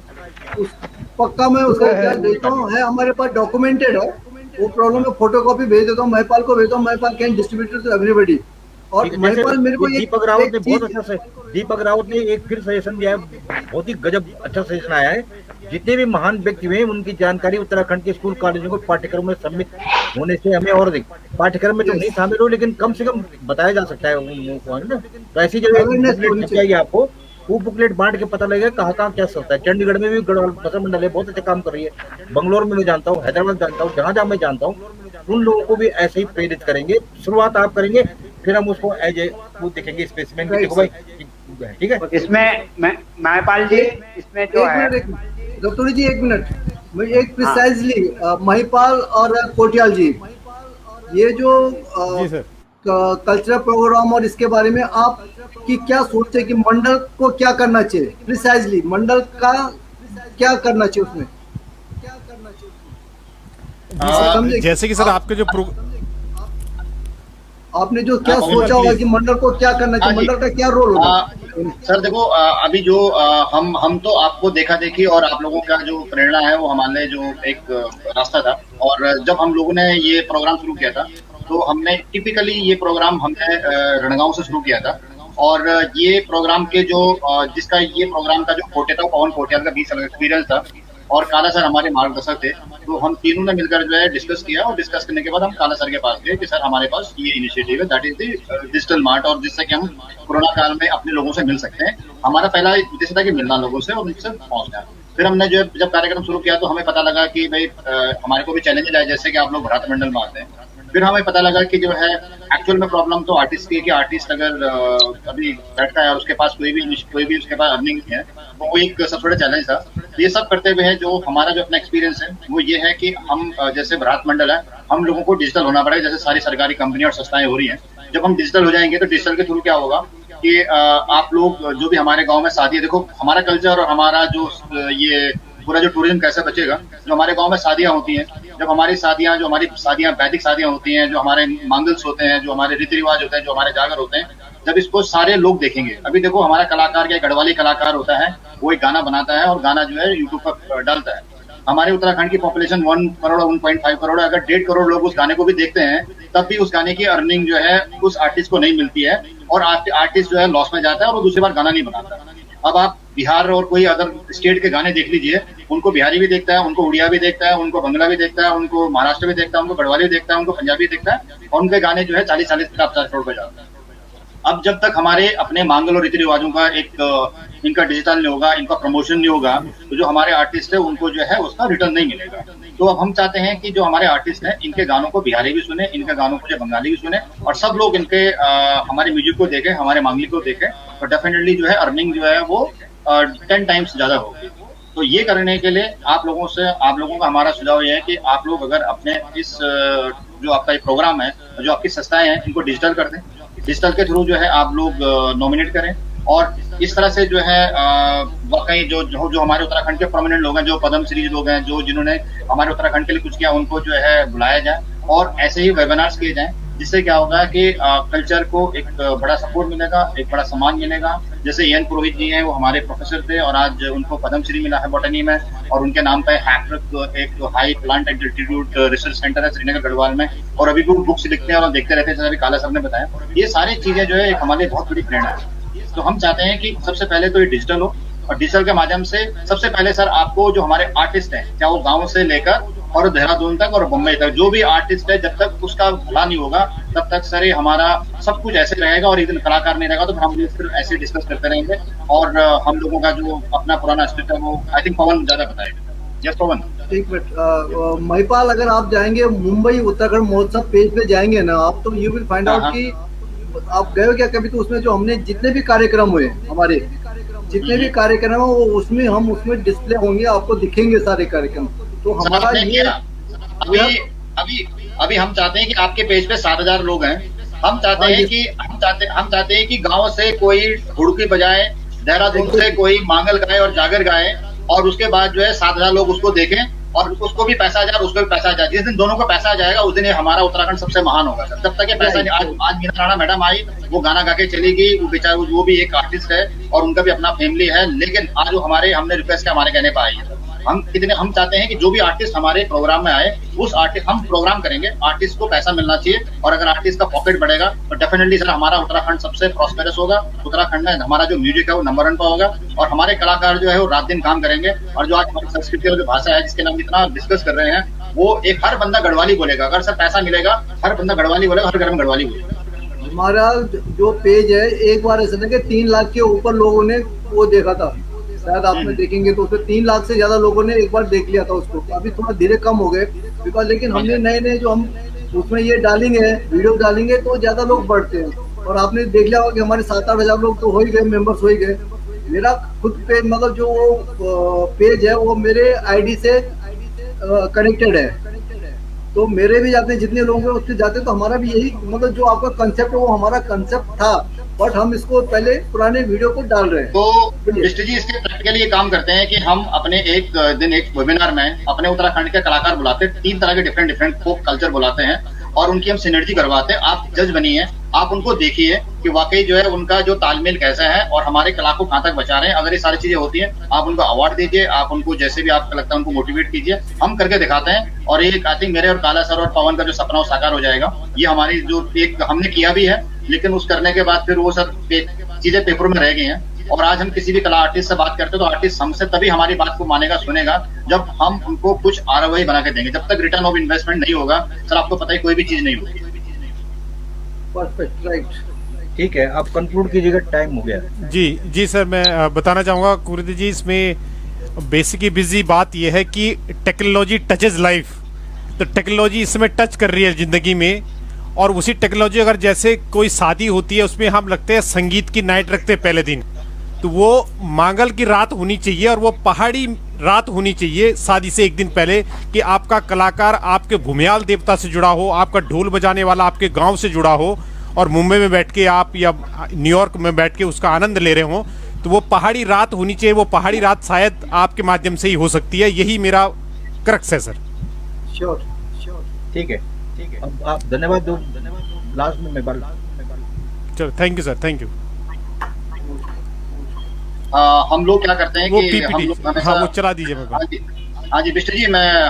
पक्का मैं उसका क्या देता हूँ, है हमारे पास डॉक्यूमेंटेड है, वो प्रॉब्लम है, फोटो कॉपी भेज देता हूँ, महिपाल को भेजता हूँ, Mahipal can distribute to everybody. और ठीक है, जैसे महिपाल मेरे को ये दीपक रावत एक ने बहुत चीज, अच्छा से, दीपक रावत ने एक फिर सजेशन दिया है, बहुत ही गजब अच्छा सजेशन आया है। जितने भी महान व्यक्ति हुए उनकी जानकारी उत्तराखंड के स्कूल कॉलेजों को पाठ्यक्रम में सम्मिलित होने से हमें और अधिक, पाठ्यक्रम में तो नहीं शामिल हो लेकिन कम से कम बताया जा सकता है उन लोगों को, है ना। तो ऐसी जगह अवेयरनेस बुकलेट होनी छप चाहिए। जाएगी आपको, वो बुकलेट बांट के पता लगेगा कहाँ कहाँ क्या चलता है। चंडीगढ़ में भी गढ़वाल फसल मंडल है, बहुत अच्छा काम कर रही है, बंगलोर में मैं जानता हूँ, हैदराबाद जानता हूँ, जहाँ जहाँ मैं जानता हूँ उन लोगों को भी ऐसे ही प्रेरित करेंगे। शुरुआत आप करेंगे, फिर हम उसको एज ए वो देखेंगे स्पेसिमेन, देखो भाई ठीक है। इसमें महिपाल जी, इसमें जो है डॉक्टर जी एक मिनट, मैं एक प्रिसाइजली महिपाल और कोटियाल जी, ये जो जी सर। कल्चरल प्रोग्राम और इसके बारे में आप की क्या सोच है कि मंडल को क्या करना चाहिए, प्रिसाइजली मंडल का क्या करना चाहिए उसमें? जी सर, जैसे कि सर आपके जो आपने जो क्या सोचा होगा कि मंडल को क्या करना चाहिए, मंडल का क्या रोल होगा? सर देखो, अभी जो हम तो आपको देखा देखी और आप लोगों का जो प्रेरणा है वो हमारे जो एक रास्ता था। और जब हम लोगों ने ये प्रोग्राम शुरू किया था तो हमने टिपिकली ये प्रोग्राम हमने रणगांव से शुरू किया था। और ये प्रोग्राम के जो जिसका ये प्रोग्राम का जो कोटे था, पवन कोटियाल का 20 साल का एक्सपीरियंस था, और काला सर हमारे मार्गदर्शक थे। तो हम तीनों ने मिलकर जो है डिस्कस किया, और डिस्कस करने के बाद हम काला सर के पास गए कि सर हमारे पास ये इनिशिएटिव है, that is the digital mart, और जिससे कि हम कोरोना काल में अपने लोगों से मिल सकते हैं। हमारा पहला उद्देश्य था कि मिलना लोगों से और उनसे पहुंचना। फिर हमने जो जब कार्यक्रम शुरू किया तो हमें पता लगा कि भाई हमारे को भी चैलेंज आए, जैसे कि आप लोग भ्रातृ मंडल में आते हैं। फिर हमें पता लगा कि जो है एक्चुअल में प्रॉब्लम तो आर्टिस्ट की है कि आर्टिस्ट अगर अभी बैठता है और उसके पास कोई भी उसके पास अर्निंग नहीं है, तो वो एक सबसे बड़ा चैलेंज था। ये सब करते हुए है जो हमारा जो अपना एक्सपीरियंस है वो ये है कि हम जैसे भ्रातृ मंडल है, हम लोगों को डिजिटल होना पड़ेगा, जैसे सारी सरकारी कंपनी और संस्थाएं हो रही हैं। जब हम डिजिटल हो जाएंगे तो डिजिटल के थ्रू क्या होगा कि आप लोग जो भी हमारे गाँव में शादी है, देखो हमारा कल्चर और हमारा जो ये पूरा जो टूरिज्म कैसे बचेगा। जो हमारे गांव में शादियां होती हैं, जब हमारी शादियां वैदिक शादियां होती हैं, जो हमारे मांगल्स होते हैं, जो हमारे रीति रिवाज होते हैं, जो हमारे जागर होते हैं, जब इसको सारे लोग देखेंगे। अभी देखो हमारा कलाकार क्या गढ़वाली कलाकार होता है, वो एक गाना बनाता है और गाना जो है यूट्यूब पर डालता है। हमारे उत्तराखंड की पॉपुलेशन 1 करोड़ 1.5 करोड़, अगर 1.5 करोड़ लोग उस गाने को भी देखते हैं तब भी उस गाने की अर्निंग जो है उस आर्टिस्ट को नहीं मिलती है, और आर्टिस्ट जो है लॉस में जाता है और वो दूसरी बार गाना नहीं बनाता। अब आप बिहार और कोई अदर स्टेट के गाने देख लीजिए, उनको बिहारी भी देखता है, उनको उड़िया भी देखता है, उनको बंगला भी देखता है, उनको महाराष्ट्र भी देखता है, उनको गढ़वाली भी देखता है, उनको पंजाबी भी देखता है, और उनके गाने जो है 40-40 50 करोड़ पे जाते हैं। अब जब तक हमारे अपने मांगल और रीति रिवाजों का एक इनका डिजिटल नहीं होगा, इनका प्रमोशन नहीं होगा, तो जो हमारे आर्टिस्ट है उनको जो है उसका रिटर्न नहीं मिलेगा। तो अब हम चाहते हैं कि जो हमारे आर्टिस्ट हैं इनके गानों को बिहारी भी सुने, इनके गानों को जो बंगाली भी सुने, और सब लोग इनके हमारे म्यूजिक को देखें, हमारे मांगलिक को देखें, तो डेफिनेटली जो है अर्निंग जो है वो 10 टाइम्स ज्यादा होगी। तो ये करने के लिए आप लोगों का हमारा सुझाव ये है कि आप लोग अगर अपने इस जो आपका ये प्रोग्राम है, जो आपकी संस्थाएं हैं, इनको डिजिटल कर दें। डिजिटल के थ्रू जो है आप लोग नॉमिनेट करें, और इस तरह से जो है वाकई जो हमारे उत्तराखंड के प्रोमिनेंट लोग हैं, जो पद्मश्री लोग हैं, जो जिन्होंने हमारे उत्तराखंड के लिए कुछ किया, उनको जो है बुलाया जाए और ऐसे ही वेबिनार्स किए जाएं, जिससे क्या होगा कि कल्चर को एक बड़ा सपोर्ट मिलेगा, एक बड़ा सम्मान मिलेगा। जैसे एन पुरोहित जी हैं, वो हमारे प्रोफेसर थे और आज उनको पद्मश्री मिला है बॉटनी में, और उनके नाम पे हैकरक एक high plant altitude research centre है श्रीनगर गढ़वाल में, और अभी भी बुक्स लिखते हैं और देखते रहते हैं, जैसे अभी काला सर ने बताया। ये सारी चीजें जो है एक हमारे लिए बहुत बड़ी प्रेरणा है। तो हम चाहते हैं कि सबसे पहले तो ये डिजिटल हो, और डिजिटल के माध्यम से सबसे पहले सर आपको जो हमारे आर्टिस्ट हैं, चाहे वो गाँव से लेकर और देहरादून तक और मुंबई तक जो भी आर्टिस्ट है, जब तक उसका भला नहीं होगा तब तक सर ये हमारा सब कुछ ऐसे रहेगा। और एक दिन कलाकार नहीं रहेगा तो फिर हम लोग फिर ऐसे डिस्कस करते रहेंगे। और हम लोगों का जो अपना पुराना स्क्रिप्ट है वो आई थिंक पवन ज्यादा बताएगा। यस पवन। एक मिनट, महिपाल, अगर आप जाएंगे मुंबई उत्तराखंड महोत्सव पेज पे जाएंगे ना आप, तो यू विल फाइंड आउट कि आप गए हो क्या कभी, तो उसमें जो हमने जितने भी कार्यक्रम हुए हमारे, जितने भी कार्यक्रम है वो उसमें हम उसमें डिस्प्ले होंगे, आपको दिखेंगे सारे कार्यक्रम। तो हमारा ये अभी हम चाहते हैं कि आपके पेज पे 7,000 लोग हैं। हम चाहते हैं कि गांव से कोई हुड़की बजाए, देहरादून से कोई मांगल गाए और जागर गाए, और उसके बाद जो है 7,000 लोग उसको देखें और उसको भी पैसा आ जाए, उसको भी पैसा आ जाए। जिस दिन दोनों को पैसा आ जाएगा उस दिन ये हमारा उत्तराखंड सबसे महान होगा सर। जब तक ये पैसा नहीं, आज मीना राणा मैडम आई, वो गाना गा के चली गई, वो बेचारा वो भी एक आर्टिस्ट है और उनका भी अपना फैमिली है, लेकिन आज वो हमने रिक्वेस्ट किया, हमारे कहने पर आई है। हम चाहते हैं कि जो भी आर्टिस्ट हमारे प्रोग्राम में आए, उस आर्टिस्ट हम प्रोग्राम करेंगे, आर्टिस्ट को पैसा मिलना चाहिए। और अगर आर्टिस्ट का पॉकेट बढ़ेगा तो डेफिनेटली सर हमारा उत्तराखंड सबसे प्रॉस्पेरस होगा। उत्तराखंड में हमारा जो म्यूजिक है वो नंबर 1 पर होगा और हमारे कलाकार जो है वो रात दिन काम करेंगे। और जो आज हमारी संस्कृति और जो भाषा है जिसके नाम इतना डिस्कस कर रहे हैं, वो एक हर बंदा गढ़वाली बोलेगा। अगर सर पैसा मिलेगा हर बंदा गढ़वाली बोलेगा, हर घर में गढ़वाली बोलेगा। हमारा जो पेज है, एक बार ऐसा था कि 3 लाख के ऊपर लोगों ने वो देखा था, शायद आपने देखेंगे तो उसमें 3 लाख से ज्यादा लोगों ने एक बार देख लिया था उसको। अभी थोड़ा धीरे कम हो गए बिकॉज, लेकिन हमने नए जो हम उसमें ये डालेंगे, वीडियो डालेंगे तो ज्यादा लोग बढ़ते हैं। और आपने देख लिया होगा कि हमारे 7-8 हजार लोग तो हो ही गए, मेंबर्स हो ही गए। मेरा खुद पे मतलब जो पेज है वो मेरे आईडी से कनेक्टेड है, तो मेरे भी जाते हैं, जितने लोग हैं उससे जाते हैं। तो हमारा भी यही मतलब जो आपका कंसेप्ट है वो हमारा कंसेप्ट था, बट हम इसको पहले पुराने वीडियो को डाल रहे हैं। तो मिस्टर जी इसके प्रैक्टिकली ये काम करते हैं कि हम अपने एक दिन एक वेबिनार में अपने उत्तराखंड के कलाकार बुलाते हैं, 3 तरह के डिफरेंट फोक कल्चर बुलाते हैं और उनकी हम सिनर्जी करवाते हैं। आप जज बनिए, आप उनको देखिए कि वाकई जो है उनका जो तालमेल कैसा है और हमारे कला को कहाँ तक बचा रहे हैं। अगर ये सारी चीजें होती हैं, आप उनको अवार्ड दीजिए, आप उनको जैसे भी आपको लगता है उनको मोटिवेट कीजिए, हम करके दिखाते हैं। और ये आई थिंक मेरे और काला सर और पवन का जो सपना वो साकार हो जाएगा। ये हमारी जो एक हमने किया भी है, लेकिन उस करने के बाद फिर वो सब चीजें पेपरों में रह गई हैं। और आज हम किसी भी कला आर्टिस्ट से बात करते हैं तो आर्टिस्ट हमसे तभी हमारी बात को मानेगा, सुनेगा, जब हम उनको कुछ ROI बना के देंगे। जब तक रिटर्न ऑफ इन्वेस्टमेंट नहीं होगा सर, आपको पता है कोई भी चीज नहीं होगी। परफेक्ट, राइट, ठीक है, आप कंक्लूड कीजिएगा, टाइम हो गया। जी सर, मैं बताना चाहूँगा कुरेती जी, इसमें बेसिकली बिजी बात यह है कि टेक्नोलॉजी टचेज लाइफ। तो टेक्नोलॉजी इसमें टच कर रही है ज़िंदगी में, और उसी टेक्नोलॉजी अगर जैसे कोई शादी होती है उसमें हम लगते हैं संगीत की नाइट रखते हैं पहले दिन, तो वो मांगल की रात होनी चाहिए और वो पहाड़ी रात होनी चाहिए शादी से एक दिन पहले, कि आपका कलाकार आपके भूमियाल देवता से जुड़ा हो, आपका ढोल बजाने वाला आपके गांव से जुड़ा हो, और मुंबई में बैठ के आप या न्यूयॉर्क में बैठ के उसका आनंद ले रहे हो, तो वो पहाड़ी रात होनी चाहिए। वो पहाड़ी रात शायद आपके माध्यम से ही हो सकती है, यही मेरा क्रक्स है सर। श्योर, ठीक है, अब आप धन्यवाद दो, लास्ट में मैं बात। चलो, thank you sir, thank you. हम लोग क्या करते हैं कि हम लोग हमेशा, वो चला दीजिए मेरे को। हाँ जी मिस्टर जी,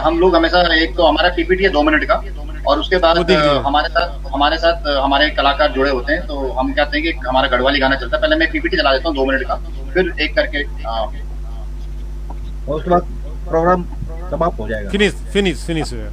हम लोग हमेशा, एक तो हमारा PPT है 2 मिनट का, और उसके बाद हमारे साथ हमारे कलाकार जुड़े होते हैं। तो हम कहते हैं कि हमारा गढ़वाली गाना चलता है, पहले मैं PPT चला देता हूँ 2 मिनट का, फिर एक करके उसके बाद प्रोग्राम समाप्त हो जाएगा। फिनिश